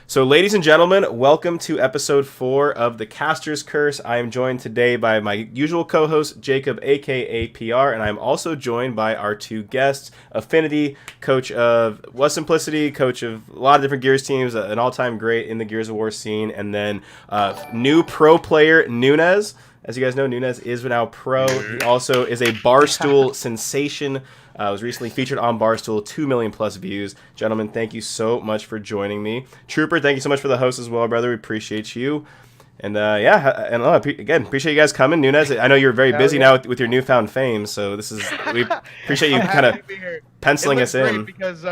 So, ladies and gentlemen, welcome to episode 4 of The Caster's Curse. I am joined today by my usual co-host, Jacob, aka PR, and I'm also joined by our two guests, Affinity, coach of Simplicity, coach of a lot of different Gears teams, an all-time great in the Gears of War scene, and then new pro player, Nunez. As you guys know, Nunez is now pro. He also is a Barstool sensation. Was recently featured on Barstool, 2 million plus views. Gentlemen, thank you so much for joining me. Trooper, thank you so much for the host as well, brother. We appreciate you. And again, appreciate you guys coming. Nunez, I know you're very busy now with your newfound fame, so we appreciate you kind of penciling us in. Because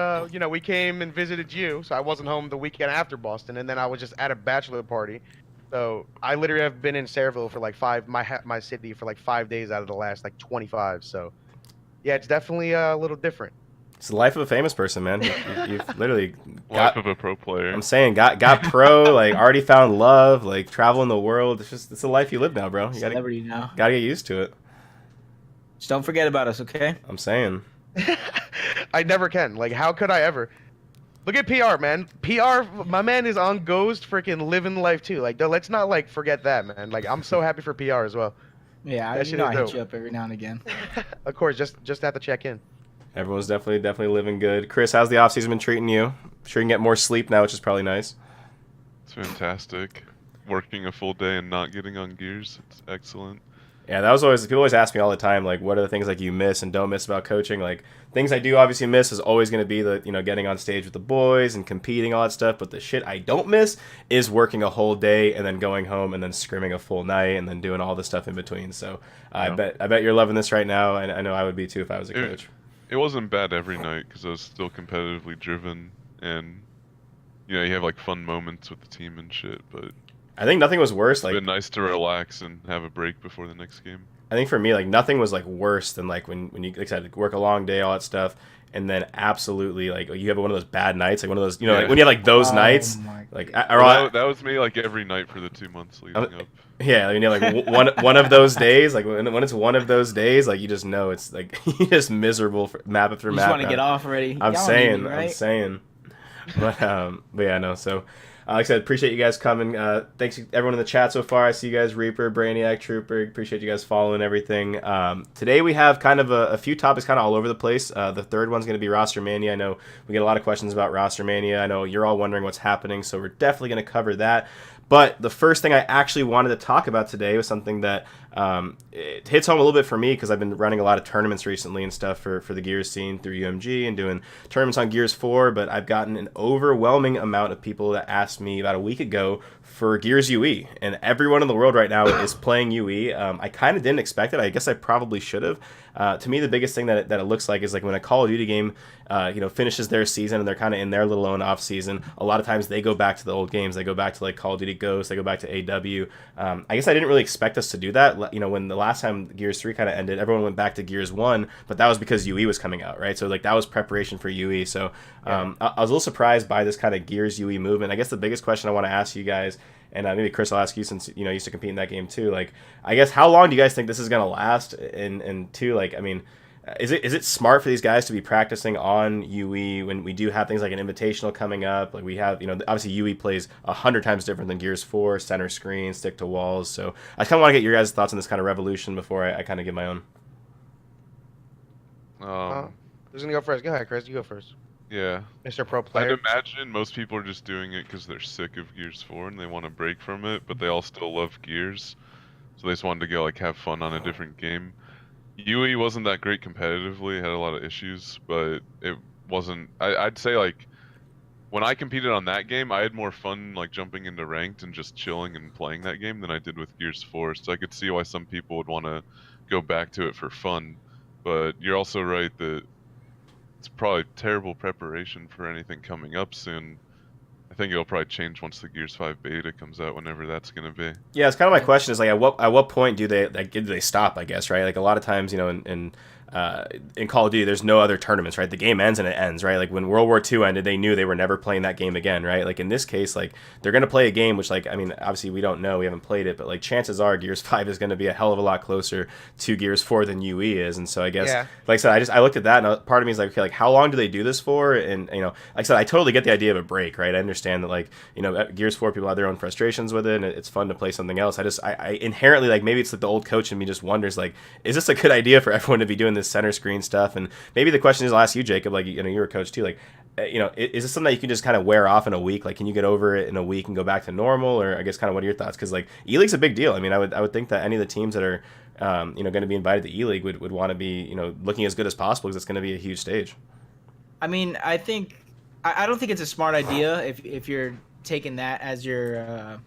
we came and visited you, so I wasn't home the weekend after Boston, and then I was just at a bachelor party. So I literally have been in Sayreville for like my city for like 5 days out of the last like 25. So yeah, it's definitely a little different. It's the life of a famous person, man. You've literally life of a pro player. I'm saying got pro, like already found love, like traveling the world. It's a life you live now, bro. You Celebrity now. Gotta get used to it. Just don't forget about us, okay? I'm saying. I never can. Like, how could I ever? Look at PR, man. PR, my man is on Ghost, freaking living life too. Like, let's not like forget that, man. Like, I'm so happy for PR as well. Yeah, I hit you up every now and again. Of course, just have to check in. Everyone's definitely living good. Chris, how's the offseason been treating you? I'm sure you can get more sleep now, which is probably nice. It's fantastic. Working a full day and not getting on Gears, it's excellent. Yeah, that was always, people always ask me all the time, like, what are the things like you miss and don't miss about coaching? Like, things I do obviously miss is always going to be the, getting on stage with the boys and competing, all that stuff. But the shit I don't miss is working a whole day and then going home and then scrimming a full night and then doing all the stuff in between. So I bet you're loving this right now, and I know I would be too if I was a coach. It wasn't bad every night because I was still competitively driven, and you have like fun moments with the team and shit. But I think nothing was worse. Like, it's been nice to relax and have a break before the next game. I think for me, like, nothing was like worse than like when you, like I said, work a long day, all that stuff, and then absolutely like you have one of those bad nights, like one of those, like when you have like those nights, like that was me like every night for the 2 months leading up. Yeah, I mean, like one of those days, like when it's one of those days, like you just know it's like you're just miserable for map after map. You just want to get off already. I'm saying, but yeah, no. So, like I said, appreciate you guys coming. Thanks everyone in the chat so far. I see you guys, Reaper, Brainiac, Trooper. Appreciate you guys following everything. Today we have kind of a few topics kind of all over the place. The third one's going to be Rostermania. I know we get a lot of questions about Rostermania. I know you're all wondering what's happening, so we're definitely going to cover that. But the first thing I actually wanted to talk about today was something that it hits home a little bit for me because I've been running a lot of tournaments recently and stuff for the Gears scene through UMG and doing tournaments on Gears 4, but I've gotten an overwhelming amount of people that asked me about a week ago for Gears UE, and everyone in the world right now is playing UE. I kind of didn't expect it. I guess I probably should have. To me, the biggest thing that it looks like is like when a Call of Duty game finishes their season and they're kind of in their little own off season, a lot of times they go back to the old games. They go back to like Call of Duty Ghost, they go back to AW. I guess I didn't really expect us to do that. When the last time Gears 3 kind of ended, everyone went back to Gears 1, but that was because UE was coming out, right? So like that was preparation for UE. So I was a little surprised by this kind of Gears UE movement. I guess the biggest question I want to ask you guys, and maybe Chris, I'll ask you since you used to compete in that game too. Like, I guess how long do you guys think this is gonna last? And two, like, I mean, is it smart for these guys to be practicing on UE when we do have things like an invitational coming up? Like we have, obviously UE plays 100 times different than Gears 4, center screen, stick to walls. So I kind of want to get your guys' thoughts on this kind of revolution before I kind of give my own. Who's gonna go first? Go ahead, Chris. You go first. Yeah. Mr. Pro Player. I'd imagine most people are just doing it because they're sick of Gears 4 and they want to break from it, but they all still love Gears. So they just wanted to go like have fun on a different game. UE wasn't that great competitively, it had a lot of issues, but it wasn't... I'd say like when I competed on that game, I had more fun like jumping into ranked and just chilling and playing that game than I did with Gears 4. So I could see why some people would want to go back to it for fun. But you're also right that it's probably terrible preparation for anything coming up soon. I think it'll probably change once the Gears 5 beta comes out, whenever that's going to be. Yeah, it's kind of my question is like, at what point do they stop? I guess, right? Like a lot of times, in in Call of Duty, there's no other tournaments, right? The game ends and it ends, right? Like when World War II ended, they knew they were never playing that game again, right? Like in this case, like they're going to play a game, which like, I mean, obviously we don't know, we haven't played it, but like chances are Gears 5 is going to be a hell of a lot closer to Gears 4 than UE is. And so I guess, like I said, I looked at that and part of me is like, okay, like how long do they do this for? And, you know, like I said, I totally get the idea of a break, right? I understand that like, you know, Gears 4 people have their own frustrations with it and it's fun to play something else. I inherently, like maybe it's like the old coach in me just wonders like, is this a good idea for everyone to be doing this center screen stuff? And maybe the question is, I'll ask you, Jacob, like, you know, you're a coach too, like, you know, is this something that you can just kind of wear off in a week? Like, can you get over it in a week and go back to normal? Or I guess kind of what are your thoughts? Because like E-League's a big deal. I mean, I would think that any of the teams that are, you know, going to be invited to E-League would want to be, you know, looking as good as possible because it's going to be a huge stage. I mean, I don't think it's a smart idea if you're taking that as your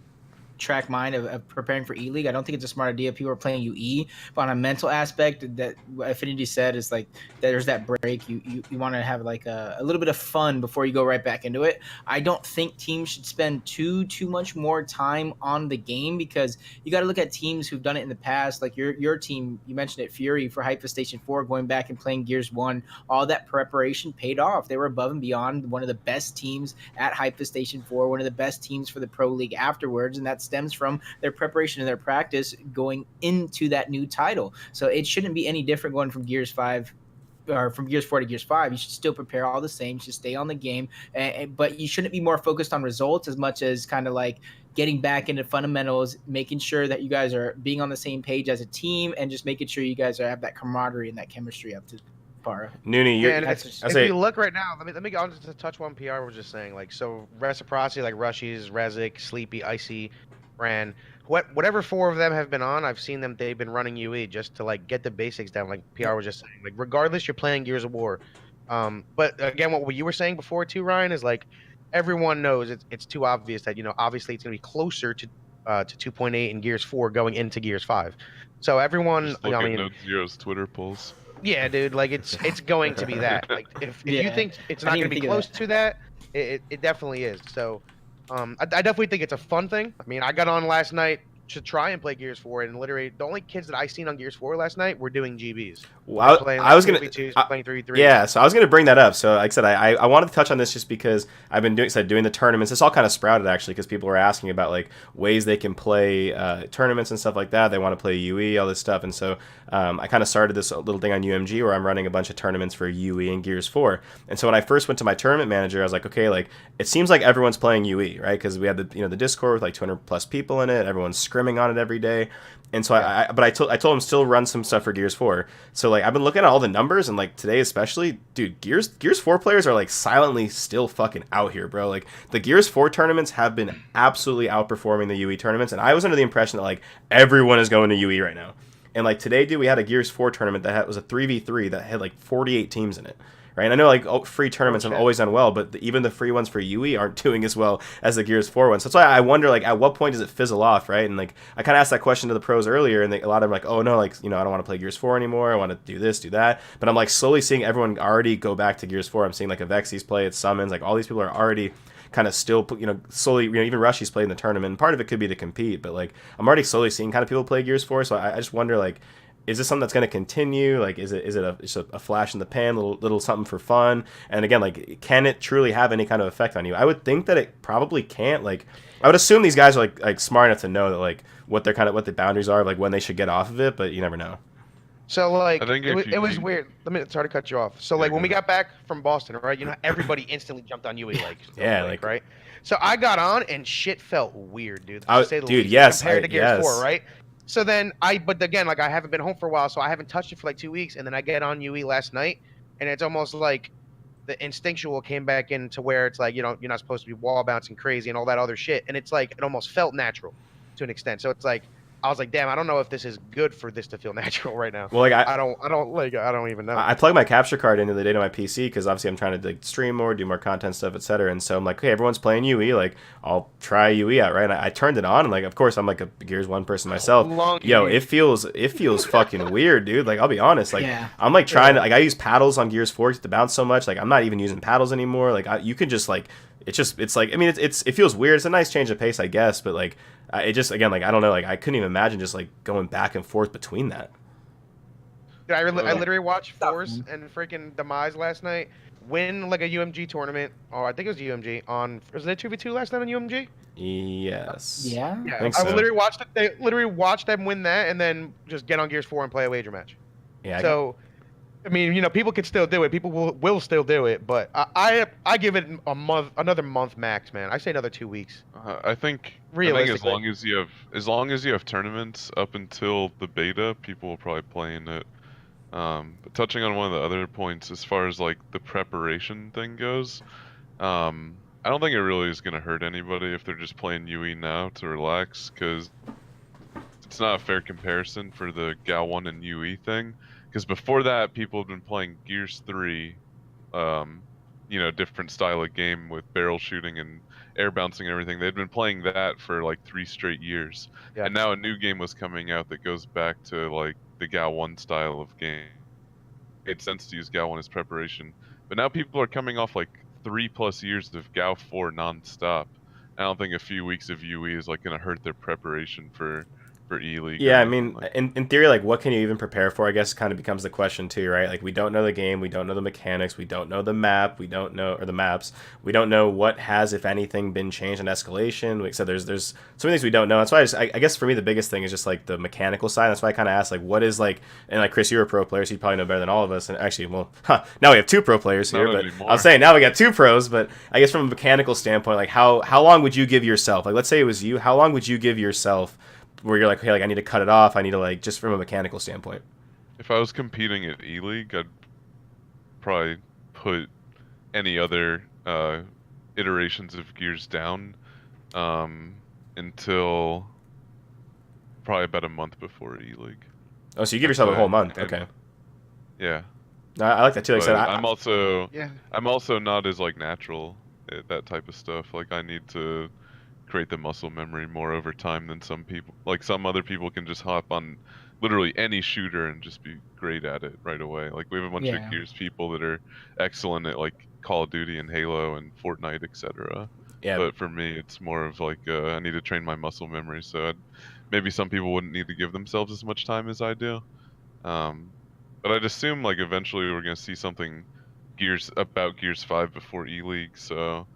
track mind of preparing for E-League. I don't think it's a smart idea if people are playing UE, but on a mental aspect, that Affinity said is like there's that break. You want to have like a little bit of fun before you go right back into it. I don't think teams should spend too much more time on the game because you got to look at teams who've done it in the past. Like your team, you mentioned it, Fury for Hypestation 4, going back and playing Gears 1. All that preparation paid off. They were above and beyond one of the best teams at Hypestation 4, one of the best teams for the Pro League afterwards, and that stems from their preparation and their practice going into that new title. So it shouldn't be any different going from Gears 5 or from Gears 4 to Gears 5. You should still prepare all the same. You should stay on the game, but you shouldn't be more focused on results as much as kind of like getting back into fundamentals, making sure that you guys are being on the same page as a team, and just making sure you guys have that camaraderie and that chemistry up to par. Noonie, if you look right now, let me I'll just touch one PR. We're just saying like, so reciprocity, like Rushies, Rezik, Sleepy, Icy, Fran, whatever four of them have been on, I've seen them. They've been running UE just to like get the basics down. Like PR was just saying, like regardless, you're playing Gears of War. But again, what you were saying before too, Ryan, is like everyone knows it's too obvious that, you know, obviously it's gonna be closer to 2.8 in Gears 4 going into Gears 5. So everyone, just look at Node Zero's Twitter polls. Yeah, dude, like it's going to be that. Like if you think it's not going to be close to that, it definitely is. So I definitely think it's a fun thing. I mean, I got on last night to try and play Gears 4, and literally the only kids that I seen on Gears 4 last night were doing GBs. Well, I was gonna, playing 3v3. Yeah, so I was gonna bring that up. So like I said, I wanted to touch on this just because I've been doing the tournaments. This all kind of sprouted actually because people were asking about like ways they can play tournaments and stuff like that. They want to play UE, all this stuff, and so I kind of started this little thing on UMG where I'm running a bunch of tournaments for UE and Gears 4. And so when I first went to my tournament manager, I was like, okay, like it seems like everyone's playing UE, right? Because we had the Discord with like 200 plus people in it. Everyone's scrimming on it every day. And so I told him still run some stuff for Gears 4. So like I've been looking at all the numbers, and like today especially, dude, Gears 4 players are like silently still fucking out here, bro. Like the Gears 4 tournaments have been absolutely outperforming the UE tournaments, and I was under the impression that like everyone is going to UE right now. And like today, dude, we had a Gears 4 tournament that was a 3v3 that had like 48 teams in it. Right, and I know like free tournaments have always done well, but even the free ones for UE aren't doing as well as the Gears 4 ones. So that's why I wonder, like, at what point does it fizzle off, right? And like, I kind of asked that question to the pros earlier, and a lot of them are like, oh no, like, you know, I don't want to play Gears 4 anymore. I want to do this, do that. But I'm like slowly seeing everyone already go back to Gears 4. I'm seeing like Avexis play at Summons, like all these people are already kind of still, you know, slowly, you know, even Rushy's playing the tournament. And part of it could be to compete, but like, I'm already slowly seeing kind of people play Gears 4. So I just wonder, like, is this something that's going to continue? Like, is it a flash in the pan, little something for fun? And again, like, can it truly have any kind of effect on you? I would think that it probably can't. Like, I would assume these guys are like smart enough to know that like what the boundaries are, like when they should get off of it. But you never know. So like, it was weird. Sorry to cut you off. So like, when we got back from Boston, right? You know, everybody instantly jumped on UE, like yeah, like right. So I got on and shit felt weird, dude. Dude, yes, compared to Gears 4, right? So then but again, like I haven't been home for a while, so I haven't touched it for like 2 weeks, and then I get on UE last night, and it's almost like the instinctual came back into where it's like, you know, you're not supposed to be wall bouncing crazy and all that other shit, and it's like it almost felt natural to an extent. So it's like I was like, damn, I don't know if this is good for this to feel natural right now. Well, like I don't even know. I plug my capture card into the day to my PC because obviously I'm trying to like stream more, do more content stuff, etc. And so I'm like, okay, everyone's playing UE, like I'll try UE out, right? And I turned it on, and like, of course, I'm like a Gears 1 person myself. Yo, it feels fucking weird, dude. Like I'll be honest, like I'm like trying to like I use paddles on Gears 4 to bounce so much, like I'm not even using paddles anymore. Like you can just like it's like I mean it feels weird. It's a nice change of pace, I guess, but like it just again like I don't know, like I couldn't even imagine just like going back and forth between that. Dude, I Yeah. literally watched Stop. Force and freaking Demise last night win like a UMG tournament. Oh, I think it was UMG on. Was there 2v2 last night on UMG? Yes. Yeah. I Yeah, think I so. literally watched it. They literally watched them win that, and then just get on Gears 4 and play a wager match. Yeah. So, I mean, people can still do it. People will still do it, but I give it a month, another month max, man. I say another 2 weeks. I think as Realistically. long as you have tournaments up until the beta, people will probably play in it. But touching on one of the other points, as far as like the preparation thing goes, I don't think it really is gonna hurt anybody if they're just playing UE now to relax, because it's not a fair comparison for the Gal 1 and UE thing. Because before that, people have been playing Gears 3, different style of game with barrel shooting and air bouncing and everything. They'd been playing that for like 3 straight years. Yeah. And now a new game was coming out that goes back to like the Gal 1 style of game. It made sense to use Gal 1 as preparation. But now people are coming off like 3+ years of Gal 4 non-stop. I don't think a few weeks of UE is like going to hurt their preparation for E-League. Yeah, I mean, in theory, like, what can you even prepare for? I guess kind of becomes the question too, right? Like, we don't know the game, we don't know the mechanics, we don't know the map, we don't know, or the maps, we don't know what has, if anything, been changed in escalation. Like I said, there's so many things we don't know. That's why I guess for me the biggest thing is just like the mechanical side. That's why I kind of asked like, what is like, and like Chris, you're a pro player, so you probably know better than all of us. And actually, well, now we have 2 pro players here, Not but anymore. I was saying now we got 2 pros. But I guess from a mechanical standpoint, like how long would you give yourself? Like, let's say it was you, how long would you give yourself? Where you're like, hey, like I need to cut it off. I need to like just from a mechanical standpoint. If I was competing at E-League, I'd probably put any other iterations of Gears down until probably about a month before E-League. Oh, so you give yourself a whole month? Okay. Yeah. No, I like that too. Like I said, I'm also Yeah. I'm also not as like natural at that type of stuff. Like I need to create the muscle memory more over time than some people. Like some other people can just hop on literally any shooter and just be great at it right away. Like we have a bunch Yeah. of Gears people that are excellent at like Call of Duty and Halo and Fortnite, etc. yeah, But for me, it's more of like I need to train my muscle memory. So maybe some people wouldn't need to give themselves as much time as I do. But I'd assume like eventually we're gonna see something about Gears 5 before E-League. So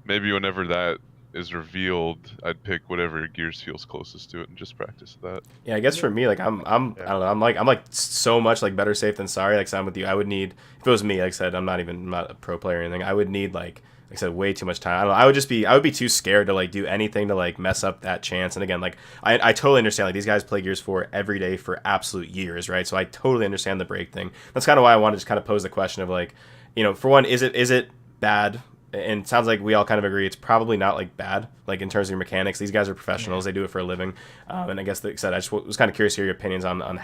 maybe whenever that is revealed, I'd pick whatever Gears feels closest to it and just practice that. yeah. I guess for me, like I don't know. I'm like so much like better safe than sorry. Like I'm with you. I would need, if it was me, like I said, I'm not a pro player or anything. I would need like I said, way too much time. I don't know. I would be too scared to like do anything to like mess up that chance. And again, like I totally understand. Like these guys play Gears 4 every day for absolute years, right? So I totally understand the break thing. That's kind of why I wanted to just kind of pose the question of like, for one, is it bad? And it sounds like we all kind of agree it's probably not like bad, like in terms of your mechanics. These guys are professionals; they do it for a living. And I guess, like I said, I just was kind of curious to hear your opinions on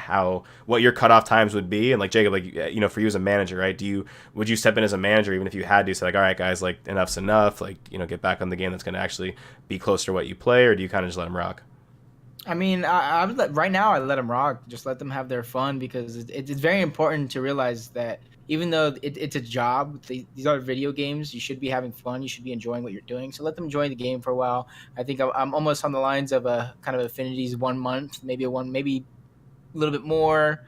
what your cutoff times would be. And like Jacob, like for you as a manager, right? Would you step in as a manager even if you had to say like, all right, guys, like enough's enough, like get back on the game that's going to actually be closer to what you play, or do you kind of just let them rock? I mean, I would right now I let them rock. Just let them have their fun, because it's very important to realize that even though it's a job, these are video games. You should be having fun. You should be enjoying what you're doing. So let them enjoy the game for a while. I think I'm almost on the lines of a kind of affinities 1 month, maybe a little bit more,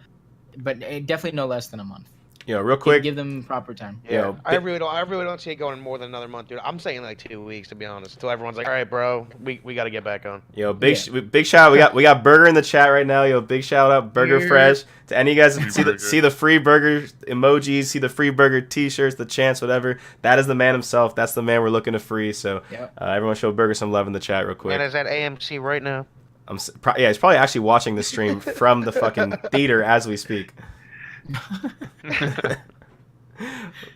but definitely no less than a month. Real quick, Give them proper time. Yeah, I really don't see it going more than another month, dude. I'm saying like 2 weeks, to be honest, until everyone's like, all right, bro, we got to get back on. Big shout out. We got Burger in the chat right now. Big shout out, Burger Fresh. To any of you guys see the free burger emojis, see the free burger T-shirts, the chants, whatever. That is the man himself. That's the man we're looking to free. So everyone show Burger some love in the chat real quick. And is at AMC right now? He's probably actually watching the stream from the fucking theater as we speak.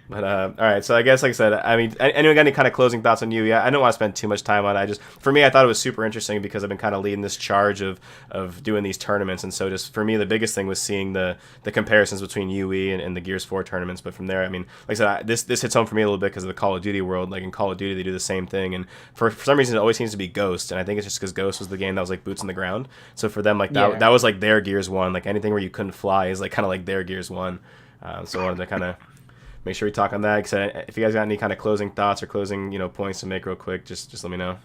But all right, so I guess, like I said, I mean, anyone got any kind of closing thoughts on you? Yeah, I don't want to spend too much time on it. For me, I thought it was super interesting because I've been kind of leading this charge of doing these tournaments, and so just for me, the biggest thing was seeing the comparisons between UE and the Gears 4 tournaments. But from there, I mean, like I said, this hits home for me a little bit because of the Call of Duty world. Like in Call of Duty, they do the same thing, and for some reason, it always seems to be Ghost, and I think it's just because Ghost was the game that was like boots on the ground. So for them, like that was like their Gears 1. Like anything where you couldn't fly is like kind of like their Gears 1. So I wanted to kind of make sure we talk on that. If you guys got any kind of closing thoughts or closing points to make real quick, just let me know.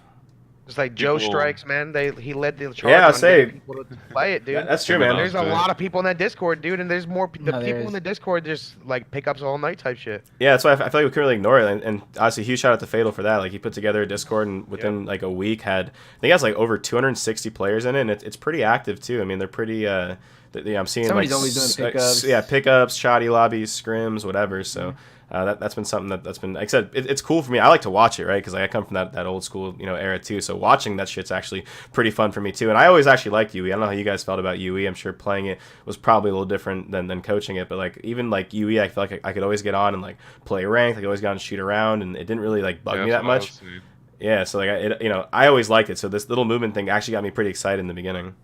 It's like Joe People- Strikes, man. He led the charge Yeah, I'll on say- getting people to play it, dude. That's true, Him and man. There's a Oscar. lot of people in that Discord, dude, and there's more. The No, there people is. in the Discord just like pickups all night type shit. Yeah, that's why I feel like we couldn't really ignore it. And honestly, huge shout out to Fatal for that. Like, he put together a Discord, and within like a week I think he has like over 260 players in it, and it's pretty active too. I mean, they're pretty. I'm seeing Somebody's like always doing pickups. yeah, pickups, shoddy lobbies, scrims, whatever. So that's been something that's been, like I said, it's cool for me. I like to watch it, right? Because I come from that old school era too. So watching that shit's actually pretty fun for me too. And I always actually liked UE. I don't know how you guys felt about UE. I'm sure playing it was probably a little different than coaching it. But like even like UE, I feel like I could always get on and like play ranked. I could always get on and shoot around, and it didn't really like bug me that's that what I much. was saying. Yeah, so like I always liked it. So this little movement thing actually got me pretty excited in the beginning.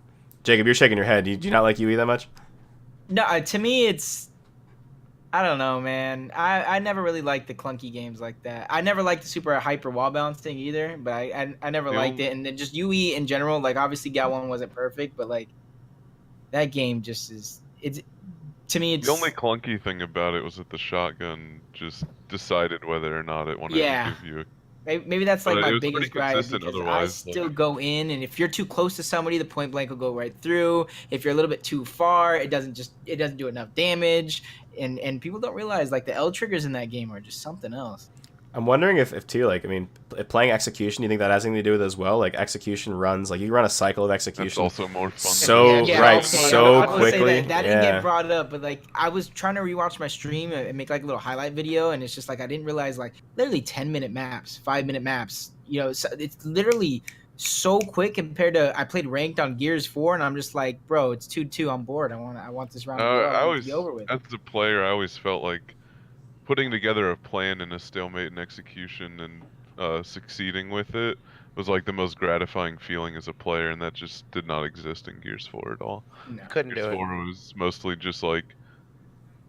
Jacob, you're shaking your head. Do you not like UE that much? No, to me it's. I don't know, man. I never really liked the clunky games like that. I never liked the super hyper wall balancing either, but I never The liked only- it. And then just UE in general, like obviously Gal 1 wasn't perfect, but like that game just is. It's to me it's The only clunky thing about it was that the shotgun just decided whether or not it wanted Yeah. to give you. maybe that's like But my it was biggest pretty gripe consistent because I otherwise, like- still go in, and if you're too close to somebody, the point blank will go right through. If you're a little bit too far, it doesn't do enough damage. And people don't realize like the L triggers in that game are just something else. I'm wondering if too, like, I mean, playing execution, you think that has anything to do with it as well? Like execution runs, like you run a cycle of That's execution. also more fun. So right, okay, so I will say quickly. that didn't Yeah. get brought up, but like I was trying to rewatch my stream and make like a little highlight video, and it's just like I didn't realize like literally 10-minute maps, 5-minute maps. So it's literally so quick compared to I played ranked on Gears 4, and I'm just like, bro, it's 2-2. I'm bored. I want this round to go. I I want it always, to be over with. as a player, I always felt like putting together a plan and a stalemate in execution and succeeding with it was like the most gratifying feeling as a player, and that just did not exist in Gears 4 at all. No. Couldn't Gears do it. 4 was mostly just like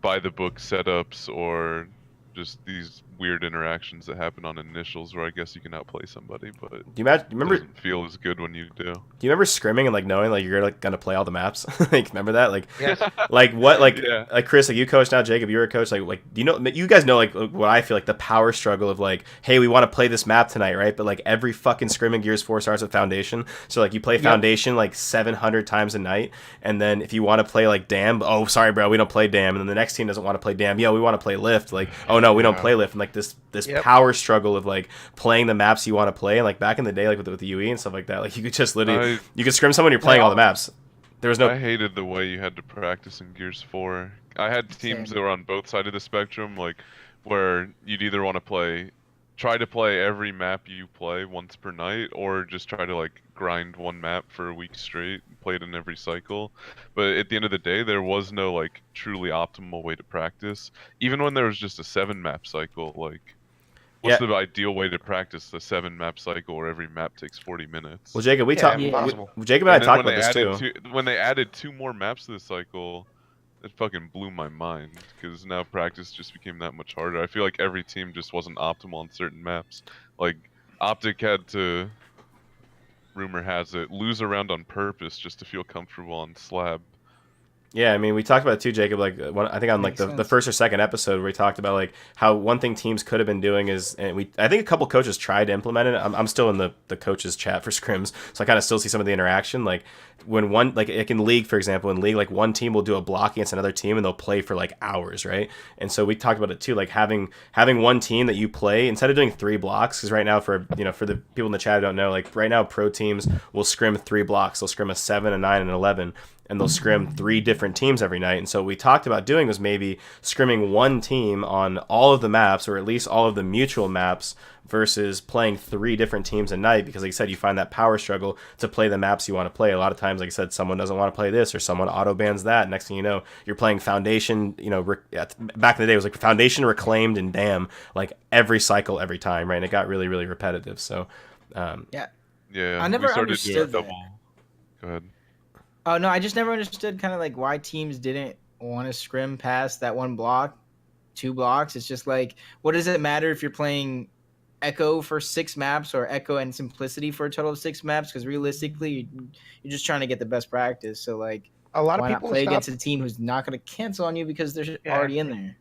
by the book setups or just these weird interactions that happen on initials where I guess you can outplay somebody, but Do you remember? it doesn't feel as good when you do. Do you remember scrimming and like knowing like you're like gonna play all the maps? Like remember that? Like Yes. like what like Yeah. like Chris, like you coach now, Jacob, you're a coach. Like do you know, you guys know like what I feel like the power struggle of like, hey, we want to play this map tonight, right? But like every fucking scrim in Gears 4 starts with Foundation. So like you play Foundation like 700 times a night, and then if you want to play like Dam, oh sorry bro, we don't play Dam, and then the next team doesn't want to play Dam. Yo, we want to play Lift. Like oh no, we don't Yeah. play Lift. And like this Yep. power struggle of like playing the maps you want to play, and like back in the day like with the UE and stuff like that, like you could just literally you could scrim someone, you're playing all the maps. There was no I hated the way you had to practice in Gears 4. I had teams Same. that were on both sides of the spectrum, like where you'd either want to try to play every map you play once per night, or just try to like grind one map for a week straight, play it in every cycle. But at the end of the day, there was no like truly optimal way to practice. Even when there was just a 7-map cycle, like what's the ideal way to practice the 7-map cycle where every map takes 40 minutes? Well, Jacob, we Yeah, talked. impossible. Jacob and I And then talked when about they this too. added when they added 2 more maps to the cycle, it fucking blew my mind because now practice just became that much harder. I feel like every team just wasn't optimal on certain maps. Like Optic had to, rumor has it, lose a round on purpose just to feel comfortable on Slab. Yeah, I mean, we talked about it too, Jacob. Like, I think on like Makes the sense. first or second episode where we talked about like how one thing teams could have been doing is, and I think a couple coaches tried to implement it. I'm still in the coaches chat for scrims, so I kind of still see some of the interaction. Like when one, like in League, for example, in League, like one team will do a block against another team and they'll play for like hours, right? And so we talked about it too, like having one team that you play instead of doing 3 blocks, because right now for the people in the chat who don't know, like right now pro teams will scrim 3 blocks. They'll scrim a 7, a 9, and an 11. And they'll scrim 3 different teams every night. And so what we talked about doing was maybe scrimming one team on all of the maps, or at least all of the mutual maps, versus playing 3 different teams a night. Because like I said, you find that power struggle to play the maps you want to play. A lot of times, like I said, someone doesn't want to play this, or someone auto bans that. Next thing you know, you're playing Foundation. Back in the day, it was like Foundation, Reclaimed, and Dam, like every cycle, every time, right? And it got really, really repetitive. So, Yeah, I never we started doing understood that. double. Go ahead. Oh no, I just never understood kind of like why teams didn't want to scrim past that 1 block, 2 blocks. It's just like, what does it matter if you're playing Echo for 6 maps or Echo and Simplicity for a total of 6 maps? Because realistically, you're just trying to get the best practice. So like, A lot of why not people play stop. against a team who's not going to cancel on you because they're Yeah. already in there?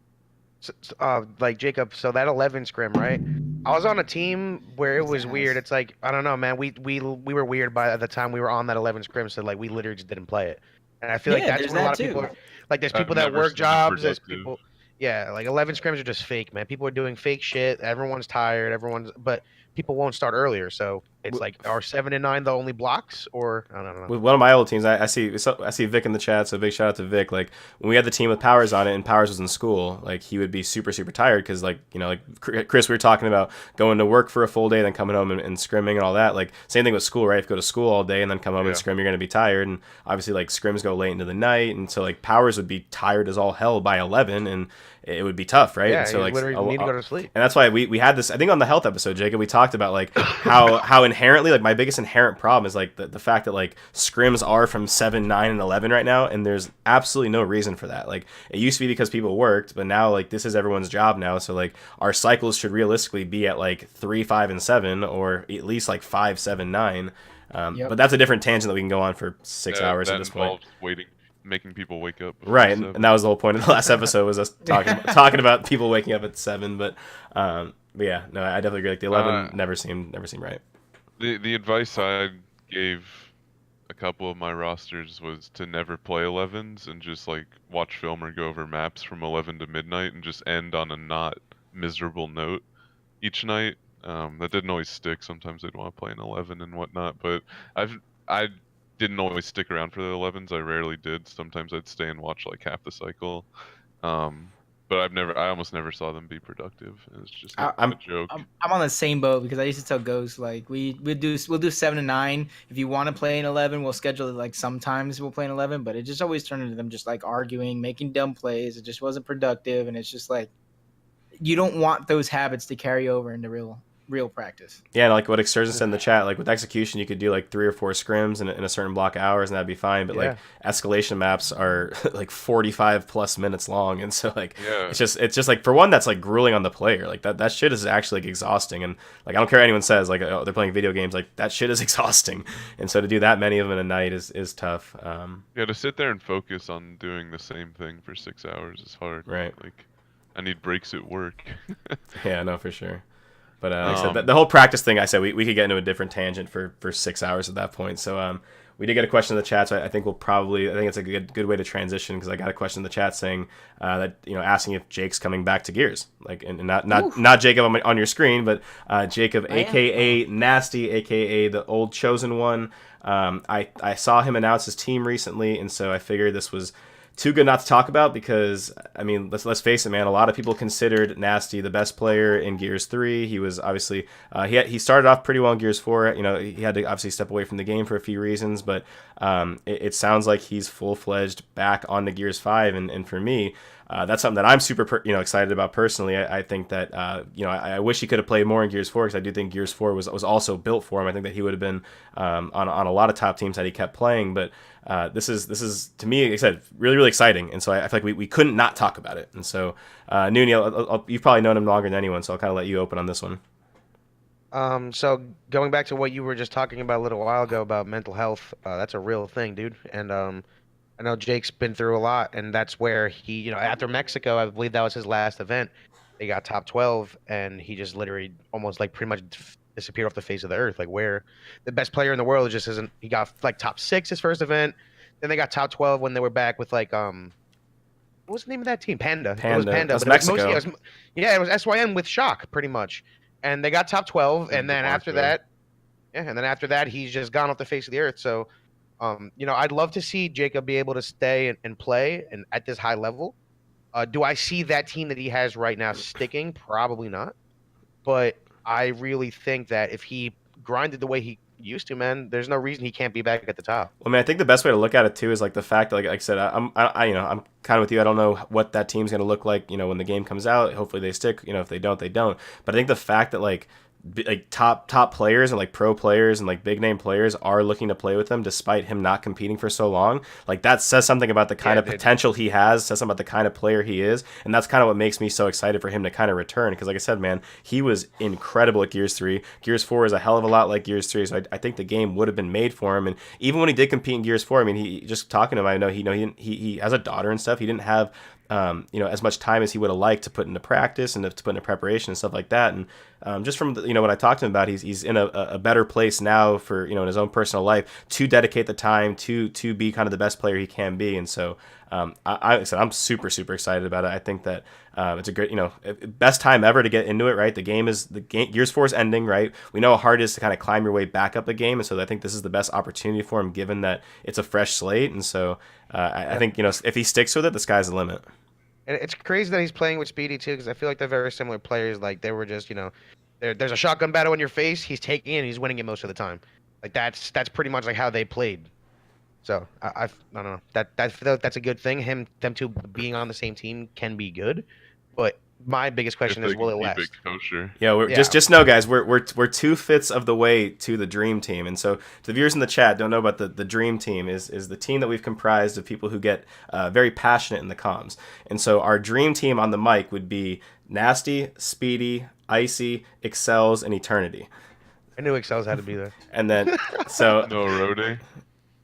like Jacob, so that 11 scrim, right? I was on a team where it was weird. It's like I don't know, man. We were weird by the time we were on that 11 scrim, so like we literally just didn't play it. And I feel like Yeah, that's there's when a lot that of people too. are like, there's I've people that never work seen it jobs, there's productive. people, yeah, like 11 scrims are just fake, man. People are doing fake shit. Everyone's tired. But people won't start earlier, so it's like, are 7 and 9 the only blocks, or I don't know. With one of my old teams, I see Vic in the chat, so big shout out to Vic. Like when we had the team with Powers on it, and Powers was in school, like he would be super tired because like Chris, we were talking about going to work for a full day, then coming home and scrimming and all that. Like same thing with school, right? If you go to school all day and then come home and scrim, you're gonna be tired, and obviously like scrims go late into the night, and so like Powers would be tired as all hell by 11, and it would be tough, right? Yeah, and so you like literally need to go to sleep. and that's why we had this, I think on the health episode, Jacob, we talked about like how inherently, like my biggest inherent problem is like the fact that like scrims are from 7, 9, and 11 right now, and there's absolutely no reason for that. Like it used to be because people worked, but now like this is everyone's job now, so like our cycles should realistically be at like 3, 5, and 7, or at least like 5, 7, 9. But that's a different tangent that we can go on for 6 hours at this point. Making people wake up. Right, and that was the whole point of the last episode, was us talking about people waking up at 7. But yeah, no, I definitely agree. Like the 11 never seemed right. The advice I gave a couple of my rosters was to never play 11s and just like watch film or go over maps from 11 to midnight and just end on a not miserable note each night. That didn't always stick. Sometimes I'd want to play an 11 and whatnot, but I didn't always stick around for the 11s. I rarely did. Sometimes I'd stay and watch like half the cycle. But I almost never saw them be productive. It's just a joke. I'm on the same boat because I used to tell Ghost like we'll do 7 and 9. If you want to play an 11, we'll schedule it. Like sometimes we'll play an 11, but it just always turned into them just like arguing, making dumb plays. It just wasn't productive, and it's just like you don't want those habits to carry over into real practice. Yeah, and like what Excursion said in the chat, like with execution, you could do like 3 or 4 scrims in a certain block of hours, and that'd be fine. But like escalation maps are like 45 plus minutes long, and so like it's just like, for one, that's like grueling on the player. Like that shit is actually like exhausting, and like I don't care what anyone says, like oh, they're playing video games, like that shit is exhausting, and so to do that many of them in a night is tough. Yeah, to sit there and focus on doing the same thing for 6 hours is hard. Right. Like I need breaks at work. Yeah, no, for sure. But like I said, the whole practice thing, I said we could get into a different tangent for 6 hours at that point. So we did get a question in the chat, so I think it's a good way to transition, because I got a question in the chat saying that asking if Jake's coming back to Gears, like, and not Jacob on your screen, but Jacob, aka Nastty, aka the old chosen one. I saw him announce his team recently, and so I figured this was too good not to talk about, because I mean, let's face it, man. A lot of people considered Nastty the best player in Gears 3. He was obviously he started off pretty well in Gears 4. He had to obviously step away from the game for a few reasons, but it sounds like he's full-fledged back on the Gears 5, and for me, that's something that I'm super excited about personally. I think that I wish he could have played more in Gears 4, because I do think Gears 4 was also built for him. I think that he would have been on a lot of top teams had he kept playing, but this is to me, like I said, really exciting, and so I feel like we couldn't not talk about it. And so Noonie, you've probably known him longer than anyone, so I'll kind of let you open on this one. So going back to what you were just talking about a little while ago about mental health, that's a real thing, dude. And I know Jake's been through a lot, and that's where he, after Mexico, I believe that was his last event. They got top 12, and he just literally almost like pretty much disappeared off the face of the earth. Like, where the best player in the world just isn't. He got like top 6 his first event, then they got top 12 when they were back with like what was the name of that team? Panda. It was Panda. That's but Mexico. It was SYN with Shock, pretty much. And they got top 12, and then after that, he's just gone off the face of the earth. So, I'd love to see Jacob be able to stay and play and at this high level. Do I see that team that he has right now sticking? Probably not. But I really think that if he grinded the way he used to, man, there's no reason he can't be back at the top. Well, I mean, I think the best way to look at it too is like the fact that, like I said, I'm kind of with you. I don't know what that team's going to look like, when the game comes out. Hopefully they stick. If they don't, they don't. But I think the fact that like top players and like pro players and like big name players are looking to play with him despite him not competing for so long, like that says something about the kind of potential he has, says something about the kind of player he is, and that's kind of what makes me so excited for him to kind of return, because like I said, man, he was incredible at Gears 3. Gears 4 is a hell of a lot like Gears 3, so I think the game would have been made for him. And even when he did compete in Gears 4, I mean, he just talking to him, I know he has a daughter and stuff. He didn't have as much time as he would have liked to put into practice and to put into preparation and stuff like that. And just from what I talked to him about, he's in a better place now for in his own personal life to dedicate the time to be kind of the best player he can be. And so I'm super excited about it. I think that it's a great best time ever to get into it. Right, the game Gears 4 is ending. Right, we know how hard it is to kind of climb your way back up the game, and so I think this is the best opportunity for him, given that it's a fresh slate. And so I think if he sticks with it, the sky's the limit. And it's crazy that he's playing with Speedy too, because I feel like they're very similar players. Like they were just, there's a shotgun battle in your face. He's taking it, and he's winning it most of the time. Like that's pretty much like how they played. So I don't know. That's a good thing. Them two being on the same team can be good, but my biggest question is, will it last? Yeah, just know, guys, we're 2/5 of the way to the dream team, and so to the viewers in the chat don't know about the dream team is the team that we've comprised of people who get very passionate in the comms, and so our dream team on the mic would be Nastty, Speedy, Icy, Excels, and Eternity. I knew Excels had to be there. And then so no Rody.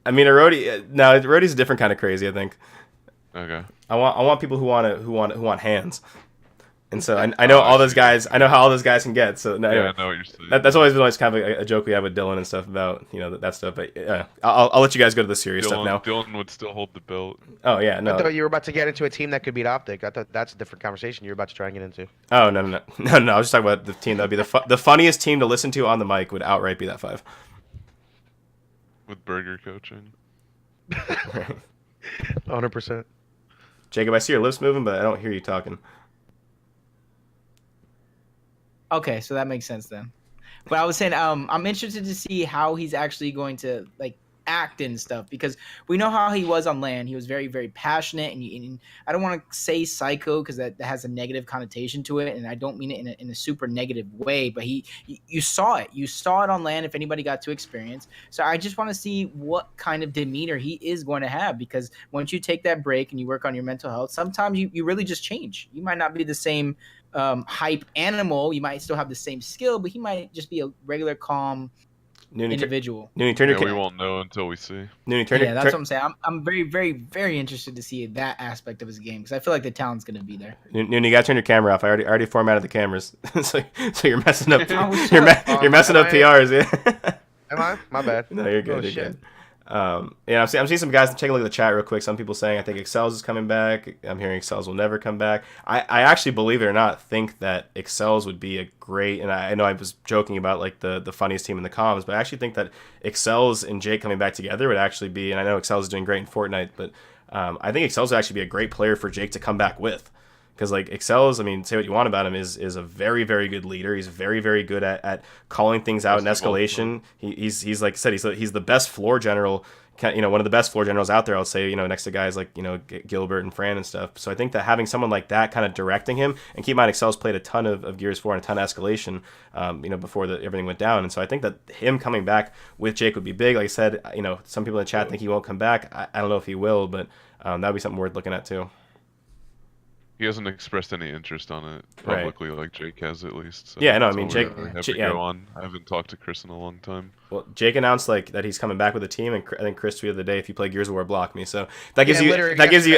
I mean, Rody's a different kind of crazy, I think. Okay. I want people who want hands. And so I know all those guys. I know how all those guys can get. So anyway, yeah, I know what you're saying. That's always been kind of a joke we have with Dylan and stuff about that stuff. But I'll let you guys go to the serious stuff now. Dylan would still hold the belt. Oh yeah, no. I thought you were about to get into a team that could beat Optic. I thought that's a different conversation you were about to try and get into. Oh no. I was just talking about the team that'd be the funniest team to listen to on the mic would outright be that 5. With burger coaching. 100%. Jacob, I see your lips moving, but I don't hear you talking. Okay, so that makes sense then. But I was saying, I'm interested to see how he's actually going to act and stuff, because we know how he was on LAN. He was very, very passionate, and I don't want to say psycho because that has a negative connotation to it, and I don't mean it in a super negative way. But you saw it on LAN if anybody got to experience. So I just want to see what kind of demeanor he is going to have, because once you take that break and you work on your mental health, sometimes you really just change. You might not be the same hype animal. You might still have the same skill, but he might just be a regular calm individual. We won't know until we see. That's what I'm saying. I'm very, very, very interested to see that aspect of his game, because I feel like the talent's going to be there. Noon, you got to turn your camera off. I already formatted the cameras, so you're messing up. You're messing up PRs. Yeah. Am I? My bad. No, you're good. You're good. I'm seeing some guys. Take a look at the chat real quick. Some people saying I think Excels is coming back. I'm hearing Excels will never come back. I actually, believe it or not, think that Excels would be a great. And I know I was joking about the funniest team in the comms, but I actually think that Excels and Jake coming back together would actually be. And I know Excels is doing great in Fortnite, but I think Excels would actually be a great player for Jake to come back with. Because Excels, I mean, say what you want about him, is a very, very good leader. He's very, very good at calling things out in escalation. He's like I said, he's the best floor general, one of the best floor generals out there. I'll say, next to guys like Gilbert and Fran and stuff. So I think that having someone like that kind of directing him, and keep in mind, Excel's played a ton of Gears 4 and a ton of escalation, before everything went down. And so I think that him coming back with Jake would be big. Like I said, some people in the chat think he won't come back. I don't know if he will, but that'd be something worth looking at too. He hasn't expressed any interest on it publicly, like Jake has at least. So yeah, no, I mean Jake. Go on. I haven't talked to Chris in a long time. Well, Jake announced that he's coming back with the team, and I think Chris tweeted the day, if you play Gears of War, block me. So that gives you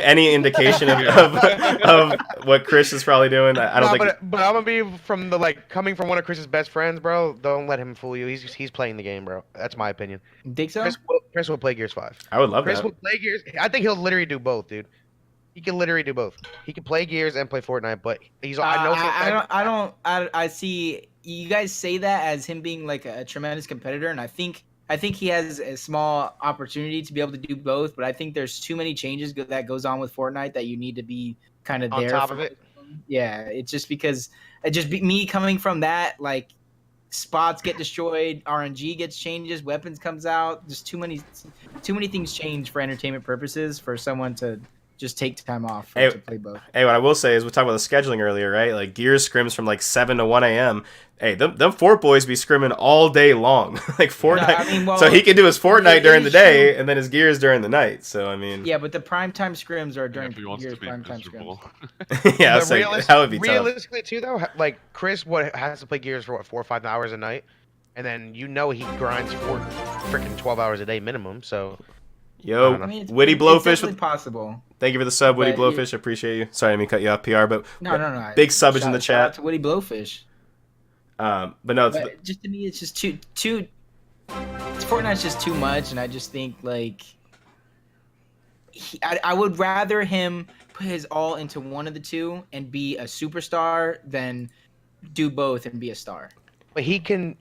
any indication of what Chris is probably doing. I don't think. But I'm gonna be from coming from one of Chris's best friends, bro. Don't let him fool you. He's playing the game, bro. That's my opinion. You think so? Chris will play Gears 5. I would love Chris that. will play Gears. I think he'll literally do both, dude. He can literally do both. He can play Gears and play Fortnite, but he's. I see you guys say that as him being a tremendous competitor, and I think he has a small opportunity to be able to do both. But I think there's too many changes that goes on with Fortnite that you need to be kind of there on top of it. Yeah, it's just because me coming from that, spots get destroyed, RNG gets changes, weapons comes out. Just too many things change for entertainment purposes for someone to just take time off to play both. Hey, what I will say is we talked about the scheduling earlier, right? Gears scrims from 7 to 1 a.m. Hey, them Fort boys be scrimming all day long, Fortnite. So he can do his Fortnite during the day and then his Gears during the night. So I mean, yeah, but the primetime scrims are during Gears primetime scrims. Yeah, that would be tough. Realistically, too, though, Chris has to play Gears for 4 or 5 hours a night, and then he grinds for freaking 12 hours a day minimum. So. Yo, know. I mean, Witty it's Blowfish. definitely possible. Thank you for the sub, Witty But Blowfish. I appreciate you. Sorry, I didn't mean to cut you off, PR, but No. big subbage in the Shout out chat. to Woody Blowfish. But no, But just to me, it's just too. Fortnite's just too much, and I just think like I would rather him put his all into one of the two and be a superstar than do both and be a star. But he can,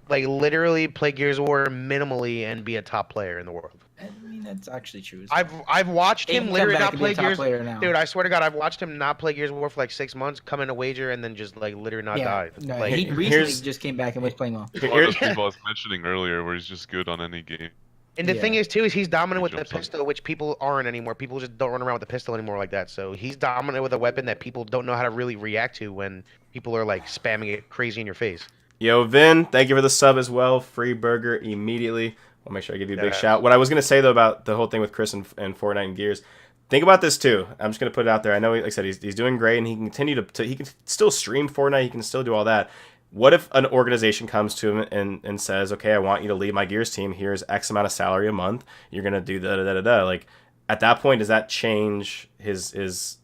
like, literally play Gears of War minimally and be a top player in the world. I mean, that's actually true. I've watched He him can literally come back not and be a play top Gears. player now. Dude, I swear to God, I've watched him not play Gears of War for like 6 months, come in a wager, and then just like literally not die. No, Like, he here's- recently just came back and was playing well. One of those people I was mentioning earlier, where he's just good on any game. and the thing is too is he's dominant with the jumps on. pistol, which people aren't anymore. People just don't run around with the pistol anymore like that. So he's dominant with a weapon that people don't know how to really react to when people are like spamming it crazy in your face. Yo, Vin, thank you for the sub as well. Free burger immediately. I'll make sure I give you a big shout. What I was going to say, though, about the whole thing with Chris and Fortnite and Gears, think about this, too. I'm just going to put it out there. I know, like I said, he's doing great, and he can continue he can still stream Fortnite. He can still do all that. What if an organization comes to him and says, okay, I want you to lead my Gears team. Here's X amount of salary a month. You're going to do da-da-da-da-da. Like, at that point, does that change his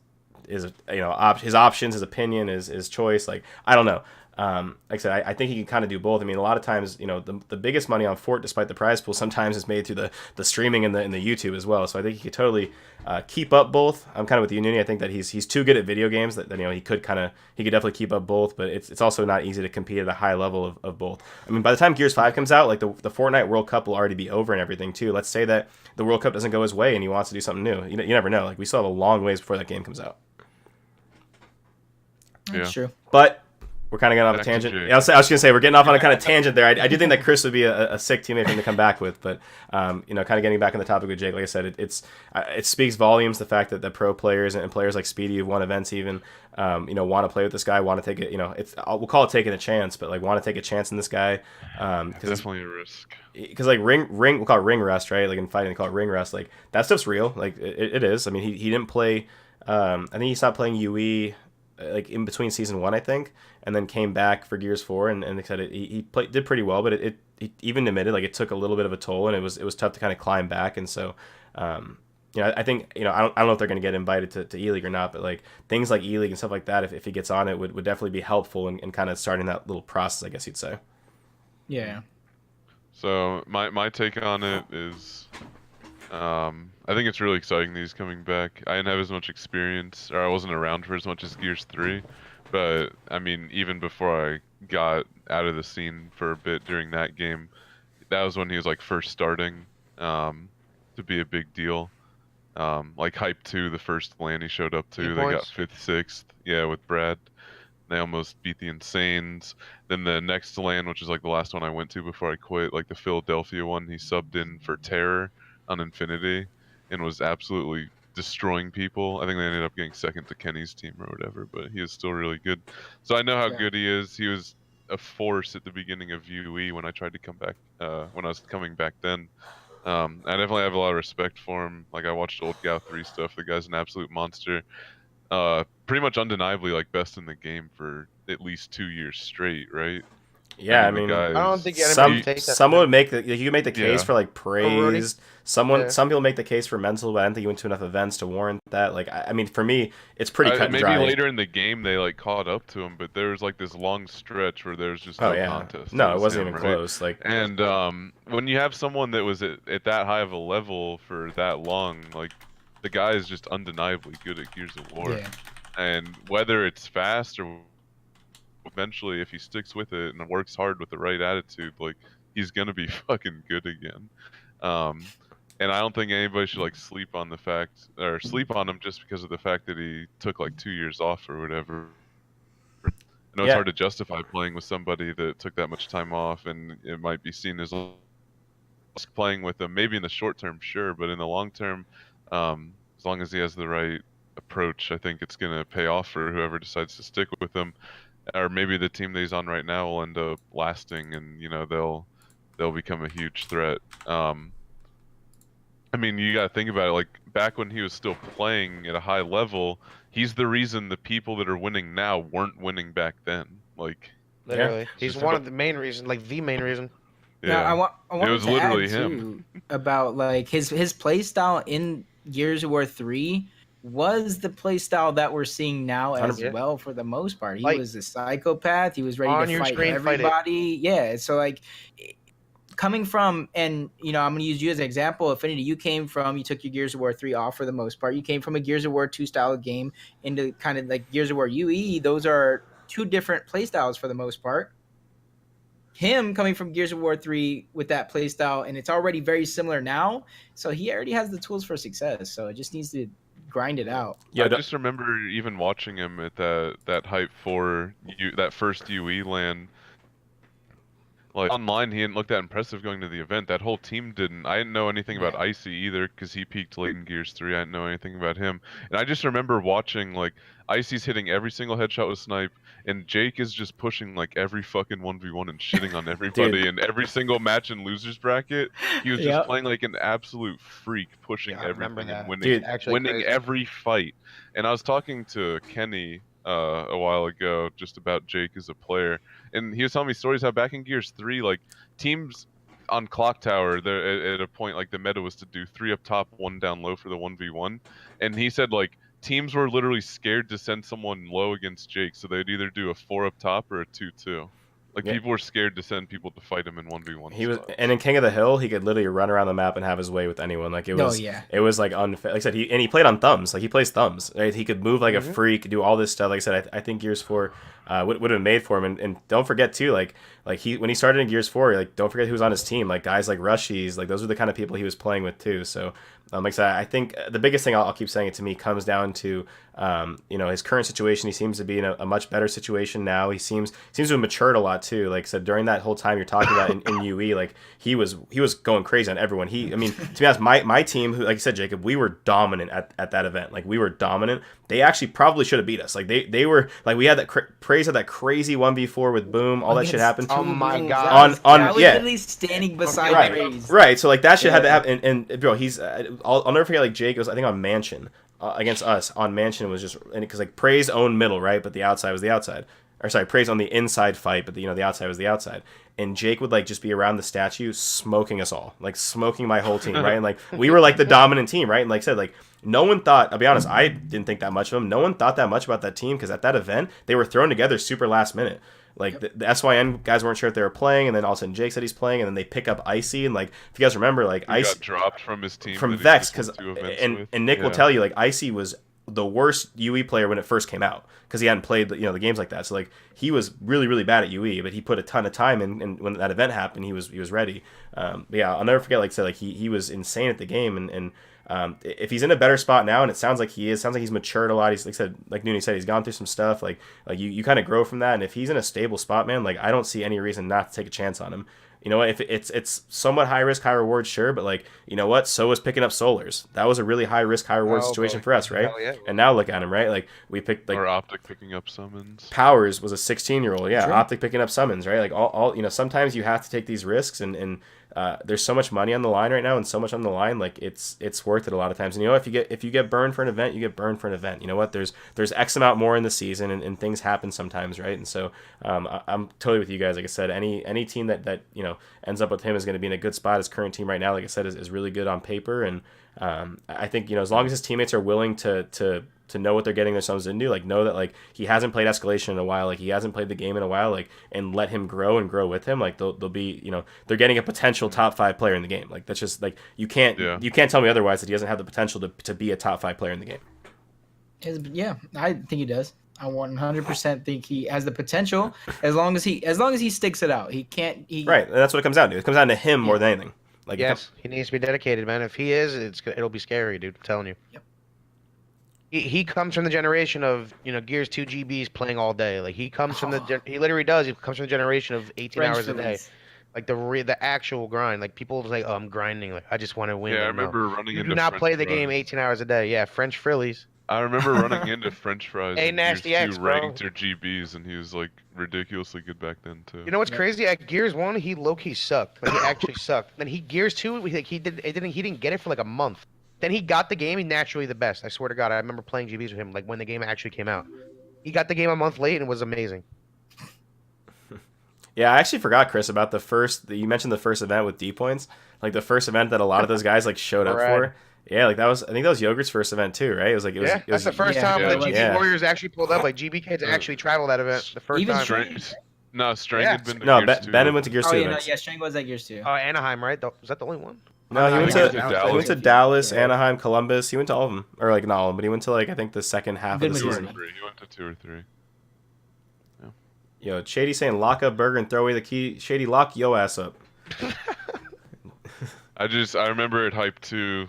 options, his opinion, his choice? Like, I don't know. Like I said, I think he can kind of do both. I mean, a lot of times, the biggest money on Fort, despite the prize pool, sometimes is made through the streaming and the YouTube as well. So I think he could totally keep up both. I'm kind of with you, Nooney. I think that he's too good at video games that he could definitely keep up both. But it's also not easy to compete at a high level of both. I mean, by the time Gears 5 comes out, like the Fortnite World Cup will already be over and everything too. Let's say that the World Cup doesn't go his way and he wants to do something new. You never know. Like we still have a long ways before that game comes out. That's true. But we're kind of getting off a tangent. I was just gonna say we're getting off on a kind of tangent there. I do think that Chris would be a sick teammate for him to come back with, but kind of getting back on the topic with Jake. Like I said, it speaks volumes the fact that the pro players and players like Speedy who've won events even want to play with this guy, want to take it. We'll call it taking a chance, but like want to take a chance in this guy. Definitely a risk. Because like ring, we'll call it ring rust, right? Like in fighting, they call it ring rust. Like that stuff's real. Like it is. I mean, he didn't play. I think he stopped playing UE like in between season 1, I think, and then came back for Gears 4, and they said he did pretty well, but it even admitted like it took a little bit of a toll, and it was tough to kind of climb back, and so I think I don't know if they're going to get invited to E-League or not, but like things like E-League and stuff like that, if he gets on it, would definitely be helpful in kind of starting that little process, I guess you'd say. Yeah. So my take on it is, I think it's really exciting that he's coming back. I didn't have as much experience, or I wasn't around for as much as Gears 3, but I mean, even before I got out of the scene for a bit during that game, that was when he was like first starting to be a big deal. Like Hype 2, the first LAN he showed up to, they got 5th, 6th, yeah, with Brad. They almost beat the Insanes. Then the next LAN, which is like the last one I went to before I quit, like the Philadelphia one, he subbed in for Terror on Infinity and was absolutely destroying people. I think they ended up getting second to Kenny's team or whatever, but he is still really good. So I know how good he is. He was a force at the beginning of UE when I tried to come back, when I was coming back then. I definitely have a lot of respect for him. Like I watched old GAO 3 stuff. The guy's an absolute monster. Pretty much undeniably like best in the game for at least 2 years straight, right? Yeah, I mean, I don't think someone would make you make the case for like praise. Some people make the case for mental, but I don't think you went to enough events to warrant that. Like, I mean, for me, it's pretty cut and dry. Maybe later in the game they like caught up to him, but there was like this long stretch where there's just no contest. No, it wasn't even close. Like, and when you have someone that was at that high of a level for that long, like the guy is just undeniably good at Gears of War. Yeah. And whether it's fast or eventually, if he sticks with it and works hard with the right attitude, like he's gonna be fucking good again. And I don't think anybody should like sleep on him just because of the fact that he took like 2 years off or whatever. I know it's hard to justify playing with somebody that took that much time off, and it might be seen as playing with them. Maybe in the short term, sure, but in the long term, as long as he has the right approach, I think it's gonna pay off for whoever decides to stick with him. Or maybe the team that he's on right now will end up lasting, and they'll become a huge threat. I mean, you gotta think about it. Like back when he was still playing at a high level, he's the reason the people that are winning now weren't winning back then. Like literally, he's one of the main reasons, like the main reason. Now, Yeah. I wanted was to literally add him. too about like his play style in Gears of War 3 was the play style that we're seeing now as 100%. well for the most part. He Like, was a psychopath. He was ready on to your fight screen, fight it. everybody. Yeah, so like coming from, and I'm going to use you as an example. Affinity, you took your Gears of War 3 off for the most part. You came from a Gears of War 2 style of game into kind of like Gears of War UE. Those are two different play styles for the most part. Him coming from Gears of War 3 with that playstyle, and it's already very similar now. So he already has the tools for success. So it just needs to grind it out. Yeah, I just remember even watching him at that Hype 4, that first UE LAN. Like online, he didn't look that impressive going to the event. That whole team didn't. I didn't know anything about Icy either because he peaked late in Gears 3. I didn't know anything about him. And I just remember watching like Icy's hitting every single headshot with snipe, and Jake is just pushing like every fucking 1v1 and shitting on everybody. And every single match in losers bracket, he was just playing like an absolute freak, pushing everything and winning every fight. And I was talking to Kenny a while ago just about Jake as a player, and he was telling me stories how back in Gears 3, like teams on Clock Tower, there at a point like the meta was to do 3 up top, 1 down low for the 1v1, and he said like teams were literally scared to send someone low against Jake, so they'd either do a 4 up top or a 2-2. Like people were scared to send people to fight him in 1v1. He was, and in King of the Hill, he could literally run around the map and have his way with anyone. Like it was, it was like unfair. Like I said, he played on thumbs. Like he plays thumbs. Right? He could move like a freak, do all this stuff. Like I said, I think Gears 4 would have been made for him. And don't forget too, like he when he started in Gears 4, like don't forget who was on his team. Like guys like Rushies, like those are the kind of people he was playing with too. So like I said, I think the biggest thing I'll keep saying it to me comes down to his current situation. He seems to be in a much better situation now. He seems to have matured a lot too. Like I said, during that whole time you're talking about in UE, like he was going crazy on everyone. To be honest, my team, who, like you said, Jacob, we were dominant at that event. Like we were dominant. They actually probably should have beat us. Like they were, like we had that Praise had that crazy 1v4 with Boom. All that shit happened. Oh my god! I was literally standing beside Praise. Right. So like that shit had to happen. And bro, he's I'll never forget, like Jake was, I think, on Mansion against us. On Mansion was just, because like Praise owned middle, right, but the outside was the outside. Or sorry, Praise on the inside fight, but the outside was the outside. And Jake would like just be around the statue smoking us all, like smoking my whole team, right? And like we were like the dominant team, right? And like I said, like no one thought, I'll be honest, I didn't think that much of them. No one thought that much about that team because at that event they were thrown together super last minute. Like the SYN guys weren't sure if they were playing, and then all of a sudden Jake said he's playing, and then they pick up Icy, and like if you guys remember, like Icy got dropped from his team from Vex, because and Nick will tell you, like Icy was the worst UE player when it first came out because he hadn't played the games like that. So like he was really, really bad at UE, but he put a ton of time in, and when that event happened, he was ready. But yeah, I'll never forget, like I said, like he was insane at the game, and if he's in a better spot now, and it sounds like he is, sounds like he's matured a lot. He's like I said, like Nooney said, he's gone through some stuff. Like you kind of grow from that, and if he's in a stable spot, man, like I don't see any reason not to take a chance on him. You know what? If it's somewhat high risk, high reward, sure, but like you know what? So was picking up Solars. That was a really high risk, high reward situation for us, right? Yeah. And now look at him, right? Like we picked like or Optic picking up summons. Powers was a 16-year-old, yeah. True. Optic picking up summons, right? Like all sometimes you have to take these risks, and there's so much money on the line right now, and so much on the line, like it's worth it a lot of times. And if you get burned for an event, you get burned for an event. You know what? There's X amount more in the season, and things happen sometimes, right? And so I'm totally with you guys. Like I said, any team that ends up with him is going to be in a good spot. His current team right now, like I said, is really good on paper, and I think as long as his teammates are willing to know what they're getting themselves into, like know that like he hasn't played escalation in a while, like he hasn't played the game in a while, like and let him grow and grow with him, like they'll be they're getting a potential top 5 player in the game. Like that's just like you can't tell me otherwise that he doesn't have the potential to be a top 5 player in the game. Yeah, I think he does. I 100% think he has the potential as long as he sticks it out. Right, and that's what it comes down to. It comes down to him more than anything. Like yes, he needs to be dedicated, man. If he is, it'll be scary, dude. I'm telling you. Yep. He comes from the generation of Gears 2 GBs playing all day. Like he comes from he literally does. He comes from the generation of 18 hours a day. Like the actual grind. Like people like, oh, I'm grinding. Like I just want to win. Yeah, I remember running into. You do not French play the fries. game 18 hours a day. Yeah, French Frillies. I remember running into French fries. Hey, and Nasty X, bro. ranked their GBs, and he was like ridiculously good back then too. You know what's crazy? At Gears 1, he low-key sucked. Like he actually sucked. Then Gears 2, he didn't get it for like a month. Then he got the game. He's naturally the best. I swear to God, I remember playing GBs with him like when the game actually came out. He got the game a month late and it was amazing. Yeah, I actually forgot, Chris, about you mentioned the first event with D points, like the first event that a lot of those guys like showed up for. Yeah, like I think that was Yogurt's first event too, right? That's the first time yeah, the it was. GB Warriors actually pulled up. Like GB kids actually traveled that event the first Even time. Strang had been to No, Gears 2. Ben went to Gears 2 yeah, events. Strang was at Gears 2. Anaheim, right? Was that the only one? No, he went to Dallas, Yeah. Anaheim, Columbus. He went to all of them, or like not all of them, but he went to like I think the second half Good of the majority. season. He went to 2 or 3. Yo, Shady saying lock up Burger and throw away the key. Shady, lock yo ass up. I remember it hyped too.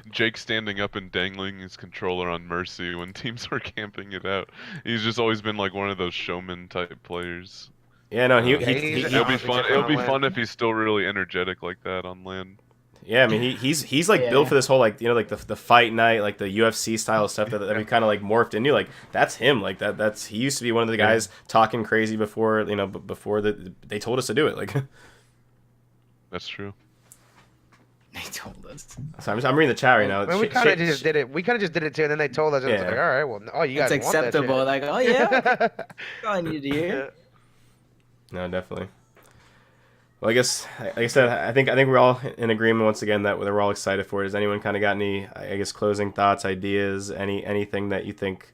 Jake standing up and dangling his controller on Mercy when teams were camping it out. He's just always been like one of those showman type players. Yeah, no, It'll be fun. It'll be fun if he's still really energetic like that on land. Yeah, I mean he's like built for this whole like like the fight night, like the UFC style stuff that we kind of like morphed into. Like that's him. Like that's he used to be one of the guys talking crazy before they told us to do it. Like that's true. They told us. So I'm reading the chat right now. We kind of just did it. We kind of just did it too, and then they told us. And it's like, all right, well, you guys It's want that acceptable. shit. Like, oh yeah, that's all I needed to hear. No, definitely. Well, I guess, like I said, I think we're all in agreement once again that we're all excited for it. Has anyone kind of got any, I guess, closing thoughts, ideas, anything that you think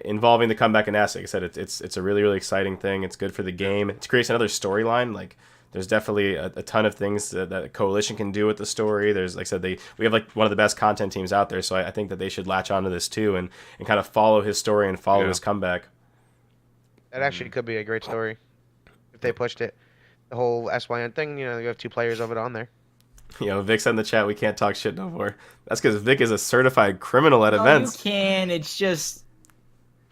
involving the comeback in Nastty? Like I said, it's a really, really exciting thing. It's good for the game. It creates another storyline. Like there's definitely a ton of things that Coalition can do with the story. There's, like I said, we have like one of the best content teams out there. So I think that they should latch onto this too and kind of follow his story and follow his comeback. That actually could be a great story if they pushed it. The whole SYN thing, you have 2 players of it on there. Vic said in the chat, we can't talk shit no more. That's because Vic is a certified criminal at events. You can. It's just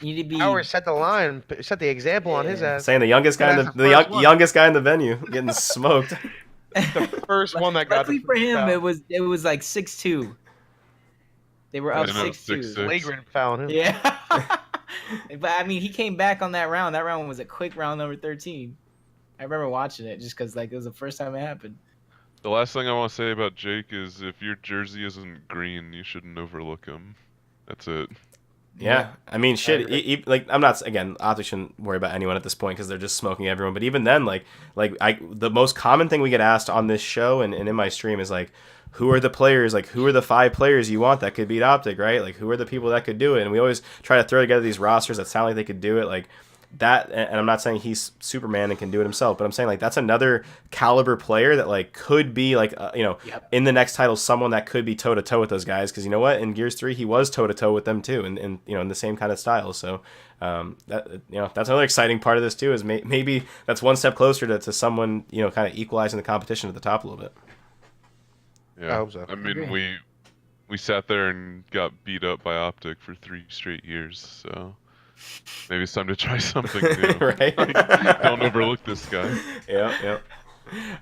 you need to be. Howard set the line, set the example on his ass. Saying the youngest guy youngest guy in the venue getting smoked. The first one that got. Luckily for him, it was like 6-2. They were up 6-2. Flagrant foul on him. Yeah. But I mean, he came back on that round. That round was a quick round number 13. I remember watching it just because like it was the first time it happened. The last thing I want to say about Jake is if your jersey isn't green, you shouldn't overlook him. That's it. Yeah, I mean, shit. Like, I'm not Optic shouldn't worry about anyone at this point because they're just smoking everyone. But even then, the most common thing we get asked on this show and in my stream is like, who are the players? Like, who are the 5 players you want that could beat Optic, right? Like, who are the people that could do it? And we always try to throw together these rosters that sound like they could do it, like. That, and I'm not saying he's Superman and can do it himself, but I'm saying like that's another caliber player that like could be like in the next title someone that could be toe to toe with those guys, because you know what, in Gears 3 he was toe to toe with them too, and in the same kind of style. So that's another exciting part of this too, is maybe that's one step closer to someone kind of equalizing the competition at the top a little bit. Yeah, I hope so. I mean we sat there and got beat up by Optic for 3 straight years, so. Maybe it's time to try something new. Right? Don't overlook this guy. Yep.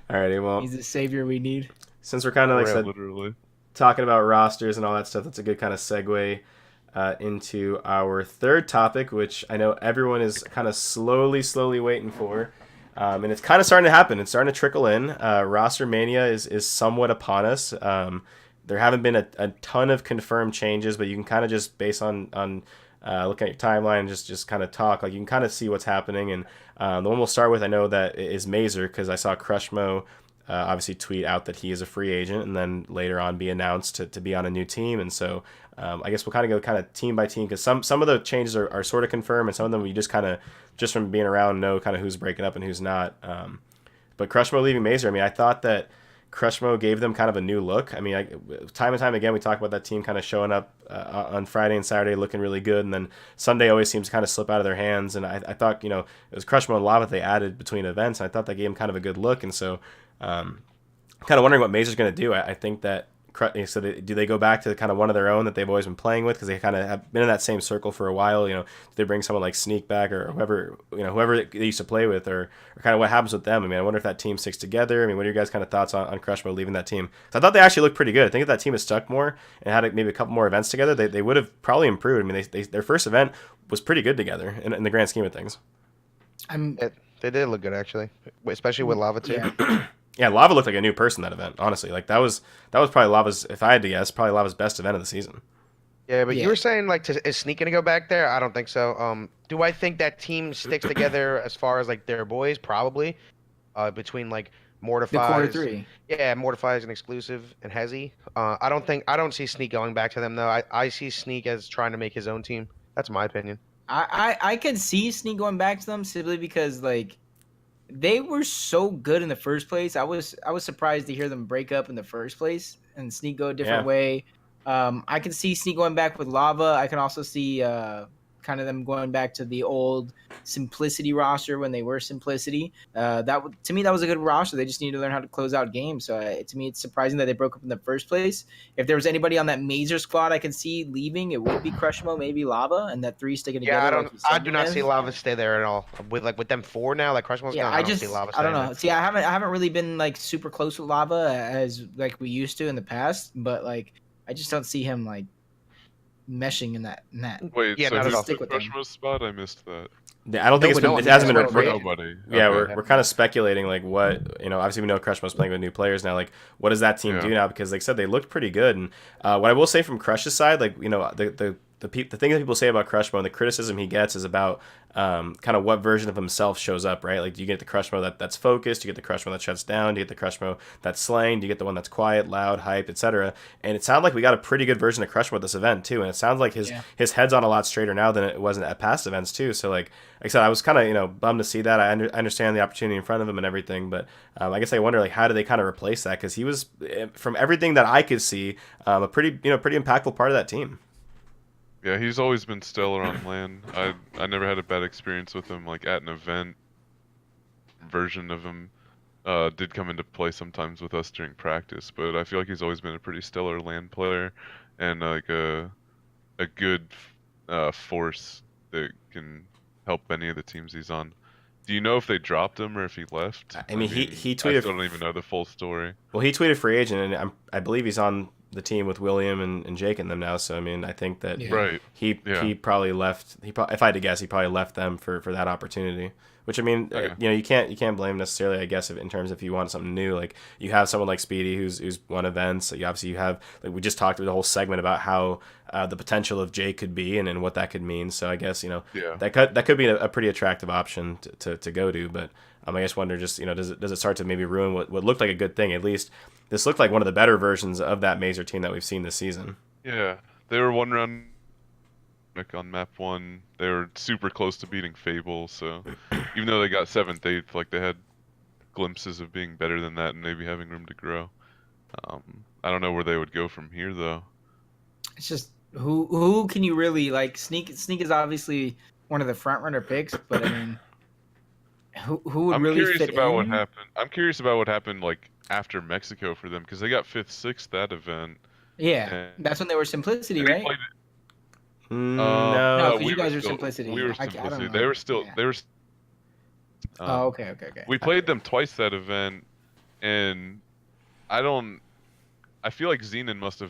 Alrighty, well. He's the savior we need. Since we're kind of like literally talking about rosters and all that stuff, that's a good kind of segue into our third topic, which I know everyone is kind of slowly waiting for. And it's kind of starting to happen. It's starting to trickle in. Rostermania is somewhat upon us. There haven't been a ton of confirmed changes, but you can kind of just based on look at your timeline and just kind of talk. Like you can kind of see what's happening. And the one we'll start with, I know that is Mazer, because I saw Crushmo obviously tweet out that he is a free agent and then later on be announced to be on a new team. And so I guess we'll kind of go kind of team by team, because some of the changes are sort of confirmed, and some of them you just kind of, just from being around, know kind of who's breaking up and who's not. But Crushmo leaving Mazer, I mean, I thought that Crushmo gave them kind of a new look. I mean, time and time again, we talk about that team kind of showing up on Friday and Saturday looking really good, and then Sunday always seems to kind of slip out of their hands. And I thought, it was Crushmo and Lava that they added between events, and I thought that gave them kind of a good look. And so kind of wondering what Mazer's going to do. I think that, so do they go back to kind of one of their own that they've always been playing with, because they kind of have been in that same circle for a while? Do they bring someone like Sneak back, or whoever they used to play with, or kind of what happens with them? I mean, I wonder if that team sticks together. I mean, what are your guys kind of thoughts on Crushmo leaving that team? Because I thought they actually looked pretty good. I think if that team had stuck more and had maybe a couple more events together, they would have probably improved. I mean, their first event was pretty good together in the grand scheme of things. They did look good, actually, especially with Lava too. Yeah. Yeah, Lava looked like a new person that event, honestly. Like that was probably Lava's, if I had to guess, probably Lava's best event of the season. Yeah, but you Yeah. were saying like, is Sneak gonna go back there? I don't think so. Do I think that team sticks together as far as like their boys? Probably. Between like The core Mortifies, three. yeah, Mortifies and Exclusive and Hezzy. I don't see Sneak going back to them though. I see Sneak as trying to make his own team. That's my opinion. I can see Sneak going back to them simply because like they were so good in the first place. I was surprised to hear them break up in the first place and Sneak go a different Yeah. way. I can see Sneak going back with Lava. I can also see kind of them going back to the old Simplicity roster when they were Simplicity. To me that was a good roster. They just need to learn how to close out games. So to me it's surprising that they broke up in the first place. If there was anybody on that Mazer squad I can see leaving, it would be Crushmo, maybe Lava, and that three sticking Yeah, together. Like you I said, do not see Dinev. Lava stay there at all. With them four now, like Crushmo's Yeah, gone. I don't see Lava I don't staying know. there. See, I haven't really been like super close with Lava as like we used to in the past, but like I just don't see him like meshing in that. Wait, Yeah, so not at who's all. the Stick with them. Crushmo spot? I missed that. Yeah, I don't think it's Nobody. been. It hasn't No been. one's Or free agent. nobody. Yeah, Okay. we're kind of speculating like what obviously we know Crushmo's playing with new players now. Like, what does that team Yeah. do now? Because like I said, they looked pretty good. And what I will say from Crush's side, like the thing that people say about Crushmo and the criticism he gets is about kind of what version of himself shows up, right? Like, do you get the Crushmo that's focused? Do you get the Crushmo that shuts down? Do you get the Crushmo that's slaying? Do you get the one that's quiet, loud, hype, etc.? And it sounded like we got a pretty good version of Crushmo at this event too. And it sounds like his head's on a lot straighter now than it was at past events too. So like I said, I was kind of bummed to see that. I understand the opportunity in front of him and everything, but I guess I wonder like how do they kind of replace that? Because he was, from everything that I could see, a pretty impactful part of that team. Yeah, he's always been stellar on LAN. I never had a bad experience with him. Like at an event, version of him did come into play sometimes with us during practice, but I feel like he's always been a pretty stellar LAN player and like a good force that can help any of the teams he's on. Do you know if they dropped him or if he left? I mean, he tweeted. I still don't even know the full story. Well, he tweeted free agent, and I believe he's on the team with William and Jake and them now. So I mean, I think that Right. he probably left. If I had to guess, he probably left them for that opportunity. Which I mean, Okay. you can't blame necessarily. I guess in terms if you want something new, like you have someone like Speedy who's won events. So you obviously have like we just talked through the whole segment about how the potential of Jake could be and what that could mean. So I guess that could be a pretty attractive option to go to. But I just wonder does it start to maybe ruin what looked like a good thing? At least this looked like one of the better versions of that Mazer team that we've seen this season. Yeah, they were one round on map 1. They were super close to beating Fable, so even though they got 7th, 8th, like they had glimpses of being better than that and maybe having room to grow. I don't know where they would go from here though. It's just who can you really like? Sneak is obviously one of the front runner picks, but I mean, who would really curious fit about in? what happened. I'm curious about what happened like after Mexico for them because they got 5th, 6th that event. Yeah, and that's when they were Simplicity, they right? played No, No, 'cause you guys were Simplicity. We were I don't Simplicity. know. They were still. Yeah. They were. Oh, okay. We played them twice that event, and I don't. I feel like Xenon must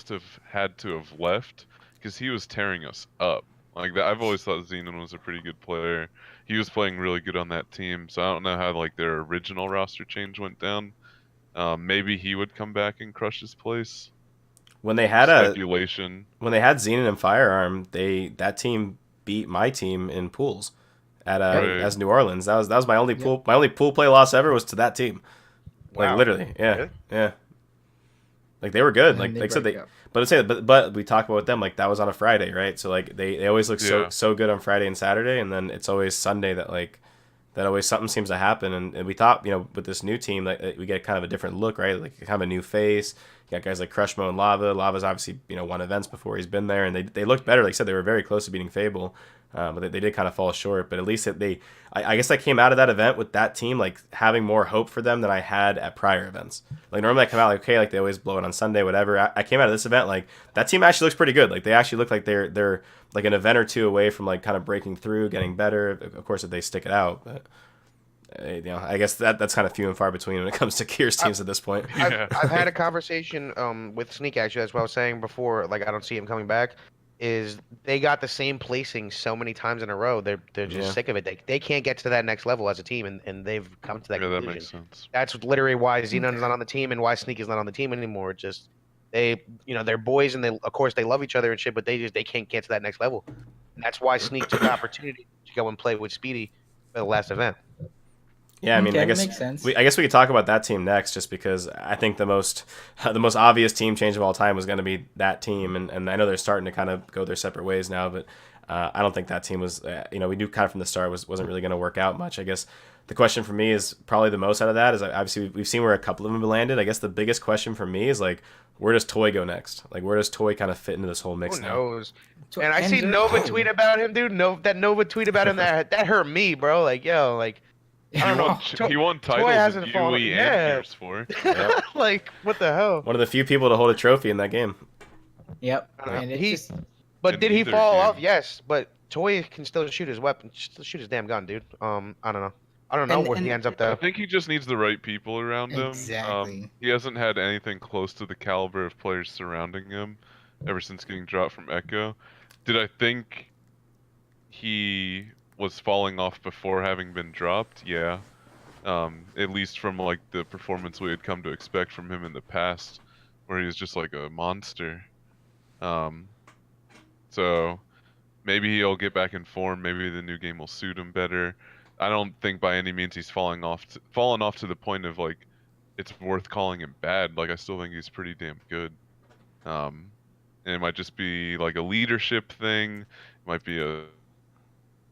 have had to have left because he was tearing us up. Like that, I've always thought Xenon was a pretty good player. He was playing really good on that team, so I don't know how like their original roster change went down. Maybe he would come back and crush his place. When they had speculation. When they had Xenon and Firearm, that team beat my team in pools at as New Orleans. That was my only pool play loss ever was to that team. Like Wow. literally, yeah, Really? yeah. Like they were good. And Like they said, break up. but we talk about them like that was on a Friday, right? So like they always look so good on Friday and Saturday, and then it's always Sunday that always something seems to happen. And we thought with this new team that we get kind of a different look, right? Like kind of a new face. You got guys like Crushmo and Lava. Lava's obviously won events before he's been there, and they looked better. Like I said, they were very close to beating Fable. But they did kind of fall short. But at least I guess I came out of that event with that team like having more hope for them than I had at prior events. Like normally I come out like okay, like they always blow it on Sunday, whatever. I came out of this event like that team actually looks pretty good. Like they actually look like they're like an event or two away from like kind of breaking through, getting better. Of course, if they stick it out, but. I guess that's kind of few and far between when it comes to Gears teams at this point. I've had a conversation with Sneak actually. That's what I was saying before. Like I don't see him coming back. Is they got the same placing so many times in a row. They're just sick of it. They can't get to that next level as a team, and they've come to that conclusion. That makes sense. That's literally why Xenon's not on the team and why Sneak is not on the team anymore. Just they're boys and of course they love each other and shit, but they can't get to that next level. And that's why Sneak took the opportunity to go and play with Speedy for the last event. Yeah, I mean, Okay, I guess makes sense. I guess we could talk about that team next, just because I think the most obvious team change of all time was going to be that team, and I know they're starting to kind of go their separate ways now, but I don't think that team was, we knew kind of from the start wasn't really going to work out much. I guess the question for me is probably the most out of that is obviously we've seen where a couple of them landed. I guess the biggest question for me is like, where does Toy go next? Like, where does Toy kind of fit into this whole mix Who now? knows? And I see Nova tweet about him, dude. That Nova tweet about him that hurt me, bro. Like, yo, like. I don't know. He won Toy titles hasn't in fallen. UE Yeah. and Gears 4. Like, what the hell? One of the few people to hold a trophy in that game. Yep. I don't know. And it's just, But In did he either fall game. off? Yes, but Toy can still shoot his weapon, still shoot his damn gun, dude. I don't know. I don't know And- where he and- ends up I though. think he just needs the right people around him. Exactly. He hasn't had anything close to the caliber of players surrounding him ever since getting dropped from Echo. Did I think he was falling off before having been dropped? Yeah. At least from like the performance we had come to expect from him in the past, where he was just like a monster. So maybe he'll get back in form. Maybe the new game will suit him better. I don't think by any means he's fallen off to the point of like it's worth calling him bad. Like I still think he's pretty damn good. And it might just be like a leadership thing. It might be a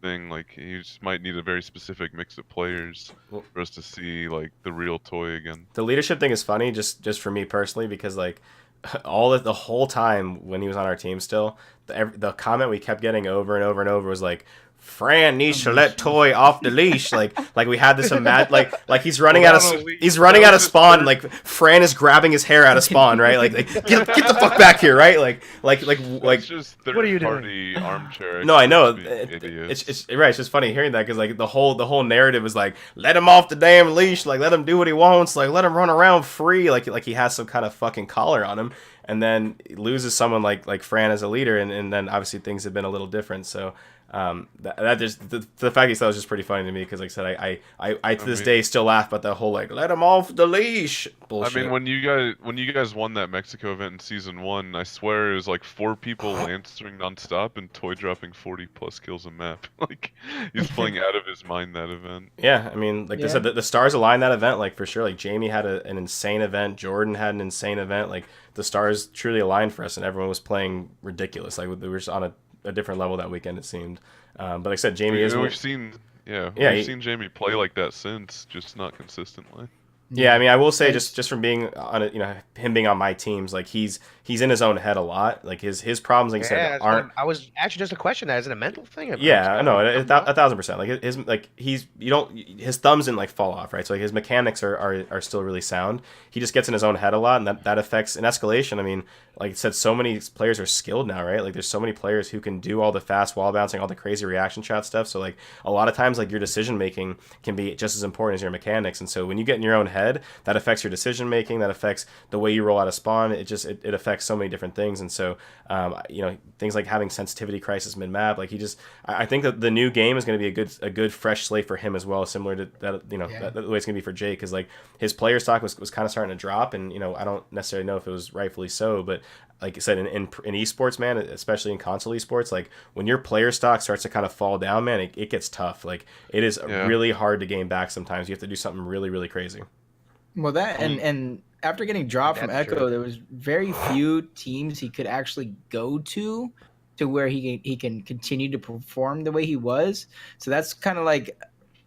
thing like he just might need a very specific mix of players for us to see like the real Toy again. The leadership thing is funny, just for me personally, because like the whole time when he was on our team still, the comment we kept getting over and over and over was like, Fran needs to let Toy off the leash. Like we had this like he's running out of spawn. Like Fran is grabbing his hair out of spawn, right? Like get the fuck back here, right? Like It's just What are you third-party armchair. no, I know. Idiots. It's right. It's just funny hearing that because like the whole narrative is like, let him off the damn leash. Like let him do what he wants. Like let him run around free. Like he has some kind of fucking collar on him. And then he loses someone like Fran as a leader, and then obviously things have been a little different. So that just the fact he said was just pretty funny to me because like I said I to this day still laugh about that whole like let him off the leash bullshit. I mean, when you guys won that Mexico event in season 1, I swear it was like 4 people lancering nonstop and Toy dropping 40 plus kills a map. Like he's playing out of his mind that event. Yeah, I mean, like they said, the stars aligned that event, like for sure. Like Jamie had an insane event, Jordan had an insane event. Like the stars truly aligned for us, and everyone was playing ridiculous. Like we were just on a different level that weekend, it seemed. But like I said, Jamie We've seen Jamie play like that since, just not consistently. Yeah, I mean, I will say just from being on it, him being on my teams, like he's in his own head a lot. Like his problems, like you said, aren't. I was actually just a question. Is it a mental thing? Yeah, no, 1,000%. Like his thumbs didn't like fall off, right? So like his mechanics are still really sound. He just gets in his own head a lot, and that affects an escalation. I mean, like I said, so many players are skilled now, right? Like there's so many players who can do all the fast wall bouncing, all the crazy reaction shot stuff. So like a lot of times, like your decision making can be just as important as your mechanics. And so when you get in your own head, that affects your decision making. That affects the way you roll out of spawn. It affects so many different things. And so things like having sensitivity crisis mid map. Like I think that the new game is going to be a good fresh slate for him as well, similar to that. The way it's going to be for Jake, because like his player stock was kind of starting to drop, and I don't necessarily know if it was rightfully so, but like I said, in esports, man, especially in console esports, like when your player stock starts to kind of fall down, man, it gets tough. Like it is really hard to gain back sometimes. You have to do something really, really crazy. Well, that and after getting dropped from Echo, true. there was very few teams he could actually go to where he can continue to perform the way he was. So that's kind of like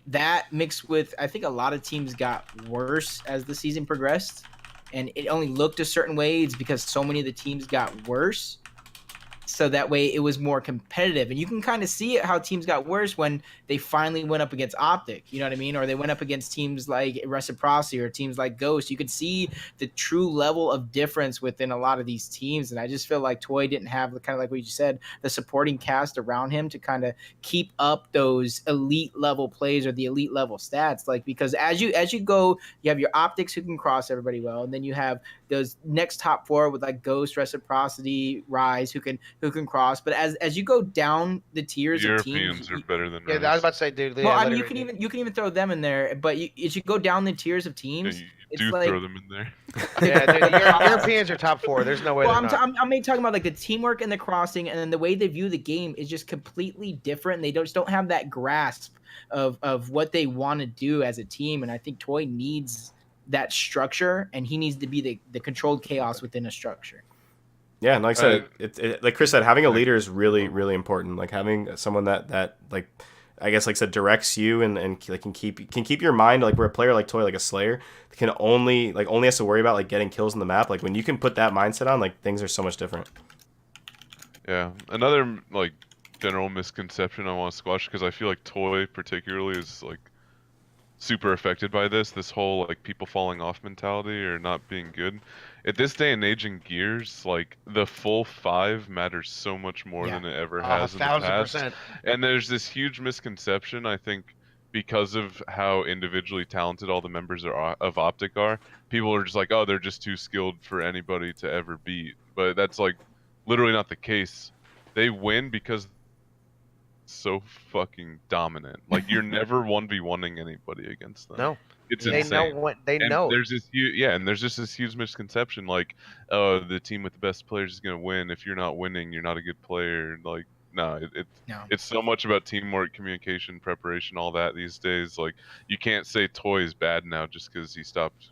that mixed with, I think a lot of teams got worse as the season progressed, and it only looked a certain way. It's because so many of the teams got worse. So that way it was more competitive. And you can kind of see it how teams got worse when they finally went up against Optic, you know what I mean? Or they went up against teams like Reciprocity or teams like Ghost. You could see the true level of difference within a lot of these teams. And I just feel like Toy didn't have the kind of like what you said, the supporting cast around him to kind of keep up those elite level plays or the elite level stats. Like, because as you go, you have your Optics who can cross everybody well. And then you have those next top 4 with like Ghost, Reciprocity, Rise, who can who can cross. But as you go down the tiers of Europeans teams, are better than Yeah, us. I was about to say, dude. well, Yeah, I mean, you literally. can even throw them in there. But as you go down the tiers of Yeah, teams, you it's do like throw them in there. Yeah, dude. Europeans are top 4. There's no way well, they're not. I'm mainly talking about like the teamwork and the crossing, and then the way they view the game is just completely different. They just don't have that grasp of what they want to do as a team, and I think Toy needs that structure, and he needs to be the controlled chaos within a structure. Yeah, and like I said, like Chris said, having a leader is really, really important. Like having someone that like, I guess like I said, directs you and like can keep your mind, like where a player like Toy, like a Slayer, can only has to worry about like getting kills in the map. Like when you can put that mindset on, like things are so much different. Yeah, another like general misconception I want to squash, because I feel like Toy particularly is like super affected by this whole like people falling off mentality or not being good. At this day and age in Gears, like the full 5 matters so much more than it ever has in the past. 1,000%. And there's this huge misconception, I think, because of how individually talented all the members of Optic are. People are just like, oh, they're just too skilled for anybody to ever beat. But that's like literally not the case. They win because so fucking dominant. Like you're never 1v1ing anybody against them. No. It's They insane. know what they And know. there's this and there's just this huge misconception like, oh, the team with the best players is gonna win. If you're not winning, you're not a good player. Like, no, No. it's so much about teamwork, communication, preparation, all that these days. Like, you can't say Toy is bad now just because he stopped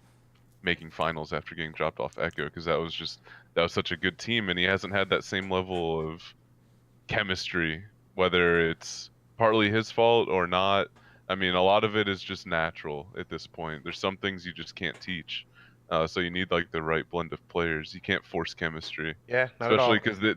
making finals after getting dropped off Echo, because that was such a good team, and he hasn't had that same level of chemistry, whether it's partly his fault or not. I mean, a lot of it is just natural at this point. There's some things you just can't teach. So you need like the right blend of players. You can't force chemistry, Yeah, not at all. especially because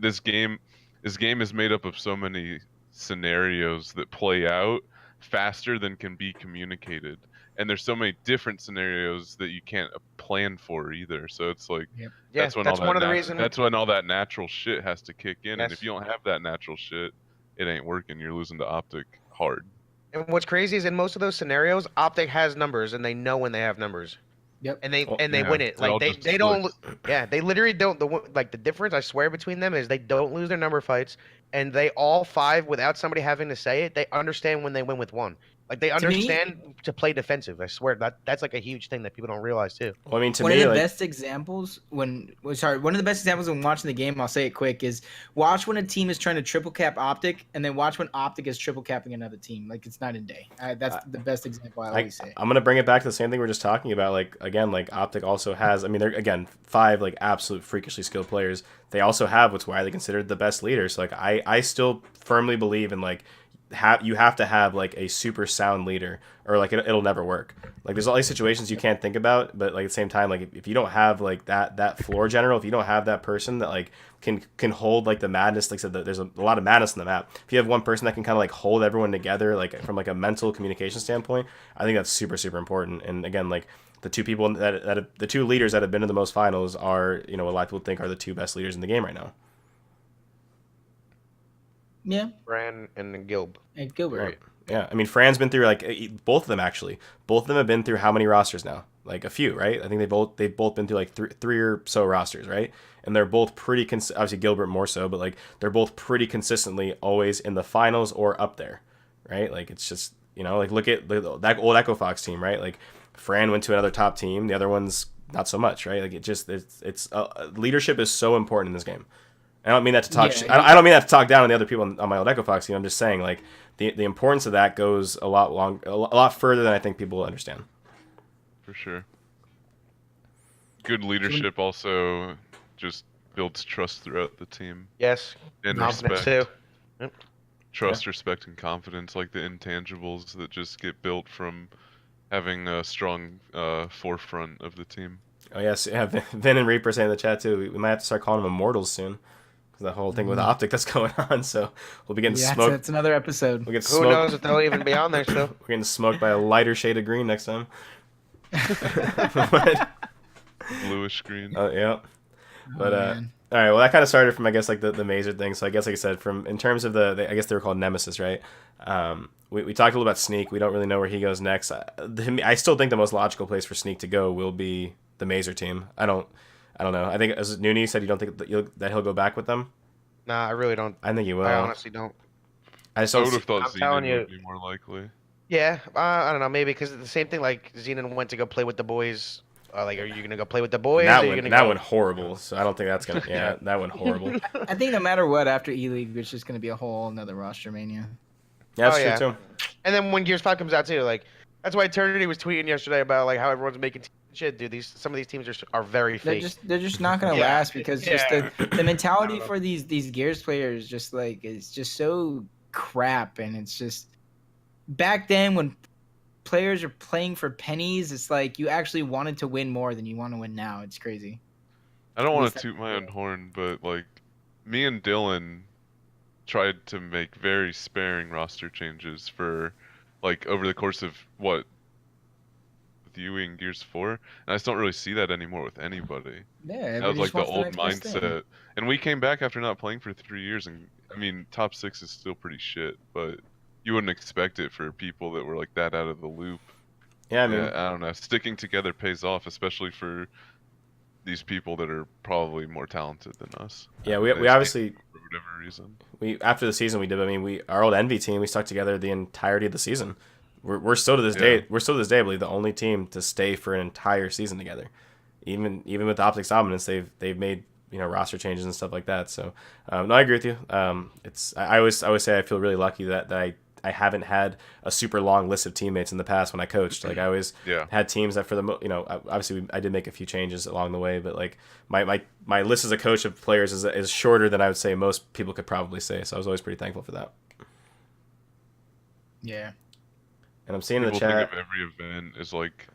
this game is made up of so many scenarios that play out faster than can be communicated. And there's so many different scenarios that you can't plan for either. So it's like Yeah, that's when that's all one that of the reasons. that's when all that natural shit has to kick in. And Yes. if you don't have that natural shit, it ain't working. You're losing to Optic hard. And what's crazy is in most of those scenarios, Optic has numbers, and they know when they have numbers. Yep. And they Oh, and they yeah, win it. they're all Like just they don't. flicks. Yeah, they literally don't. The difference I swear between them is they don't lose their number fights, and they all 5 without somebody having to say it. They understand when they win with 1. Like they me- understand to play defensive. I swear that's like a huge thing that people don't realize too. Well, I mean, to One me, of the like, best examples one of the best examples when watching the game, I'll say it quick, is watch when a team is trying to triple cap Optic, and then watch when Optic is triple capping another team. Like it's night and day. That's the best example I always say. I'm gonna bring it back to the same thing we are just talking about. Like again, like Optic also has. I mean, they're again 5 like absolute freakishly skilled players. They also have what's widely considered the best leader. So like I still firmly believe in like you have to have like a super sound leader, or like it'll never work. Like there's all these situations you can't think about, but like at the same time, like if you don't have like that floor general, if you don't have that person that like can hold like the madness, like I said, there's a lot of madness in the map. If you have one person that can kind of like hold everyone together, like from like a mental communication standpoint, I think that's super important. And again, like the 2 people the 2 leaders that have been in the most finals are, you know, a lot of people think are the 2 best leaders in the game right now. Yeah, Bran and Gilb. and Gilbert. Right. Yeah, I mean, Fran's been through like both of them actually. Both of them have been through how many rosters now? Like a few, right? I think they've both been through like three or so rosters, right? And they're both pretty obviously Gilbert more so, but like they're both pretty consistently always in the finals or up there, right? Like it's just, you know, like look at that old Echo Fox team, right? Like Fran went to another top team, the other one's not so much, right? Like it's leadership is so important in this game. I don't mean that to talk. Yeah, I don't mean that to talk down on the other people on my old Echo Fox team. I'm just saying like the importance of that goes a lot further than I think people understand. For sure. Good leadership also just builds trust throughout the team. Yes. And Confidence respect. too. Trust, respect, and confidence, like the intangibles that just get built from having a strong forefront of the team. Oh yes, yeah. Vin and Reaper saying in the chat too. We might have to start calling them immortals soon, because that whole thing with Optic that's going on. So we'll be getting smoked. That's another episode. We'll get Who smoked. knows if they'll even be on there still? We're getting smoked by a lighter shade of green next time. But, Bluish green. yeah. But man. all right. Well, that kind of started from I guess like the Mazer thing. So I guess like I said, from in terms of I guess they were called Nemesis, right? We talked a little about Sneak. We don't really know where he goes next. I still think the most logical place for Sneak to go will be the Mazer team. I don't know. I think as Nooney said, you don't think that he'll go back with them. Nah, I really don't. I think you will. I honestly don't. I just I don't would have thought I'm telling Xenon you. would be more likely. Yeah, I don't know. Maybe because the same thing. Like Xenon went to go play with the boys. Like, are you gonna go play with the boys? that Or are you went gonna that go? went horrible. So I don't think that's gonna. Yeah, that went horrible. I think no matter what, after E-League, it's just going to be a whole another Rostermania. Yeah, that's Oh, yeah. true too. And then when Gears 5 comes out too, like that's why Eternity was tweeting yesterday about like how everyone's making shit, dude. Some of these teams are very fake. They're just not going to Yeah. last because just the mentality for these Gears players just like is just so crap, and it's just back then when players are playing for pennies, it's like you actually wanted to win more than you want to win now. It's crazy. I don't At want least to toot my own that's- horn, but like me and Dylan tried to make very sparing roster changes for like over the course of what with you in Gears 4, and I just don't really see that anymore with anybody. Yeah, That was everybody like just the wants old next best thing. mindset. And we came back after not playing for 3 years, and I mean, top 6 is still pretty shit, but you wouldn't expect it for people that were like that out of the loop. Yeah, I mean, I don't know. Sticking together pays off, especially for these people that are probably more talented than us. yeah, They we stay obviously for whatever reason. we after the season we did. I mean, our old Envy team, we stuck together the entirety of the season. We're still to this day. We're still to this day, I believe, the only team to stay for an entire season together. Even with Optics Dominance, they've made roster changes and stuff like that. So no, I agree with you. I always say I feel really lucky that I haven't had a super long list of teammates in the past when I coached. Like I always had teams that for the obviously I did make a few changes along the way, but like my list as a coach of players is shorter than I would say most people could probably say. So I was always pretty thankful for that. Yeah. And I'm seeing in People the chat. think of every event as like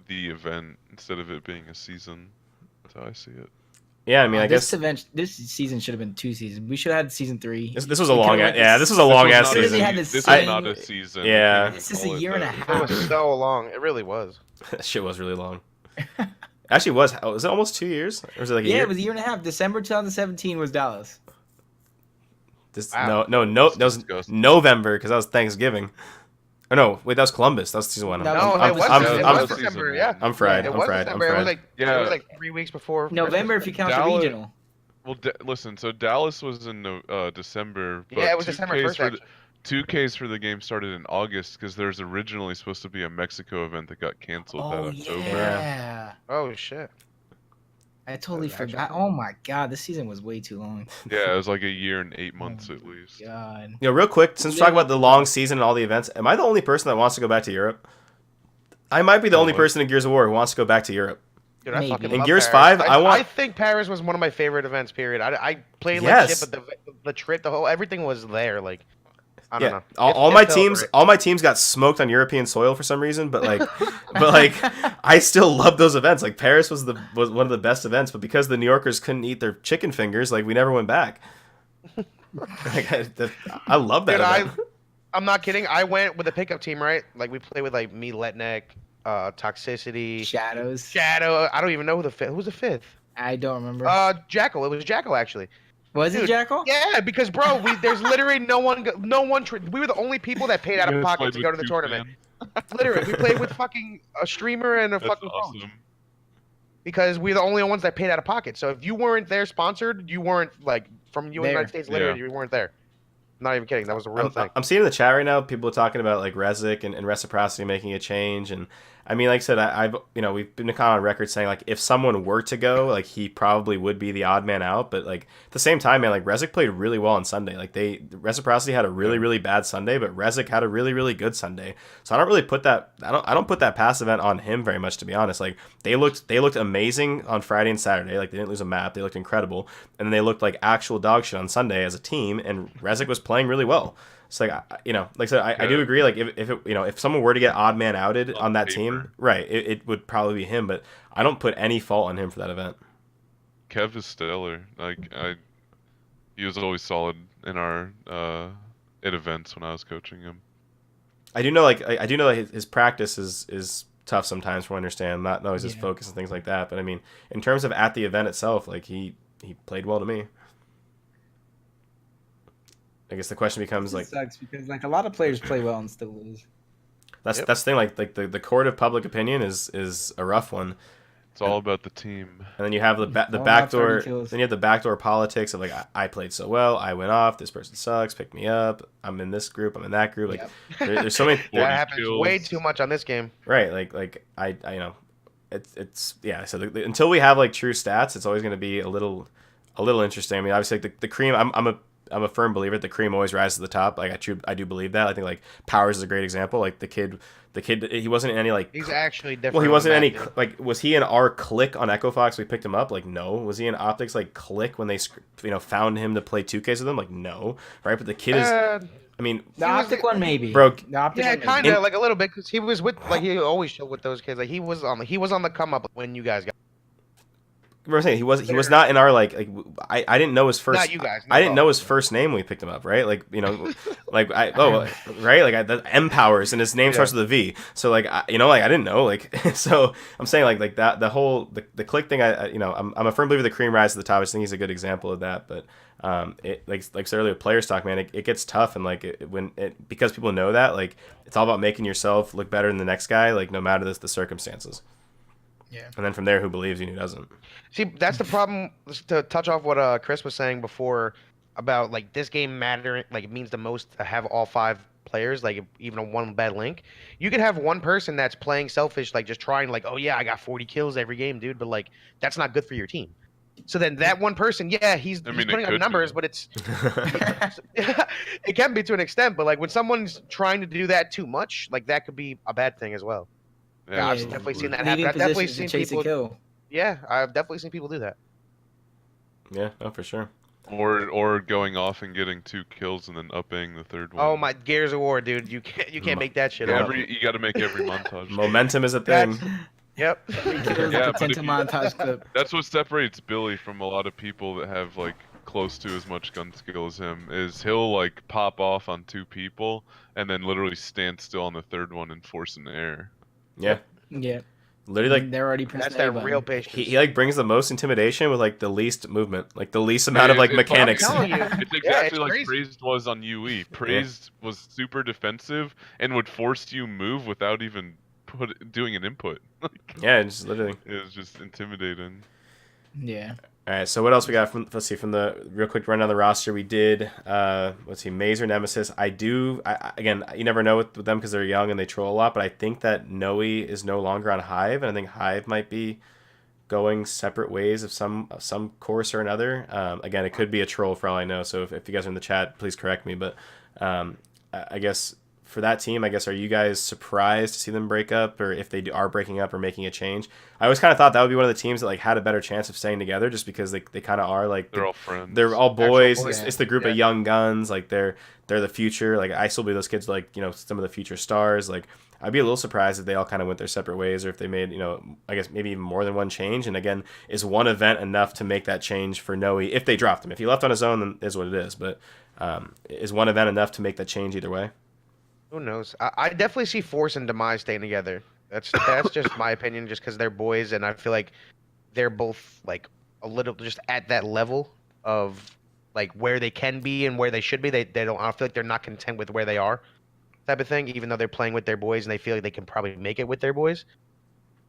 the event instead of it being a season. That's how I see it. Yeah, I mean, I guess this season should have been 2 seasons. We should have had season 3. this was a long ass. This was a long ass Literally season. had the This is same- not a season. Yeah. This is a year and a It half. was so long. It really was. That shit was really long. Actually, was it almost 2 years? Or was it like a year? It was a year and a half. December 2017 was Dallas. Wow. No, that was disgusting. November because that was Thanksgiving. Oh no, wait, that was Columbus. That was season 1. No, it was I'm December. Yeah. I'm fried. It I'm was fried. December. It was like Yeah. it was like 3 weeks before November if you count the Dallas- regional. Well, listen. So Dallas was in December. But Yeah, it was December 2Ks 1st. for Actually. 2Ks for the game started in August because there's originally supposed to be a Mexico event that got canceled that Oh October. yeah. Oh shit. I totally That was forgot. actually- Oh my god, this season was way too long. Yeah, it was like a year and 8 months Oh at least. God. Real quick, since we're talking about the long season and all the events, am I the only person that wants to go back to Europe? I might be the only Probably. person in Gears of War who wants to go back to Europe. Dude, I Maybe. fucking In love Gears Paris. 5, I think Paris was one of my favorite events. Period. I played like Yes. shit, but the trip, everything was there. Like, I don't Yeah, know. all It my felt teams, right. all my teams got smoked on European soil for some reason, but like, I still love those events. Like Paris was one of the best events, but because the New Yorkers couldn't eat their chicken fingers, like we never went back. I love that. Dude, event. I'm not kidding. I went with a pickup team, right? Like we played with like me, Letnek, Toxicity, Shadows. Shadow. I don't even know who's the fifth. I don't remember. Jackal. It was Jackal actually. Was it dude, Jackal? Yeah, because bro, there's literally no one. We were the only people that paid out You of guys pocket played to with go to the 2 tournament. fans? Literally, we played with fucking a streamer and a That's fucking phone. awesome. Because we're the only ones that paid out of pocket. So if you weren't there sponsored, you weren't like from the There. United States. Literally, Yeah. you weren't there. Not even kidding. That was a real thing. I'm seeing in the chat right now people talking about like Rezic and Reciprocity making a change, and I mean, like I said, I've we've been kind of on record saying like if someone were to go, like he probably would be the odd man out, but like at the same time, man, like Rezic played really well on Sunday. Like Reciprocity had a really bad Sunday, but Rezic had a really good Sunday. So I don't really put that I don't put that pass event on him very much, to be honest. Like they looked amazing on Friday and Saturday. Like they didn't lose a map. They looked incredible, and then they looked like actual dog shit on Sunday as a team, and Rezic was playing really well. So like like I said, I do agree. Like if someone were to get odd man outed on that team, right, it would probably be him. But I don't put any fault on him for that event. Kev is stellar. He was always solid in our at events when I was coaching him. I do know I do know that his practice is tough sometimes, from what I understand. Not always his focus and things like that. But I mean, in terms of at the event itself, like he played well to me. I guess the question becomes like, sucks because like a lot of players play well and still lose. that's the thing. Like the court of public opinion is a rough one. It's all about the team. And then you have the All about backdoor. 30 kills. Then you have the backdoor politics of like I played so well, I went off. This person sucks. Pick me up. I'm in this group. I'm in that group. Like Yep. there's so many. That 40 happens way kills. too much on this game. Right. Like I it's yeah. So until we have like true stats, it's always going to be a little interesting. I mean, obviously like the cream. I'm a firm believer that the cream always rises to the top. Like I do believe that. I think like Powers is a great example. Like the kid he wasn't in any like He's actually different. well, he on wasn't the any map, dude. like was he in our click on Echo Fox? We picked him up. Like no. Was he in Optics like click when they found him to play 2Ks with them? Like no, right? But the kid is. I mean, The He was- optic one maybe. Bro, The optic Yeah, one maybe. kind of like a little bit because he was with like he always showed with those kids. Like he was on the come up when you guys got. what I'm saying he was not in our like I didn't know his first. Not you guys. I didn't know his first name when we picked him up, right? Like like right, like M Powers, and his name starts with a V. So like I didn't know, like so I'm saying like that the whole the click thing. I'm a firm believer the cream rise to the top. I just think he's a good example of that. But it like I said earlier, player stock, man, it gets tough, and like because people know that like it's all about making yourself look better than the next guy, like no matter the circumstances. Yeah. And then from there, who believes you and who doesn't. See, that's the problem. To touch off what Chris was saying before about like this game mattering, like it means the most to have all 5 players, like even a one bad link. You could have one person that's playing selfish, like just trying, like, oh yeah, I got 40 kills every game, dude, but like that's not good for your team. So then that one person, yeah, he's putting up numbers, but it's it can be to an extent. But like when someone's trying to do that too much, like that could be a bad thing as well. Yeah, I've definitely seen that happen. Leaving I've definitely positions seen to chase a people. kill. Yeah, I've definitely seen people do that. Yeah, no, for sure. Or going off and getting 2 kills and then upping the third one. Oh my, Gears of War, dude, you can't make that shit up. You got to make every montage. Momentum is a thing. Yep. Yeah, but if you- montage clip. That's what separates Billy from a lot of people that have like close to as much gun skill as him. Is he'll like pop off on 2 people and then literally stand still on the third one and force an air. Yeah, Yeah. literally like They're already pressed That's the A that button. real patience. he like brings the most intimidation with like the least movement, like the least amount of like It's mechanics. I'm telling you. It's exactly it's like crazy. Praised was on UE. Praised was super defensive and would force you move without even doing an input. Yeah, it's literally. It was just intimidating. Yeah. All right, so what else we got from? Let's see, from the real quick run down the roster. We did. Let's see, Maze or Nemesis. Again, you never know with them because they're young and they troll a lot. But I think that Noe is no longer on Hive, and I think Hive might be going separate ways of some course or another. Again, it could be a troll for all I know. So if you guys are in the chat, please correct me. But I guess for that team, I guess, are you guys surprised to see them break up, or if they are breaking up or making a change? I always kind of thought that would be one of the teams that like had a better chance of staying together, just because they kind of are like They're all friends. they're all boys. Actual boys. It's the group of young guns. Like they're the future. Like I still believe those kids like some of the future stars. Like I'd be a little surprised if they all kind of went their separate ways, or if they made I guess maybe even more than one change. And again, is one event enough to make that change for Noe if they dropped him? If he left on his own, then is what it is. But is one event enough to make that change either way? Who knows? I definitely see Force and Demise staying together. That's just my opinion, just because they're boys, and I feel like they're both like a little just at that level of like where they can be and where they should be. They don't. I feel like they're not content with where they are, type of thing. Even though they're playing with their boys and they feel like they can probably make it with their boys.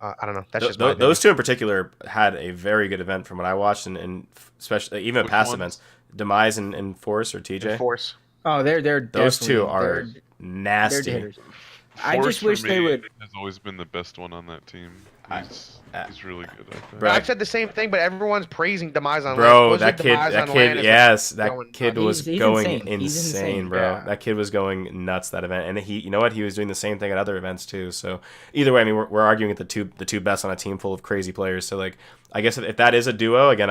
I don't know. That's just my opinion. Those two in particular had a very good event from what I watched, and especially even at Which past ones? events. Demise and Force or TJ. And Force. Oh, they're Those two definitely- are they're nasty. hitters. I Force just for wish they me would. Has always been the best one on that team. He's really good. I think. Bro, I've said the same thing, but everyone's praising Demise on Bro, LAN. that Supposedly kid, Demise that on LAN kid, is, yes, like, that going kid nuts. was He's going insane. He's insane. bro. Yeah. That kid was going nuts that event, and he was doing the same thing at other events too. So either way, I mean, we're arguing at the two best on a team full of crazy players. So like, I guess if that is a duo, again,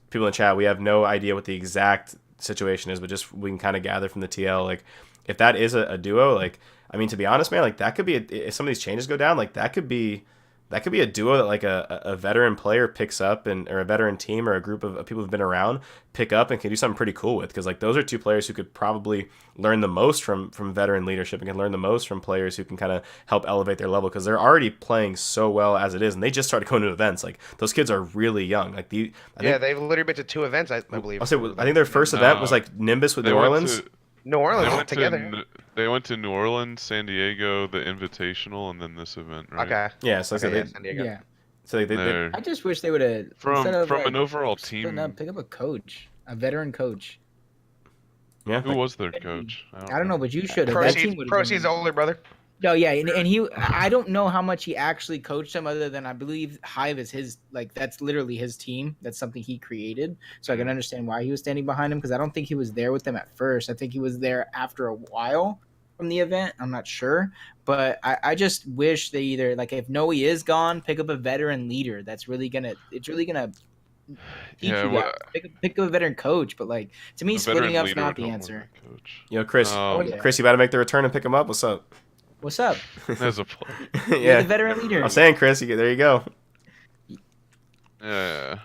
people in chat, we have no idea what the exact situation is, but just we can kind of gather from the TL, like if that is a duo, like I mean, to be honest, man, like that could be if some of these changes go down, like that could be a duo that like a veteran player picks up, or a veteran team or a group of people who've been around pick up and can do something pretty cool with, because like those are two players who could probably learn the most from veteran leadership and can learn the most from players who can kind of help elevate their level, because they're already playing so well as it is, and they just started going to events. Like those kids are really young. Like I think, They've literally been to 2 events, I believe. I think their first event was like Nimbus with They New went Orleans. to- New Orleans They went together. They went to New Orleans, San Diego, the Invitational, and then this event, right? Okay. Yeah, so like I Okay, said, San Diego. Yeah. So I just wish they would have from instead of an overall splitting up, team. pick up a coach, a veteran coach. yeah, Who was their coach? I don't know, but you should have. That team would have Proceed's been. older brother. No, yeah, and I don't know how much he actually coached them, other than I believe Hive is his, like that's literally his team. That's something he created, so I can understand why he was standing behind him because I don't think he was there with them at first. I think he was there after a while from the event. I'm not sure, but I just wish they either like if Noe is gone, pick up a veteran leader. It's really gonna teach Yeah, you guys. Pick up a veteran coach, but like to me, a splitting veteran up's leader not would the help more answer. than a coach. Yo, Chris, yeah. Chris, you about to make the return and pick him up? What's up? What's up? As a player. You're Yeah, the veteran leader. I'm saying, Chris, there you go. Yeah.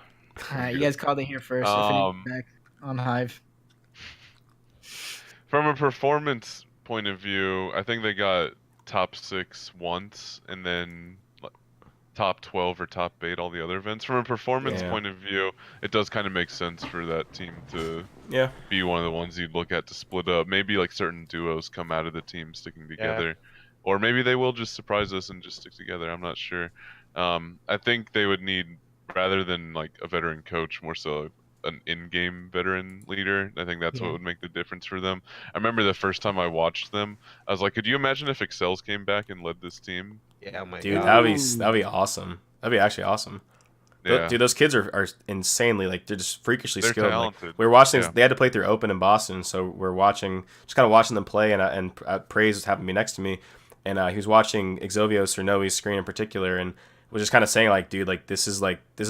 All right, you guys called it here first. If anything's back on Hive. From a performance point of view, I think they got top 6 once, and then top 12 or top 8 all the other events. From a performance point of view, it does kind of make sense for that team to be one of the ones you'd look at to split up. Maybe like certain duos come out of the team sticking together, or maybe they will just surprise us and just stick together. I'm not sure. I think they would need, rather than like a veteran coach, more so an in-game veteran leader. I think that's what would make the difference for them. I remember the first time I watched them, I was like, could you imagine if Excels came back and led this team? Yeah, oh my Dude, God. that'd be awesome. That'd be actually awesome. Yeah. Dude, those kids are insanely, like, they're just freakishly They're skilled. talented. Like, we were watching this, they had to play through Open in Boston, so we're just kind of watching them play, and Praise was happened to be next to me, and he was watching Exovios or Noe's screen in particular, and was just kind of saying, like, dude, like this is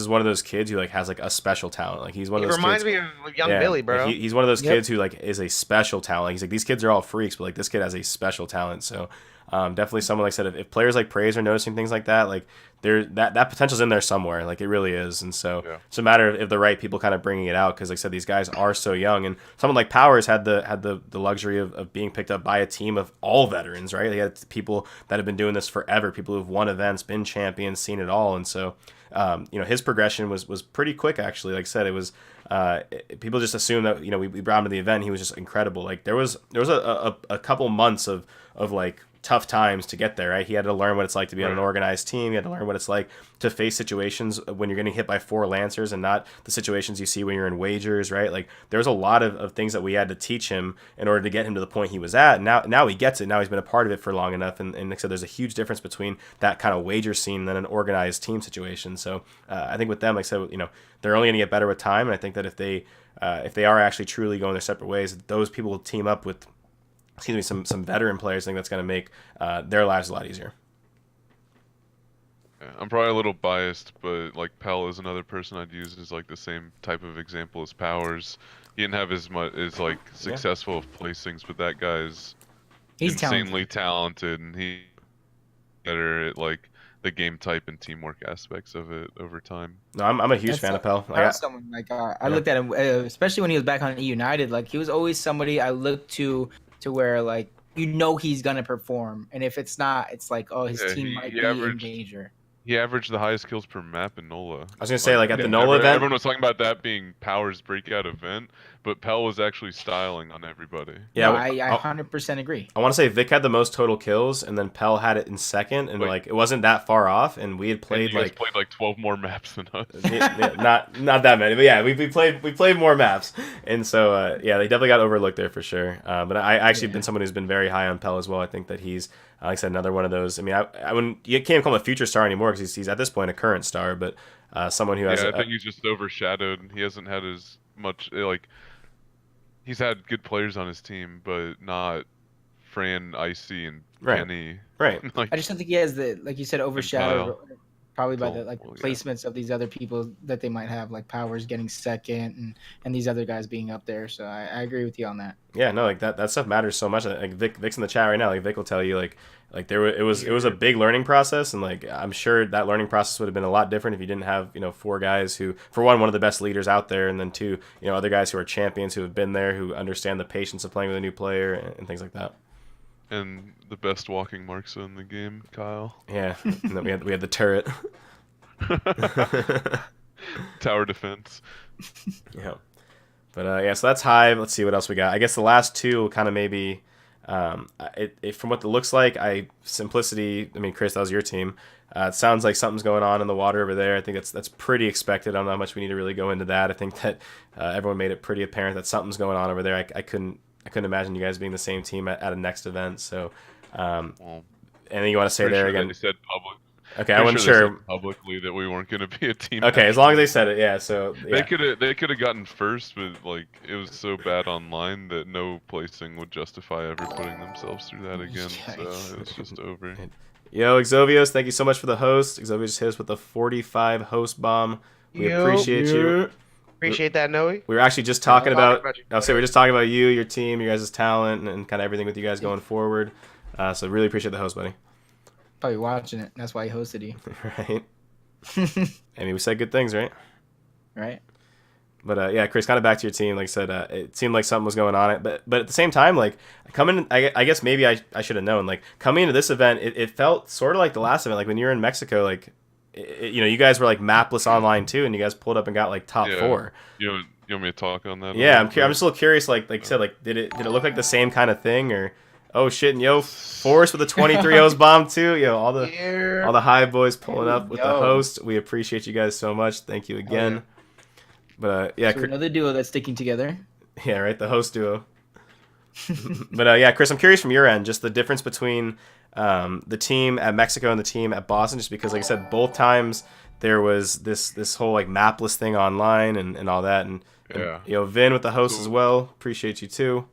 one of those kids who like has like a special talent. Like he's one of those. He reminds kids, me of young Billy, bro. Like, he's one of those kids who like is a special talent. Like, he's like, these kids are all freaks, but like this kid has a special talent. So definitely someone, like I said, if players like Praise are noticing things like that, like that potential's in there somewhere. Like it really is. And so it's a matter of if the right people kind of bringing it out. Because like I said, these guys are so young, and someone like Powers had the luxury of being picked up by a team of all veterans, right? They had people that have been doing this forever, people who've won events, been champions, seen it all. And so his progression was pretty quick, actually. Like I said, it was people just assume that we brought him to the event, he was just incredible. Like there was a couple months of like tough times to get there, right? He had to learn what it's like to be on an organized team. He had to learn what it's like to face situations when you're getting hit by 4 Lancers and not the situations you see when you're in wagers, right? Like there's a lot of things that we had to teach him in order to get him to the point he was at. And now he gets it. Now he's been a part of it for long enough. And like I said, there's a huge difference between that kind of wager scene than an organized team situation. So I think with them, like I said, they're only going to get better with time. And I think that if they are actually truly going their separate ways, those people will team up with some veteran players. I think that's going to make their lives a lot easier. Yeah, I'm probably a little biased, but like Pell is another person I'd use as like the same type of example as Powers. He didn't have as like successful of placings, but that guy's insanely talented, and he better at like the game type and teamwork aspects of it over time. No, I'm a huge fan of Pell. I looked at him, especially when he was back on United. Like he was always somebody I looked to where like he's gonna perform, and if it's not, it's like his team might be in danger. He averaged the highest kills per map in NOLA. I was gonna say, like at the NOLA event, everyone was talking about that being Powers' breakout event, but Pell was actually styling on everybody. Yeah, no, I 100% agree. I want to say Vic had the most total kills, and then Pell had it in second, and like it wasn't that far off, and we had played like 12 more maps than us. not that many, but yeah, we played more maps, and so they definitely got overlooked there for sure. But I actually been someone who's been very high on Pell as well. I think that he's like I said, another one of those. I mean, I wouldn't, you can't call him a future star anymore because he's at this point a current star, but someone who has. I think he's just overshadowed. He hasn't had as much like. He's had good players on his team, but not Fran, Icy, and Penny. Right. I just don't think he has the, like you said, overshadowed probably by the placements of these other people that they might have, like Powers getting second and these other guys being up there. So I agree with you on that. Yeah, no, like that stuff matters so much. Like Vic's in the chat right now. Like Vic will tell you, like it was a big learning process, and like I'm sure that learning process would have been a lot different if you didn't have 4 guys who, for one of the best leaders out there, and then 2, other guys who are champions who have been there, who understand the patience of playing with a new player and things like that. And the best walking marks in the game, Kyle. Yeah, and then we had the turret. Tower defense. Yeah. But so that's Hive. Let's see what else we got. I guess the last 2 will kind of maybe From what it looks like, Simplicity. I mean, Chris, that was your team. It sounds like something's going on in the water over there. I think that's pretty expected. I don't know how much we need to really go into that. I think that everyone made it pretty apparent that something's going on over there. I couldn't imagine you guys being the same team at a next event. So, Well, anything you want to say there sure again? They said public. Okay, I wasn't They sure. said publicly that we weren't going to be a team. Okay, as long as they said it, yeah. So yeah. They could have gotten first, but like it was so bad online that no placing would justify ever putting themselves through that again. So it was just over. Yo, Exovios, thank you so much for the host. Exovios just hit us with the 45 host bomb. We appreciate you. Appreciate that, Noe. We were actually just talking about. you. I'll say we're just talking about you, your team, your guys' talent, and kind of everything with you guys going forward. So really appreciate the host, buddy. Probably watching it. That's why he hosted you. Right. I mean, we said good things, right? Right. But yeah, Chris, kind of back to your team. Like I said, it seemed like something was going on. But at the same time, like coming, I guess maybe I should have known. Like coming into this event, it felt sort of like the last event. Like when you were in Mexico, like you guys were like mapless online too, and you guys pulled up and got like top 4. You want me to talk on that? Yeah, I'm just a little curious. Like you said, like did it look like the same kind of thing, or oh shit, and yo, Forrest with the 23 O's bomb too. Yo, all the high boys pulling up with the host. We appreciate you guys so much. Thank you again. yeah. But yeah, So another duo that's sticking together. yeah, right, the host duo. But yeah, Chris, I'm curious from your end, just the difference between the team at Mexico and the team at Boston, just because, like I said, both times there was this whole like mapless thing online and all that, and Vin with the host as well. Appreciate you too.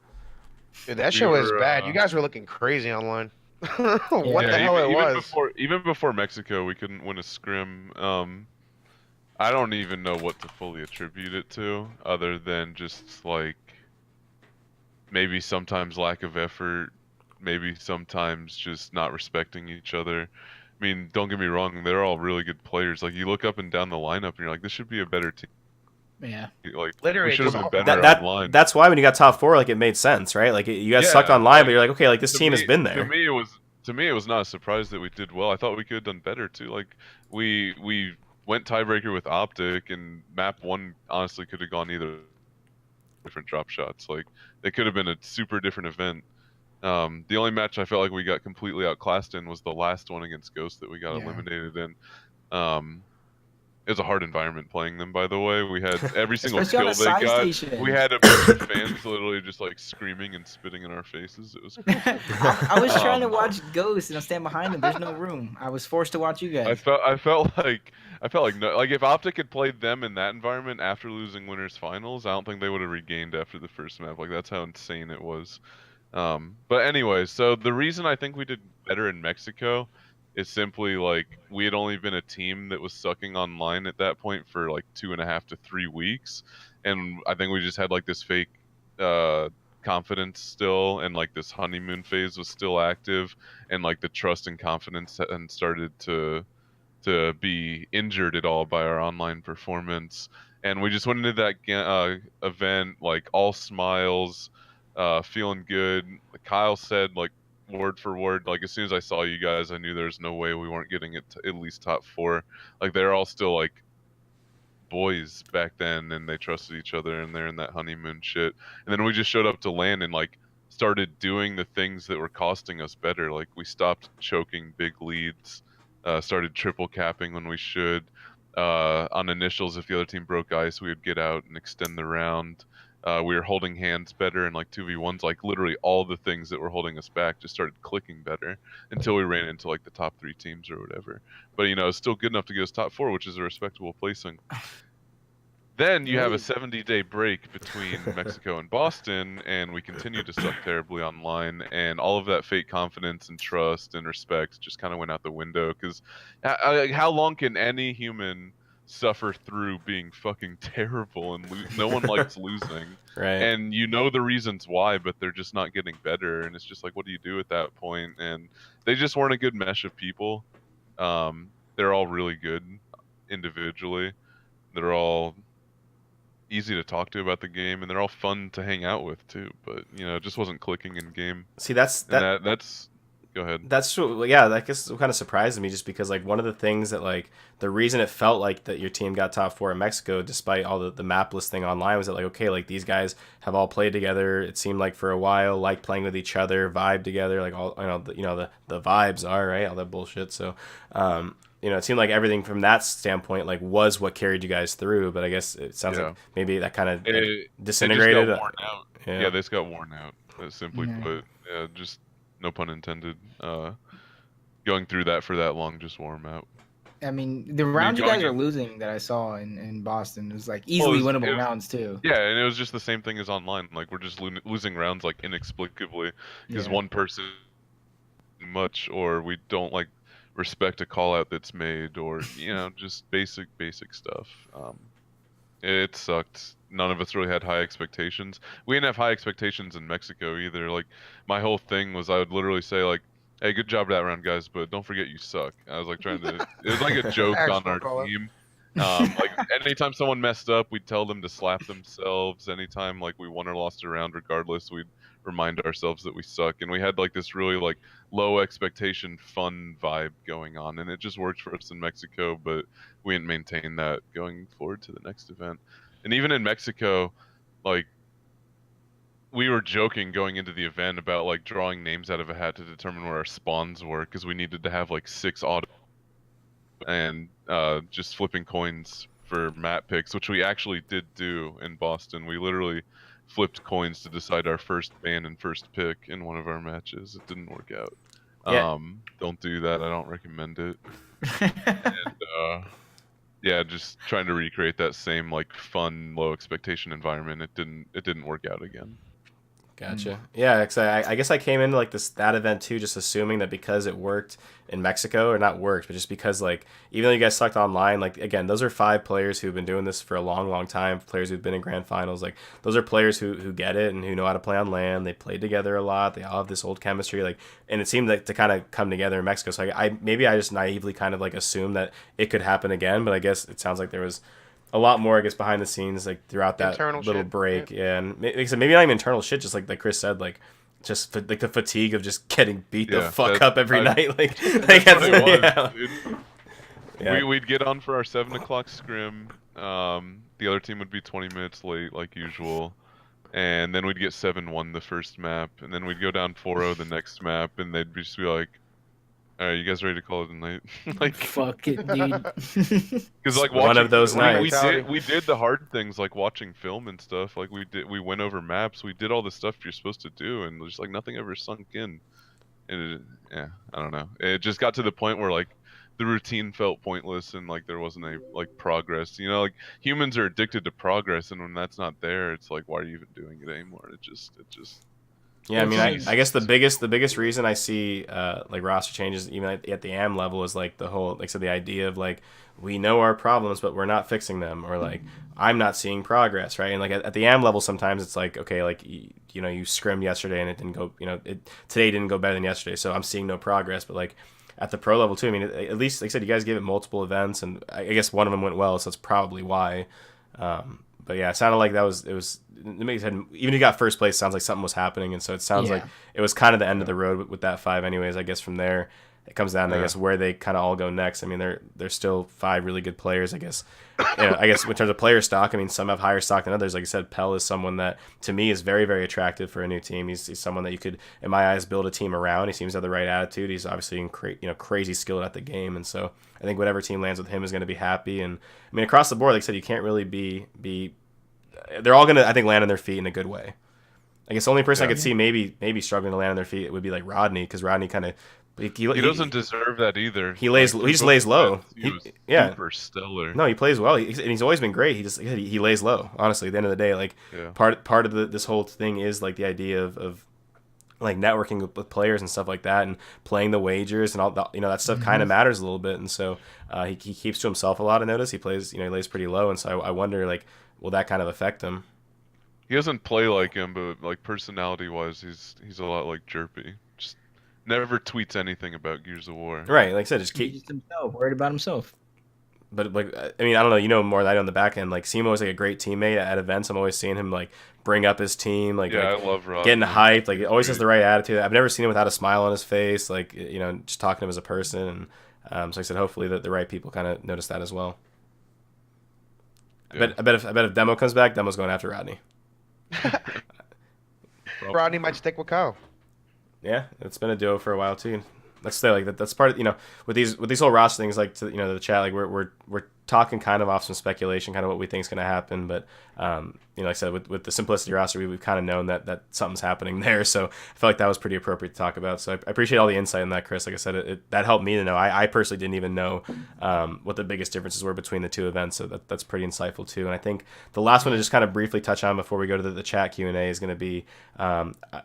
Dude, that shit was bad. You guys were looking crazy online. What the hell it was? Even before Mexico, we couldn't win a scrim. I don't even know what to fully attribute it to, other than just like maybe sometimes lack of effort, maybe sometimes just not respecting each other. I mean, don't get me wrong, they're all really good players. Like you look up and down the lineup and you're like, this should be a better team. Yeah. Like Literally, we should have been better online. That's why when you got top 4, like it made sense, right? Like you guys sucked online, but you're like, okay, like this team has been there. To me, it was not a surprise that we did well. I thought we could have done better too. Like we went tiebreaker with Optic, and map 1 honestly could have gone either different drop shots. Like they could have been a super different event. The only match I felt like we got completely outclassed in was the last one against Ghost that we got eliminated in. It was a hard environment playing them, by the way. We had every single kill they got. Station. We had a bunch of fans literally just like screaming and spitting in our faces. It was crazy. I was trying to watch Ghost and I stand behind him. There's no room. I was forced to watch you guys. I felt like no, like if Optic had played them in that environment after losing winners finals, I don't think they would have regained after the first map. Like that's how insane it was. But anyway, so the reason I think we did better in Mexico is simply like we had only been a team that was sucking online at that point for like 2.5 to 3 weeks, and I think we just had like this fake confidence still, and like this honeymoon phase was still active, and like the trust and confidence hadn't started to be injured at all by our online performance, and we just went into that event like all smiles, feeling good. Like Kyle said, like word for word, like as soon as I saw you guys, I knew there's no way we weren't getting it to at least top 4. Like they're all still like boys back then, and they trusted each other, and they're in that honeymoon shit. And then we just showed up to LAN and like started doing the things that were costing us better. Like we stopped choking big leads, started triple capping when we should. On initials, if the other team broke ice, we would get out and extend the round. We were holding hands better, and like 2v1s, like literally all the things that were holding us back just started clicking better until we ran into like the top 3 teams or whatever. But it's still good enough to get us top 4, which is a respectable placing. Then you have a 70-day break between Mexico and Boston, and we continue to suck terribly online, and all of that fake confidence and trust and respect just kind of went out the window. Because how long can any human suffer through being fucking terrible and no one likes losing, Right. and the reasons why, but they're just not getting better, and it's just like, what do you do at that point? And they just weren't a good mesh of people. They're all really good individually, they're all easy to talk to about the game, and they're all fun to hang out with too, but it just wasn't clicking in game. See, that's Go ahead. That's true. Yeah, I guess what kind of surprised me just because like one of the things that like the reason it felt like that your team got top 4 in Mexico despite all the mapless thing online was that like okay, like these guys have all played together. It seemed like for a while, like playing with each other, vibe together, like all the vibes are right, all that bullshit. So it seemed like everything from that standpoint like was what carried you guys through. But I guess it sounds like maybe that kind of disintegrated. They just got worn out. Yeah. Yeah, they just got worn out. Simply Yeah. put, yeah, just no pun intended. Going through that for that long just wore 'em out. I mean, the rounds you guys are losing that I saw in Boston was like easily winnable rounds too. Yeah, and it was just the same thing as online. Like we're just losing rounds like inexplicably because one person much, or we don't like respect a call out that's made, or just basic stuff. It sucked. None of us really had high expectations. We didn't have high expectations in Mexico either. Like my whole thing was I would literally say like, "Hey, good job that round, guys, but don't forget you suck." I was like trying to. It was like a joke on our team. Like anytime someone messed up, we'd tell them to slap themselves. Anytime like we won or lost a round, regardless, we'd remind ourselves that we suck. And we had like this really like low expectation, fun vibe going on, and it just worked for us in Mexico. But we didn't maintain that going forward to the next event. And even in Mexico, like we were joking going into the event about like drawing names out of a hat to determine where our spawns were because we needed to have like 6 auto and just flipping coins for map picks, which we actually did do in Boston. We literally flipped coins to decide our first ban and first pick in one of our matches. It didn't work out. Yeah. Don't do that. I don't recommend it. And yeah, just trying to recreate that same like fun, low expectation environment. It didn't work out again. Gotcha. Yeah, cause I guess I came into like that event too, just assuming that because it worked in Mexico, or not worked, but just because like even though you guys sucked online, like again, those are 5 players who've been doing this for a long time. Players who've been in grand finals, like those are players who get it and who know how to play on land. They played together a lot. They all have this old chemistry, like, and it seemed like to kind of come together in Mexico. So I just naively kind of like assumed that it could happen again, but I guess it sounds like there was a lot more, I guess, behind the scenes, like throughout that Internal little shit. break. Yeah, and maybe not even internal shit, just like Chris said, like just like the fatigue of just getting beat the fuck up every night. Like that's what it was. Yeah. We'd get on for our 7 o'clock scrim. The other team would be 20 minutes late, like usual. And then we'd get 7-1 the first map. And then we'd go down 4-0 the next map. And they'd just be like, "All right, you guys ready to call it a night?" Like, fuck it, dude. because like one of those nights. we did the hard things like watching film and stuff. Like we went over maps. We did all the stuff you're supposed to do, and just like nothing ever sunk in. And I don't know. It just got to the point where like the routine felt pointless, and like there wasn't a like progress. Like humans are addicted to progress, and when that's not there, it's like, why are you even doing it anymore? It just. Yeah, I mean, I guess the biggest reason I see like roster changes even at the AM level is like the whole, like I said, the idea of like we know our problems but we're not fixing them, or like I'm not seeing progress, right? And like at the AM level, sometimes it's like, okay, like you scrimmed yesterday and it didn't go, today didn't go better than yesterday, so I'm seeing no progress. But like at the pro level too, I mean, at least like I said, you guys gave it multiple events, and I guess one of them went well, so that's probably why. But yeah, it sounded like even if you got first place, sounds like something was happening, and so it sounds like it was kind of the end of the road with that 5 anyways. I guess from there it comes down to I guess where they kind of all go next. I mean, they're still 5 really good players, I guess. I guess in terms of player stock, I mean, some have higher stock than others. Like I said, Pell is someone that to me is very, very attractive for a new team. He's someone that you could, in my eyes, build a team around. He seems to have the right attitude. He's obviously crazy skilled at the game, and so I think whatever team lands with him is going to be happy. And I mean, across the board, like I said, you can't really be they're all going to, I think, land on their feet in a good way. I guess the only person I could see maybe struggling to land on their feet would be like Rodney, because Rodney kind of he doesn't deserve that either. He just lays low. He was super stellar. No, he plays well, and he's always been great. He lays low. Honestly, at the end of the day, like part of this whole thing is like the idea of like networking with players and stuff like that, and playing the wagers and all that stuff kind of matters a little bit. And so he keeps to himself a lot. I notice he plays, he lays pretty low, and so I wonder like, will that kind of affect him? He doesn't play like him, but like personality-wise, he's a lot like Jerpy. Just never tweets anything about Gears of War. Right, like I said, just He's just himself, worried about himself. but like, I mean, I don't know. You know more than I know on the back end. Like, Simo is like a great teammate at events. I'm always seeing him like bring up his team, like, Yeah, like I love Rodney. getting hyped. Like, he He's always has great. the right attitude. I've never seen him without a smile on his face. Like, just talking to him as a person. And so like I said, hopefully the right people kind of notice that as well. Yeah. I bet if Demo comes back, Demo's going after Rodney. Rodney might stick with Kyle. Yeah, it's been a duo for a while too. Let's say like that. That's part of with these whole roster things. Like to the chat, like we're talking kind of off some speculation, kind of what we think is going to happen. But like I said, with the simplicity roster, we've kind of known that something's happening there. So I felt like that was pretty appropriate to talk about. So I appreciate all the insight in that, Chris. Like I said, that helped me to know. I personally didn't even know what the biggest differences were between the two events. So that's pretty insightful too. And I think the last one to just kind of briefly touch on before we go to the chat Q&A is going to be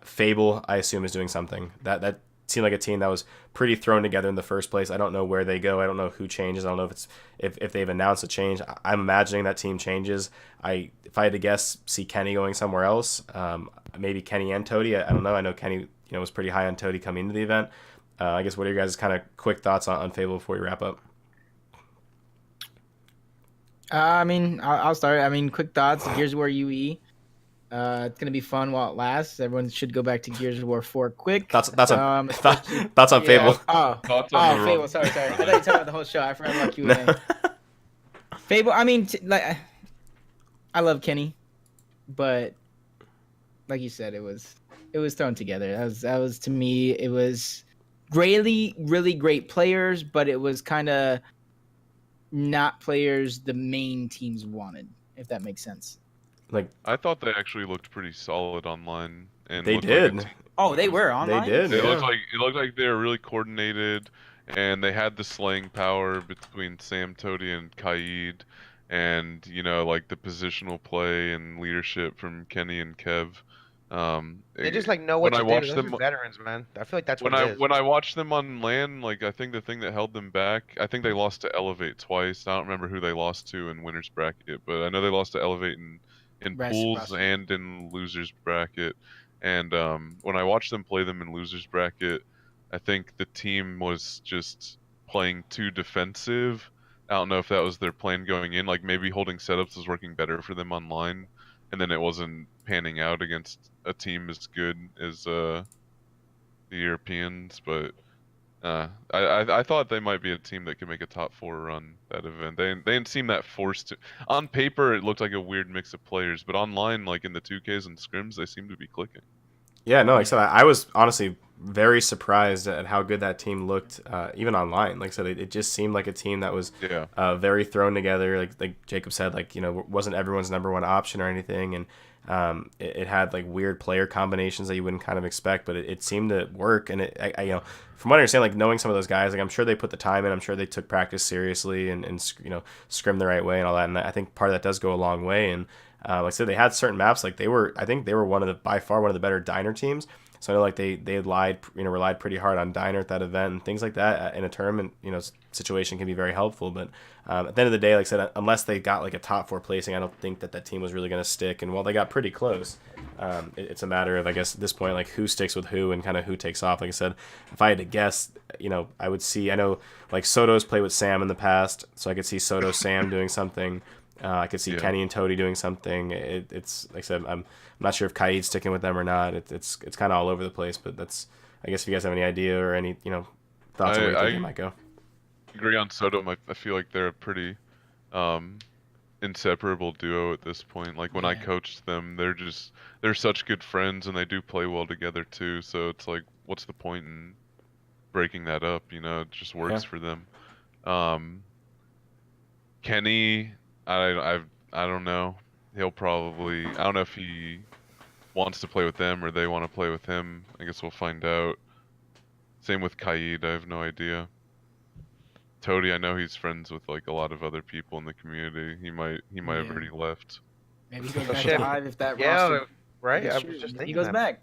Fable. I assume is doing something that seemed like a team that was pretty thrown together in the first place. I don't know where they go. I don't know who changes. I don't know if they've announced a change. I'm imagining that team changes. If I had to guess, see Kenny going somewhere else. Maybe Kenny and Toady. I don't know. I know Kenny was pretty high on Toady coming into the event. I guess what are your guys' kind of quick thoughts on Fable before we wrap up? I mean, I'll start. I mean, quick thoughts. Gears of War UE. It's gonna be fun while it lasts. Everyone should go back to Gears of War 4 quick. That's on Especially- that's on Fable. Thoughts on the Fable. run. Sorry. I thought you were talking about the whole show. I forgot about Q&A. Fable. I mean, I love Kenny, but like you said, it was thrown together. That was to me. It was really great players, but it was kind of not players the main teams wanted. If that makes sense. Like I thought they actually looked pretty solid online, and they looked like a did. team. Oh, they were online. They did. It Yeah. looked like they were really coordinated, and they had the slaying power between Sam, Toady, and Kaid, and like the positional play and leadership from Kenny and Kev. They just like know what when to I do. watched Those them- are veterans, man. I feel like that's when what I it is. when I watched them on LAN, like I think the thing that held them back, I think they lost to Elevate twice. I don't remember who they lost to in winners bracket, but I know they lost to Elevate in pools Roster. and in losers bracket. And when I watched them play them in losers bracket, I think the team was just playing too defensive. I don't know if that was their plan going in. Like maybe holding setups was working better for them online, and then it wasn't panning out against a team as good as the Europeans. But I thought they might be a team that could make a top 4 run that event. They didn't seem that forced to. On paper, it looked like a weird mix of players, but online, like in the 2Ks and scrims, they seem to be clicking. Yeah, no, like I said, I was honestly very surprised at how good that team looked, even online. Like I said, it just seemed like a team that was very thrown together. Like Jacob said, like wasn't everyone's number one option or anything, and it had like weird player combinations that you wouldn't kind of expect, but it seemed to work. And I from what I understand, like knowing some of those guys, like I'm sure they put the time in. I'm sure they took practice seriously and scrim the right way and all that. And I think part of that does go a long way. And like I said, they had certain maps. Like I think they were by far one of the better diner teams. So I know like they relied pretty hard on diner at that event and things like that in a tournament situation can be very helpful. But at the end of the day, like I said, unless they got like a top 4 placing, I don't think that team was really going to stick. And while they got pretty close, it's a matter of, I guess at this point, like who sticks with who and kind of who takes off. Like I said, if I had to guess, I would see. I know like Soto's played with Sam in the past, so I could see Soto Sam doing something. I could see Kenny and Toady doing something. It's like I said, I'm not sure if Kaid's sticking with them or not. It's kind of all over the place. But that's, I guess if you guys have any idea or any thoughts on where you think they might go. Agree on Soto. I feel like they're a pretty inseparable duo at this point. Like when I coached them, they're such good friends and they do play well together too. So it's like, what's the point in breaking that up? It just works for them. Kenny, I don't know. He'll probably, I don't know if he wants to play with them or they want to play with him. I guess we'll find out. Same with Kaid, I have no idea. Toady, I know he's friends with like a lot of other people in the community. He might have already left. Maybe he goes back to Hive if that roster. Right. I Sure, was just he thinking goes that. back.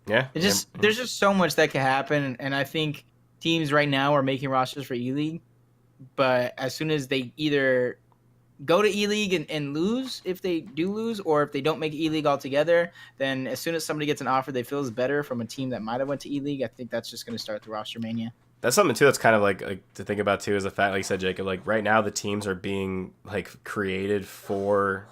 Yeah. There's just so much that could happen, and I think teams right now are making rosters for E-League, but as soon as they either go to E-League and lose, if they do lose, or if they don't make E-League altogether, then as soon as somebody gets an offer they feel is better from a team that might have went to E-League, I think that's just going to start the Rostermania. That's something too that's kind of like to think about too is the fact, like you said, Jacob, like right now the teams are being like created for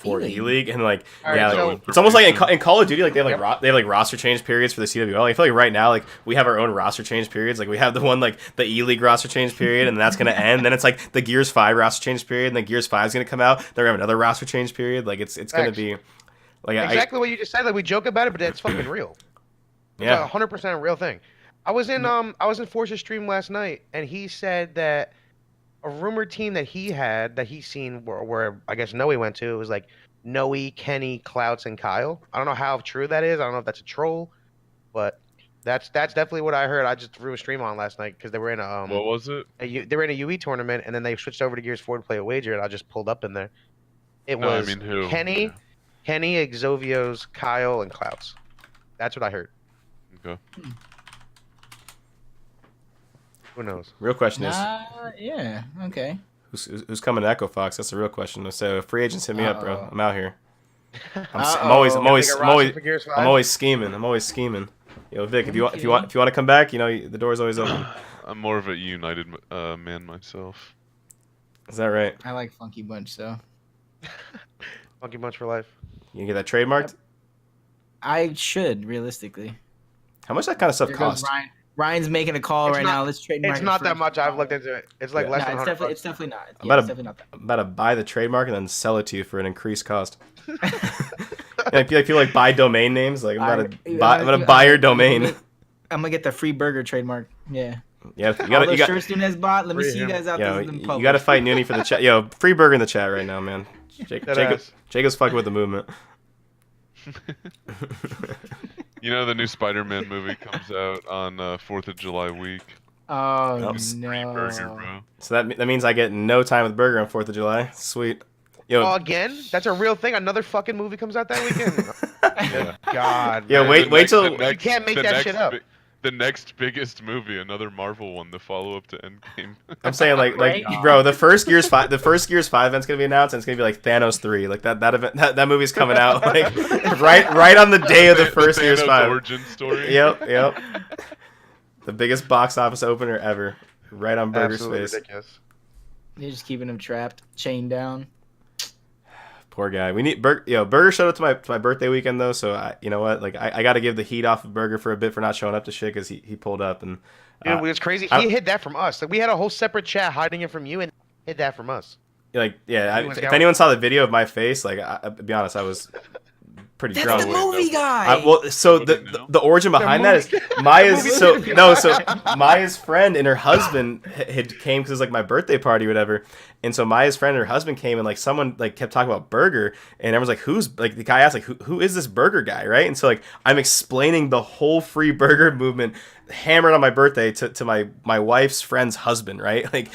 E-League, and like All right, so it's almost like in Call of Duty, like they have like they have like roster change periods for the CWL. I feel like right now, like we have our own roster change periods. Like we have the one like the E-League roster change period, and that's gonna end. Then it's like the Gears 5 roster change period, and then Gears 5 is gonna come out. They're gonna have another roster change period. Like it's gonna be like exactly what you just said. Like we joke about it, but it's fucking real. It's yeah, 100% a real thing. I was in Force's stream last night, and he said that a rumored team that he had that he's seen where I guess Noe went to, it was like Noe, Kenny, Clouts, and Kyle. I don't know how true that is. I don't know if that's a troll, but that's definitely what I heard. I just threw a stream on last night because they were in a What was it? they were in a UE tournament, and then they switched over to Gears 4 to play a wager, and I just pulled up in there. It was who? Kenny, Yeah. Kenny, Exovios, Kyle, and Clouts. That's what I heard. Okay. Who knows? real question is Yeah. Okay. who's coming to Echo Fox? That's the real question. So free agents, hit me up, bro. Uh-oh. I'm out here. I'm Uh-oh. always Make a roster for Gears 5? I'm always scheming. Yo, Vic, if you want to come back, you know the door's always open. I'm more of a United man myself. Is that right? I like Funky Bunch, so Funky Bunch for life. You can get that trademarked. I should realistically. How much that kind of stuff There goes cost? Ryan. Ryan's making a call It's right not- now. Let's trademark. It's it not that first. much. I've looked into it. It's like Yeah. less No, than it's 100 definitely, bucks. it's definitely not. I'm Yeah, about it's definitely not that. I'm about to buy the trademark and then sell it to you for an increased cost. I feel like buy domain names. Like I'm gonna buy your domain. I'm gonna get the free burger trademark. Yeah. Yeah, All those shirts Doom has bought. Let me Free see you him. guys out Yo, there. in you public. got to fight Noonie for the chat. Yo, free burger in the chat right now, man. That Jacob's fucking with the movement. You know the new Spider-Man movie comes out on 4th of July week. Oh Nope. Burger, no. bro. So that means I get no time with burger on 4th of July. Sweet. Yo, Oh, again? That's a real thing. Another fucking movie comes out that weekend. Yeah. God. Yo, man. wait till- You can't make that shit up. The next biggest movie, another Marvel one, the follow-up to Endgame. I'm saying like Right? bro, the first Gears 5 event's gonna be announced, and it's gonna be like Thanos 3. Like that event that movie's coming out like right on the day of the first Gears Thanos 5. origin story. Yep. The biggest box office opener ever, right on Burger's Absolutely face. ridiculous. They're just keeping him trapped, chained down. Poor guy. We need Burger showed up to my birthday weekend though, so you know what? Like I got to give the heat off of Burger for a bit for not showing up to shit because he pulled up and. Dude, it's crazy. I- He hid that from us. Like we had a whole separate chat hiding it from you, and he hid that from us. Like yeah, He was if down- anyone saw the video of my face, like I'll be honest, I was pretty That's drunk. the movie guy. Well, so Nobody the know. the origin behind that is Maya's Maya's friend and her husband had came because it was like my birthday party or whatever, and so Maya's friend and her husband came and like someone like kept talking about Burger and everyone's like who's like the guy asked like who is this Burger guy, right? And so like I'm explaining the whole free burger movement hammered on my birthday to my wife's friend's husband, right? Like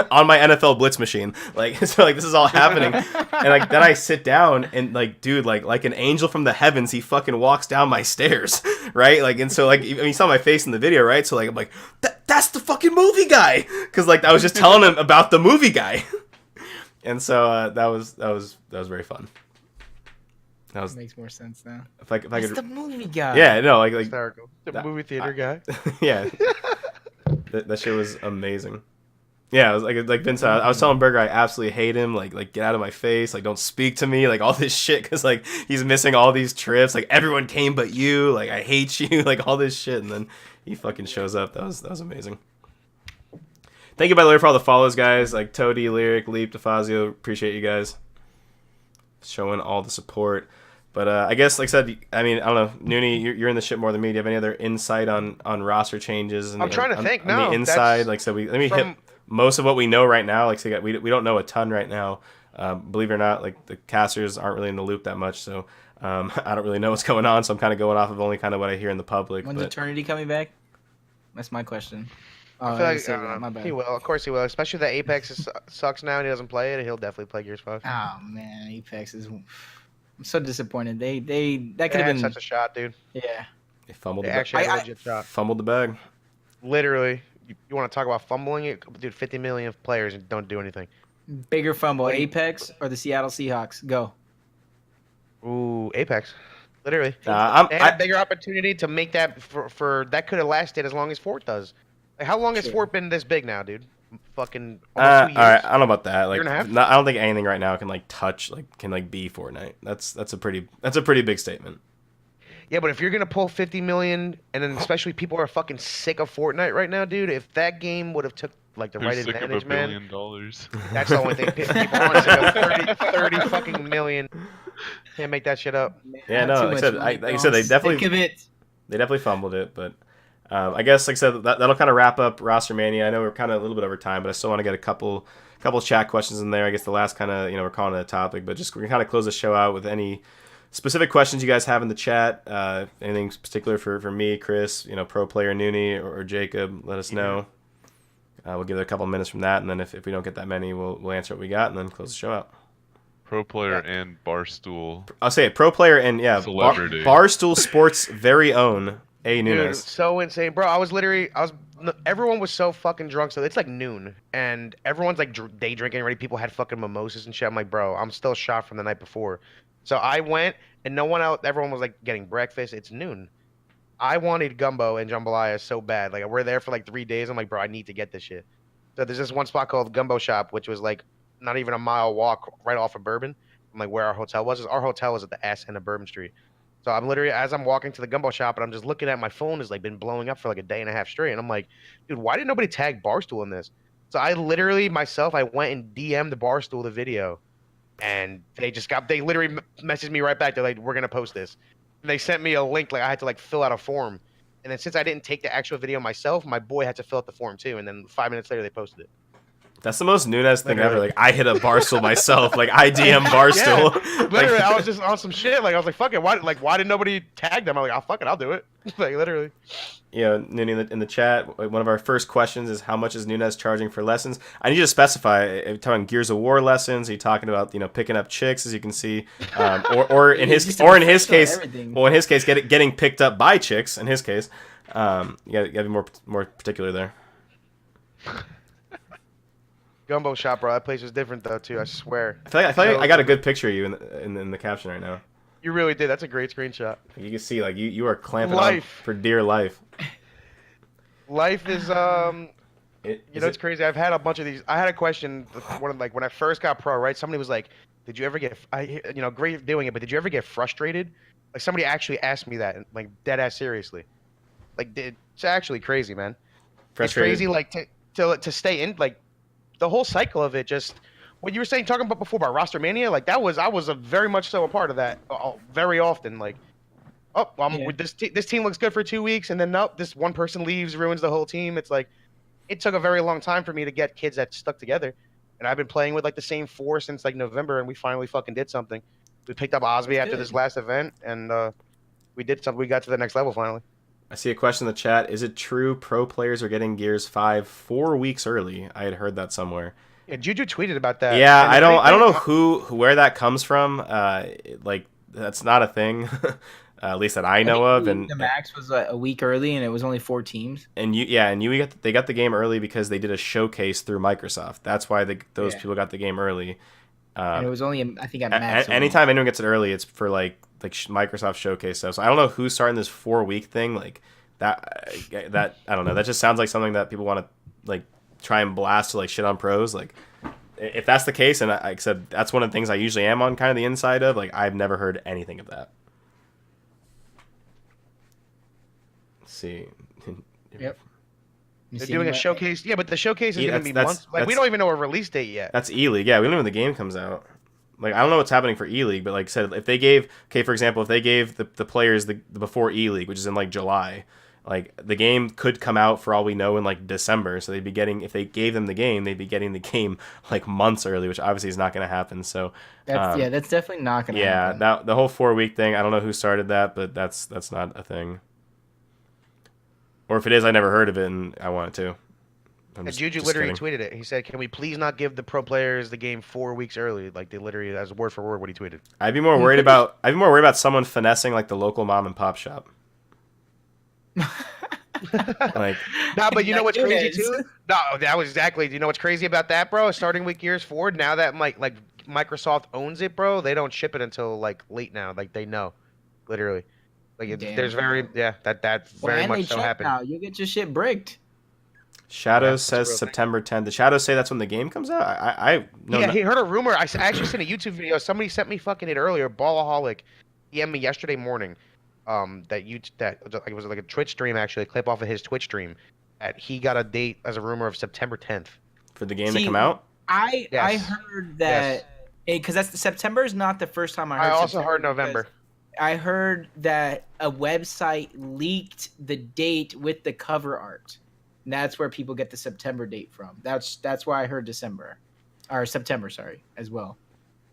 on my NFL Blitz machine, like so like this is all happening, and like then I sit down and like dude like an angel from the heavens, he fucking walks down my stairs, right? Like and so like I mean, you saw my face in the video, right? So like I'm like that's the fucking movie guy, because like I was just telling him about the movie guy, and so that was very fun. That was Makes more sense now. if I That's could the movie guy. yeah no like Hysterical. The that- movie theater guy. yeah, that shit was amazing. Yeah, I was like Vince. I was telling Burger I absolutely hate him. Like get out of my face. Like don't speak to me. Like all this shit because like he's missing all these trips. Like everyone came but you. Like I hate you. Like all this shit, and then he fucking shows up. That was amazing. Thank you by the way for all the follows, guys. Like Toady, Lyric, Leap, DeFazio. Appreciate you guys showing all the support. But I guess, like I said, I mean, I don't know, Noonie, you're in the shit more than me. Do you have any other insight on roster changes? And I'm trying to think. on No, the inside. that's Like so, let me hit from- most of what we know right now. Like so we don't know a ton right now. Believe it or not, like the casters aren't really in the loop that much. So I don't really know what's going on. So I'm kind of going off of only kind of what I hear in the public. When's But Eternity coming back? That's my question. Oh, I feel I like said that. My bad. he will. Of course he will. Especially that Apex sucks now and he doesn't play it. He'll definitely play Gears 5. Oh man, Apex is. I'm so disappointed. They that They could have had been such a shot, dude. yeah. they fumbled They the actually had a I- legit shot. fumbled the bag. Literally. You want to talk about fumbling it? Dude, 50 million players and don't do anything. Bigger fumble, Wait. Apex or the Seattle Seahawks? Go. Ooh, Apex. Literally. I'm, They had a bigger opportunity to make that for that could have lasted as long as Fort does. Like, how long has True. Fort been this big now, dude? Fucking All almost 2 years. right, I don't know about that. Like, Year and a half? I don't think anything right now can like touch, like, can like be Fortnite. That's a pretty big statement. Yeah, but if you're gonna pull 50 million, and then especially people are fucking sick of Fortnite right now, dude. If that game would have took like the They're right sick advantage, of $1 man, billion. that's the only thing. People aren't sick of 30 fucking million. Can't make that shit up. Yeah, no, Too like I much said, money, like I bro. said, they I'm sick definitely of it. fumbled it, but I guess like I said, that'll kind of wrap up Rostermania. I know we're kind of a little bit over time, but I still want to get a couple chat questions in there. I guess the last kind of we're calling it a topic, but just we're gonna kind of close the show out with any specific questions you guys have in the chat. Anything particular for me, Chris, pro player Noonie or Jacob, let us know. We'll give it a couple minutes from that, and then if we don't get that many, we'll answer what we got, and then close the show out. Pro player and Barstool. I'll say it, pro player and Celebrity. Barstool Sports' very own A. Dude, Nunes. so insane, bro. Everyone was so fucking drunk. So it's like noon, and everyone's like day drinking already. People had fucking mimosas and shit. I'm like, bro, I'm still shot from the night before. So I went, and no one else. Everyone was like getting breakfast. It's noon. I wanted gumbo and jambalaya so bad. Like, we're there for like 3 days. I'm like, bro, I need to get this shit. So there's this one spot called Gumbo Shop, which was like not even a mile walk right off of Bourbon. I'm like, where our hotel was. Our hotel was at the ass end of Bourbon Street. So I'm literally, as I'm walking to the gumbo shop, and I'm just looking at my phone, has like been blowing up for like a day and a half straight. And I'm like, dude, why did nobody tag Barstool in this? So I literally myself, I went and DM'd Barstool the video, and they literally messaged me right back. They're like, we're gonna post this. And they sent me a link, like I had to like fill out a form. And then since I didn't take the actual video myself, my boy had to fill out the form too. And then 5 minutes later, they posted it. That's the most Nunes thing ever. Literally. Like, I hit up Barstool myself. Like, I DM Barstool. Yeah, literally, I was just on some shit. Like, I was like, fuck it. Why did nobody tag them? I'm like, oh, fuck it, I'll do it. Like, literally. Nuni, in the chat, one of our first questions is how much is Nunes charging for lessons? I need you to specify. Are you talking Gears of War lessons? Are you talking about picking up chicks, as you can see, or in his case, well, in his case, getting picked up by chicks. In his case, you gotta be more particular there. Gumbo shop, bro. That place was different though too. I swear. I feel like I got a good picture of you in the caption right now. You really did. That's a great screenshot. You can see like you are clamping on for dear life. Life is it's crazy. I've had a bunch of these. I had a question when I first got pro, right? Somebody was like, "Did you ever get great doing it, but did you ever get frustrated?" Like somebody actually asked me that, like dead ass seriously. Like it's actually crazy, man. Frustrated. It's crazy, like to stay in like the whole cycle of it. Just what you were saying, talking about before about Rostermania, like I was a very much so a part of that very often. Like, oh, this team looks good for 2 weeks, and then nope, this one person leaves, ruins the whole team. It's like it took a very long time for me to get kids that stuck together, and I've been playing with like the same 4 since like November, and we finally fucking did something. We picked up Osby after this last event, and we did something. We got to the next level finally. I see a question in the chat. Is it true pro players are getting Gears 5 4 weeks early? I had heard that somewhere. Yeah, Juju tweeted about that. Yeah, I don't know where that comes from. Like that's not a thing, at least that I know of. And the max was a week early, and it was only 4 teams. And they got the game early because they did a showcase through Microsoft. That's why those people got the game early. And it was only, I think, at max. Anytime anyone gets it early, it's for like Microsoft showcase stuff. So I don't know who's starting this 4-week thing. Like that I don't know. That just sounds like something that people want to like try and blast to like shit on pros. Like if that's the case, and like I said, that's one of the things I usually am on kind of the inside of. Like I've never heard anything of that. Let's see. Yep. They're doing a showcase. Yeah, but the showcase is going to be months. Like we don't even know a release date yet. That's E-League. Yeah, we don't know when the game comes out. Like I don't know what's happening for E-League, but like I said, if they gave, for example, if they gave the players the before E-League, which is in like July, like the game could come out for all we know in like December. So they'd be getting, if they gave them the game, they'd be getting the game like months early, which obviously is not going to happen. So that's definitely not going to happen. Yeah, the whole 4-week thing, I don't know who started that, but that's not a thing. Or if it is, I never heard of it, and I want it to. Juju literally tweeted it. He said, "Can we please not give the pro players the game 4 weeks early?" Like they literally, that's word for word what he tweeted. I'd be more worried about someone finessing like the local mom and pop shop. Like, no, but you know what's crazy too? No, that was exactly. You know what's crazy about that, bro? Starting with Gears 4, now that like Microsoft owns it, bro, they don't ship it until like late now. Like they know, literally. Like that's very much so happening. Now you get your shit bricked. Shadow that's a says real thing. September 10th. Did Shadow say that's when the game comes out? I no, Yeah, no. he heard a rumor. I actually sent a YouTube video. Somebody sent me fucking it earlier. Ballaholic DM me yesterday morning. That it was like a Twitch stream, actually, a clip off of his Twitch stream. That he got a date as a rumor of September 10th. For the game to See, come out. I Yes. heard Yes. that because that's September is not the first time I heard. I also September heard because November. I heard that a website leaked the date with the cover art. And that's where people get the September date from. That's why I heard December, or September, sorry, as well.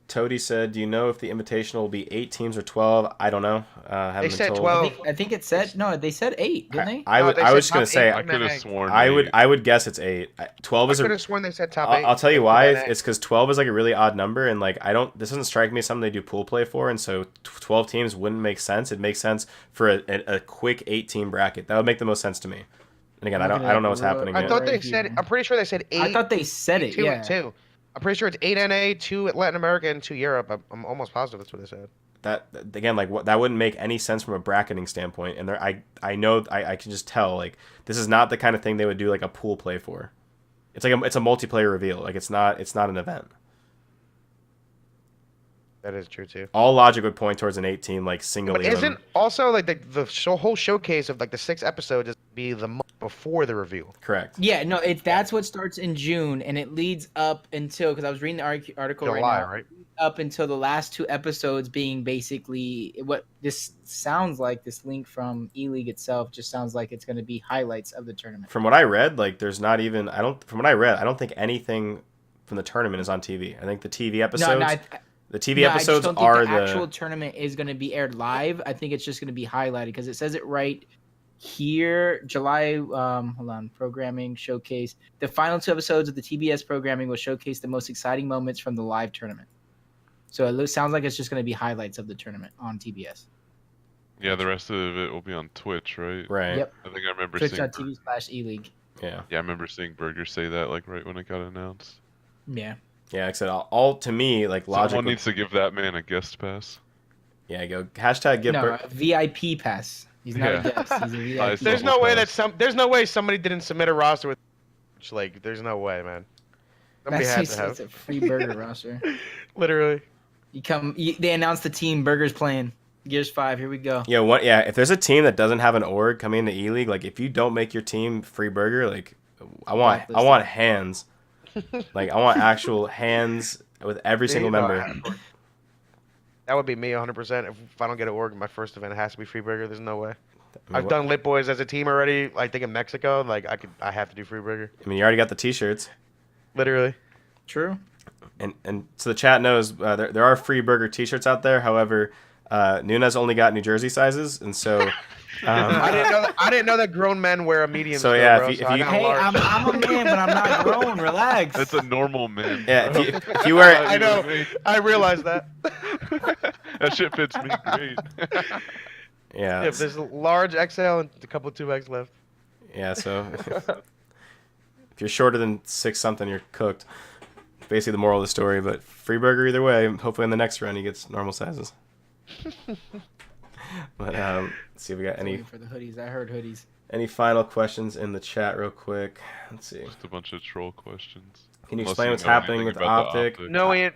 Toady said, "Do you know if the Invitational will be 8 teams or 12?" I don't know. Haven't They been said told. 12. I think it said no. They said 8, didn't they? I No, would. they I said was just gonna top say. eight. I could have sworn. I would guess it's 8. 12 I is could a. have sworn they said top 8. I'll tell you for why. NA. It's because 12 is like a really odd number, and like I don't. This doesn't strike me as something they do pool play for, and so 12 teams wouldn't make sense. It makes sense for a quick 8-team bracket. That would make the most sense to me. And again, I don't know what's happening I yet. thought they right said. here. I'm pretty sure they said 8. I thought they said it. 2 Yeah. and 2. I'm pretty sure it's 8 NA, 2 at Latin America, and 2 Europe. I'm almost positive that's what they said. That again, like that wouldn't make any sense from a bracketing standpoint. And there, I know I can just tell like this is not the kind of thing they would do like a pool play for. It's like it's a multiplayer reveal. Like it's not an event. That is true too. All logic would point towards an 18 like single. But isn't also like the whole showcase of like the 6 episodes is be the month before the reveal? Correct. Yeah, no, that's what starts in June, and it leads up until because I was reading the article July, right now. right? Up until the last 2 episodes being basically what this sounds like. This link from E-League itself just sounds like it's going to be highlights of the tournament. From what I read, like there's not even From what I read, I don't think anything from the tournament is on TV. I think the TV episodes. The TV episodes I just don't are think the actual tournament is going to be aired live. I think it's just going to be highlighted because it says it right here. July, hold on, programming showcase. The final 2 episodes of the TBS programming will showcase the most exciting moments from the live tournament. So it sounds like it's just going to be highlights of the tournament on TBS. Yeah, the rest of it will be on Twitch, right? Right. Yep. I think I remember seeing. Twitch.tv/eLeague. Yeah. Yeah, I remember seeing Burger say that like right when it got announced. Yeah. Yeah. Like I said, all to me like logic. Someone needs to give that man a guest pass. Yeah. Go hashtag give. No, a VIP pass. He's not a guest. He's a VIP. There's no way there's no way somebody didn't submit a roster with like there's no way, man. Somebody had to have It's a free burger roster. literally. They announced the team. Burger's playing. Gears 5. Here we go. Yeah. If there's a team that doesn't have an org coming into E-League, like if you don't make your team free burger, like I want hands. Like I want actual hands with every single member. That would be me 100%. If I don't get an org, my first event has to be free burger. There's no way. I mean, I've done Lit Boys as a team already. I think in Mexico, like I have to do free burger. I mean, you already got the T-shirts. Literally. True. And so the chat knows there are free burger T-shirts out there. However, Nuna's only got New Jersey sizes, and so I didn't know that grown men wear a medium. So, still, yeah, bro, if you- I if you- got a Hey, large. I'm a man, but I'm not grown. Relax. That's a normal man. yeah, bro. if you wear I know. I realized that. That shit fits me great. yeah, If there's a large XL and a couple 2X left. yeah. So if you're shorter than 6 something, you're cooked. Basically, the moral of the story. But free burger either way. Hopefully, in the next round, he gets normal sizes. But let's see if we got any For the hoodies, I heard hoodies. final questions in the chat, real quick. Let's see. Just a bunch of troll questions. Can you Unless explain you what's know happening anything with about the Optic?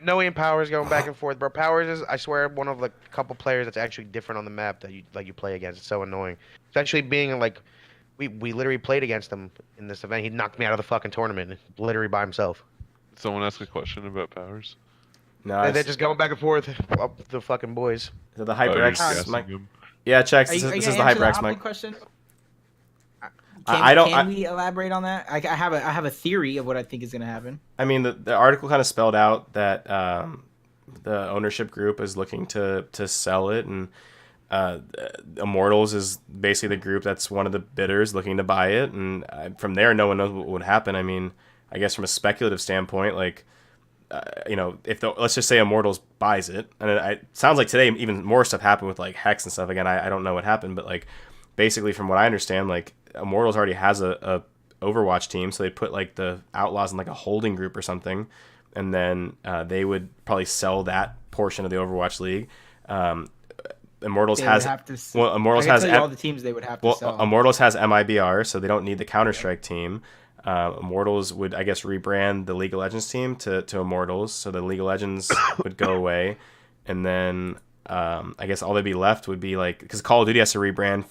No Ian Powers going back and forth, bro. Powers is, I swear, one of like a couple players that's actually different on the map that you play against. It's so annoying. Especially being like, we literally played against him in this event. He knocked me out of the fucking tournament, literally by himself. Did someone ask a question about Powers? No, And they're just going back and forth up the fucking boys. is it the Oh, you're HyperX just mic? guessing him. Yeah, checks. Are This you, is are you the gonna answer HyperX Optic mic. question? Can we elaborate on that? I have a theory of what I think is going to happen. I mean, the article kind of spelled out that the ownership group is looking to sell it, and Immortals is basically the group that's one of the bidders looking to buy it, and from there, no one knows what would happen. I mean, I guess from a speculative standpoint, like, if let's just say Immortals buys it, and it sounds like today even more stuff happened with like Hex and stuff. Again, I don't know what happened, but like basically from what I understand, like Immortals already has a Overwatch team, so they put like the Outlaws in like a holding group or something, and then they would probably sell that portion of the Overwatch League. Immortals has Immortals has all the teams they would have to sell. Immortals has MIBR, so they don't need the Counter-Strike team. Immortals would, I guess, rebrand the League of Legends team to Immortals, so the League of Legends would go away, and then I guess all that'd be left would be like, because Call of Duty has to rebrand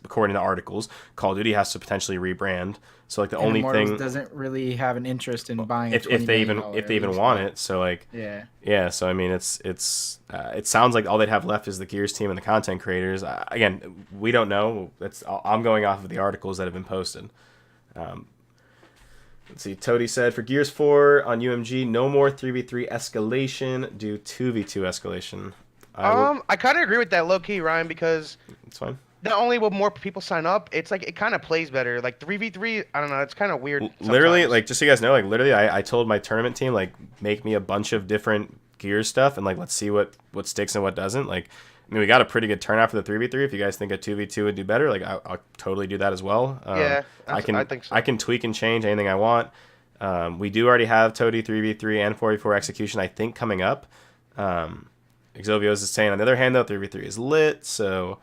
according to articles. Call of Duty has to potentially rebrand. So like the only Immortals thing doesn't really have an interest in buying if they even want it. So like yeah. So I mean it's it sounds like all they'd have left is the Gears team and the content creators. Again, we don't know. I'm going off of the articles that have been posted. Let's see. Toady said for Gears 4 on UMG, no more 3v3 escalation, do 2v2 escalation. I kind of agree with that low key, Ryan, because it's fine. Not only will more people sign up, it's like it kind of plays better. Like 3v3, I don't know, it's kind of weird. Literally, sometimes. like just so you guys know, like literally, I told my tournament team like make me a bunch of different Gears stuff and like let's see what sticks and what doesn't. Like, I mean, we got a pretty good turnout for the 3v3. If you guys think a 2v2 would do better, like I'll totally do that as well. Yeah, I think so. I can tweak and change anything I want. We do already have Toady 3v3 and 4v4 execution, I think, coming up. Exovios is saying, on the other hand, though, 3v3 is lit, so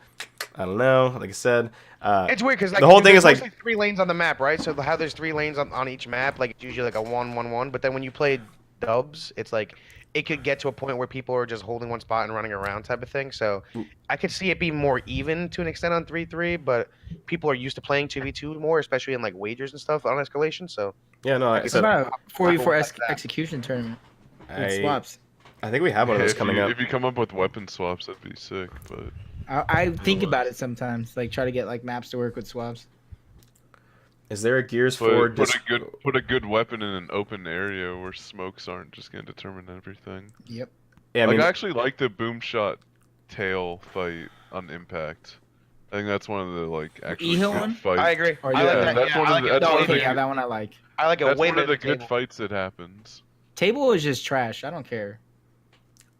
I don't know. Like I said, it's weird because like, the whole thing is like 3 lanes on the map, right? So how there's 3 lanes on each map, like it's usually like a 1-1-1. But then when you play dubs, it's like it could get to a point where people are just holding one spot and running around type of thing. So I could see it being more even to an extent on 3-3, but people are used to playing 2v2 more, especially in like wagers and stuff on escalation. So yeah, no, it's about a 4v4 execution tournament. Swaps. I think we have one of those coming up. If you come up with weapon swaps, that'd be sick. But I think about it sometimes, like try to get like maps to work with swaps. Is there a Gears 4? Put a good weapon in an open area where smokes aren't just gonna determine everything. Yep. Yeah, I actually like the boom shot tail fight on Impact. I think that's one of the like actually good fights. I agree. Or, I like that. That's one of the, that one I like. I like it that's way one of the better good fights that happens. Table is just trash. I don't care.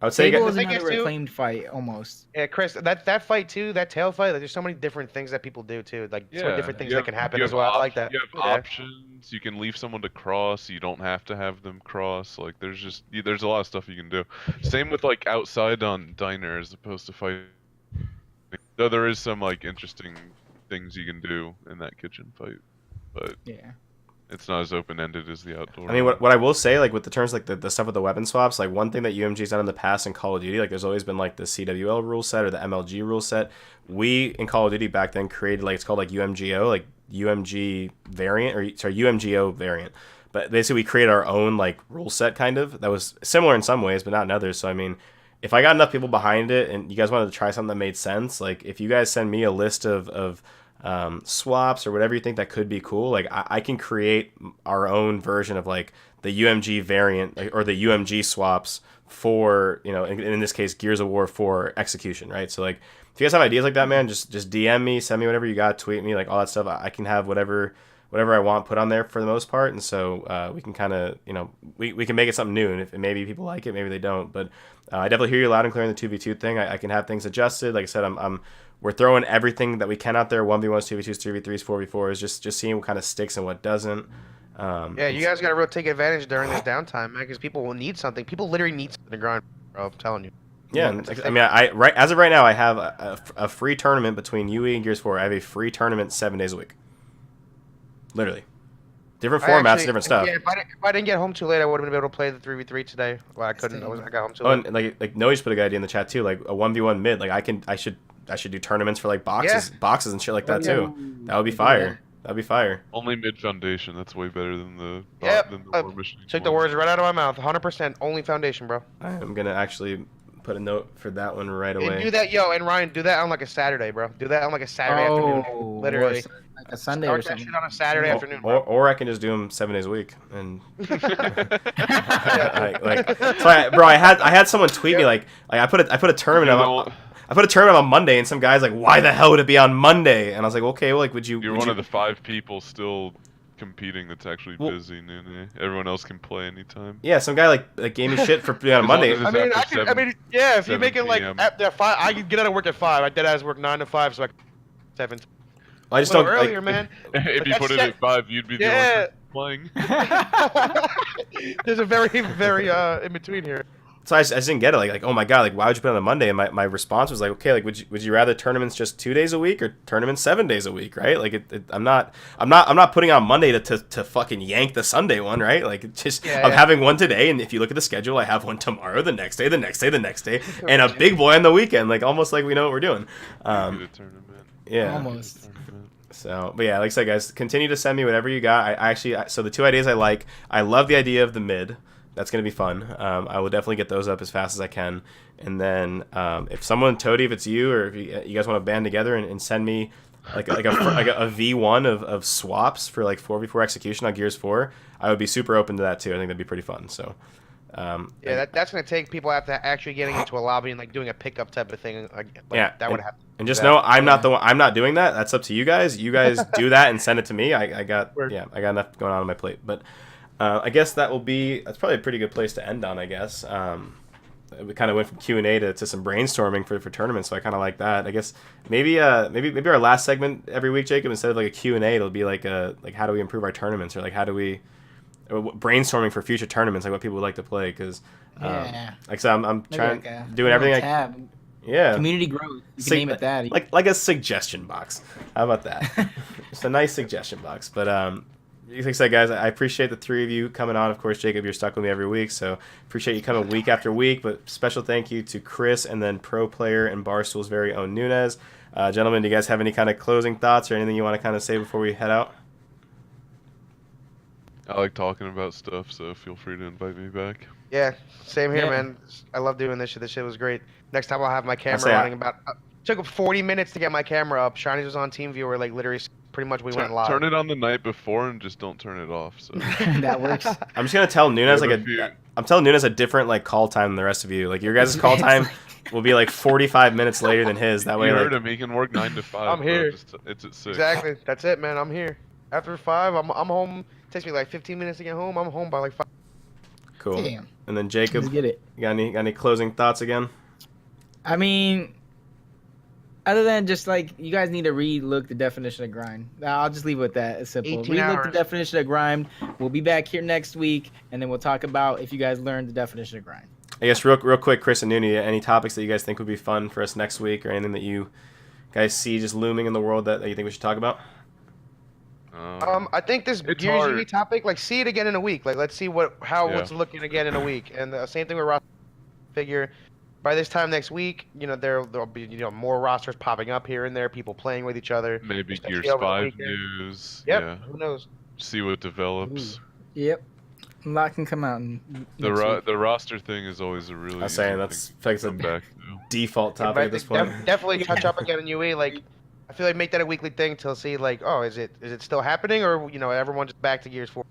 I would say Table is another reclaimed fight almost. Yeah, Chris, that fight too, that tail fight. Like, there's so many different things that people do too. Like so many different things that can happen as well. I like that. You have options. You can leave someone to cross. You don't have to have them cross. Like there's a lot of stuff you can do. Same with like outside on diner as opposed to fight. Though there is some like interesting things you can do in that kitchen fight, but yeah. It's not as open-ended as the outdoor. I mean, what I will say, like with the terms like the stuff with the weapon swaps, like one thing that UMG's done in the past in Call of Duty, like there's always been like the CWL rule set or the MLG rule set. We in Call of Duty back then created like it's called like UMGO, like UMG variant or sorry UMGO variant. But basically we created our own like rule set kind of that was similar in some ways, but not in others. So I mean, if I got enough people behind it and you guys wanted to try something that made sense, like if you guys send me a list of swaps or whatever you think that could be cool, like I can create our own version of like the UMG variant or the UMG swaps for, you know, in this case Gears of War 4 execution, right? So like if you guys have ideas like that, man, just DM me, send me whatever you got, tweet me, like all that stuff. I can have whatever I want put on there for the most part, and so we can kind of, you know, we can make it something new, and if maybe people like it, maybe they don't, but I definitely hear you loud and clear in the 2v2 thing. I can have things adjusted. Like I said, we're throwing everything that we can out there. 1v1s, 2v2s, 3v3s, 4v4s. Just seeing what kind of sticks and what doesn't. Yeah, you guys got to really take advantage during this downtime, man, because people will need something. People literally need something to grind, bro. I'm telling you. Yeah, I mean, as of right now, I have a free tournament between UE and Gears 4. I have a free tournament 7 days a week. Literally. Different formats, different stuff. Yeah, if I didn't get home too late, I would have been able to play the 3v3 today. Well, I couldn't. I got home too late. And like Noe just put a good idea in the chat too. Like a 1v1 mid. Like I should do tournaments for like boxes and shit like that too. That would be fire. That'd be fire. Only mid foundation. That's way better than the war mission. Took the words right out of my mouth. 100% only foundation, bro. I'm gonna actually put a note for that one right away. And do that, and Ryan, do that on like a Saturday, bro. Do that on like a Saturday afternoon. Literally. Like a Sunday or something. Start that shit on a Saturday afternoon, bro. Or I can just do them 7 days a week. And bro, I had someone tweet me like I put a tournament on. I put a tournament on Monday, and some guy's like, "Why the hell would it be on Monday?" And I was like, "Okay, well, like, would you?" You're one of the 5 people still competing that's actually busy, Nene. Everyone else can play anytime. Yeah, some guy like gave me shit for being on Monday. Yeah, if you make it like after 5, I can get out of work at 5. I dead ass work 9 to 5, so I can 7. I just don't earlier, man. If you put it at 5, you'd be the only one playing. There's a very in between here. So I just didn't get it. Like, oh my god, like why would you put it on a Monday? And my response was like, okay, like would you rather tournaments just 2 days a week or tournaments 7 days a week, right? Like I'm not putting on Monday to fucking yank the Sunday one, right? Like it's just I'm having one today, and if you look at the schedule, I have one tomorrow, the next day, the next day, the next day, and a big boy on the weekend. Like almost like we know what we're doing. Yeah. Almost. So, but yeah, like I said, guys, continue to send me whatever you got. So the 2 ideas I love the idea of the mid. That's going to be fun. I will definitely get those up as fast as I can. And then if someone, Toady, if it's you or if you guys want to band together and send me like a V1 of swaps for like 4v4 execution on Gears 4, I would be super open to that too. I think that'd be pretty fun. So that's going to take people after actually getting into a lobby and like doing a pickup type of thing. That would happen. And just know I'm not the one. I'm not doing that. That's up to you guys. You guys do that and send it to me. I got enough going on my plate. But I guess that's probably a pretty good place to end on. I guess we kind of went from Q&A to some brainstorming for tournaments, so I kind of like that. I guess maybe our last segment every week, Jacob, instead of like a Q&A, it'll be like how do we improve our tournaments, or like how do we brainstorming for future tournaments, like what people would like to play, because like I said, I'm trying doing everything community growth, you can name it that, like a suggestion box. How about that? Just a nice suggestion box. But like I said, guys, I appreciate the three of you coming on. Of course, Jacob, you're stuck with me every week, so appreciate you coming week after week. But special thank you to Chris and then Pro Player and Barstool's very own Nunez. Gentlemen, do you guys have any kind of closing thoughts or anything you want to kind of say before we head out? I like talking about stuff, so feel free to invite me back. Yeah, same here, man. I love doing this shit. This shit was great. Next time I'll have my camera running took 40 minutes to get my camera up. Shiny was on TeamViewer, like literally pretty much we went live. Turn it on the night before and just don't turn it off. So that works. I'm just gonna tell Nunez I'm telling Nunez a different like call time than the rest of you. Like your guys' call time will be like 45 minutes later than his. That way, you heard him. He can work 9 to 5. I'm here. It's at 6. Exactly. That's it, man. I'm here. After 5, I'm home. It takes me like 15 minutes to get home. I'm home by like 5. Cool. Damn. And then Jacob, let's get it. You got any closing thoughts again? I mean, other than just like you guys need to relook the definition of grind. I'll just leave it with that. It's simple. Relook the definition of grind. We'll be back here next week, and then we'll talk about if you guys learned the definition of grind. I guess real quick, Chris and Noonie, any topics that you guys think would be fun for us next week, or anything that you guys see just looming in the world that you think we should talk about? I think this Gears UE topic, like, see it again in a week. Like, let's see how it's looking again in a week. And the same thing with roster. Figure by this time next week, there'll be more rosters popping up here and there, people playing with each other. Maybe Gears 5 news. Yep. Yeah. Who knows? See what develops. Ooh. Yep. A lot can come out. The roster thing is always a really. I was saying that's a default topic at this point. Definitely touch up again in UE. Like, I feel like make that a weekly thing to see like, oh, is it still happening, or everyone just back to Gears 4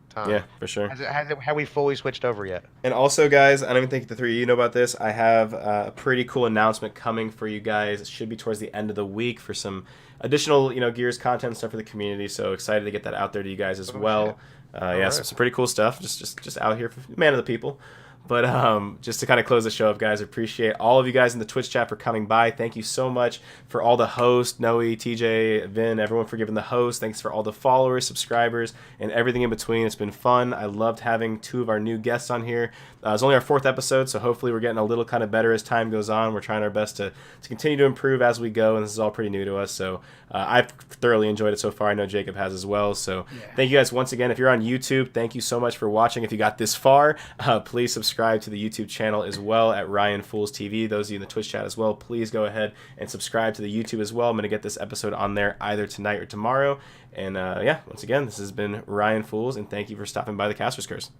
time? Yeah, for sure. Have we fully switched over yet? And also, guys, I don't even think the three of you know about this. I have a pretty cool announcement coming for you guys. It should be towards the end of the week for some additional, Gears content stuff for the community. So excited to get that out there to you guys as well. Some pretty cool stuff. Just out here for man of the people. But just to kind of close the show up, guys, appreciate all of you guys in the Twitch chat for coming by. Thank you so much for all the hosts, Noe, TJ, Vin, everyone for giving the host. Thanks for all the followers, subscribers, and everything in between. It's been fun. I loved having 2 of our new guests on here. It's only our 4th episode, so hopefully we're getting a little kind of better as time goes on. We're trying our best to continue to improve as we go, and this is all pretty new to us. So I've thoroughly enjoyed it so far. I know Jacob has as well. So Thank you guys once again. If you're on YouTube, thank you so much for watching. If you got this far, please subscribe to the YouTube channel as well at Ryan Fools TV. Those of you in the Twitch chat as well, please go ahead and subscribe to the YouTube as well. I'm going to get this episode on there either tonight or tomorrow. And once again, this has been Ryan Fools, and thank you for stopping by the Casters Curse.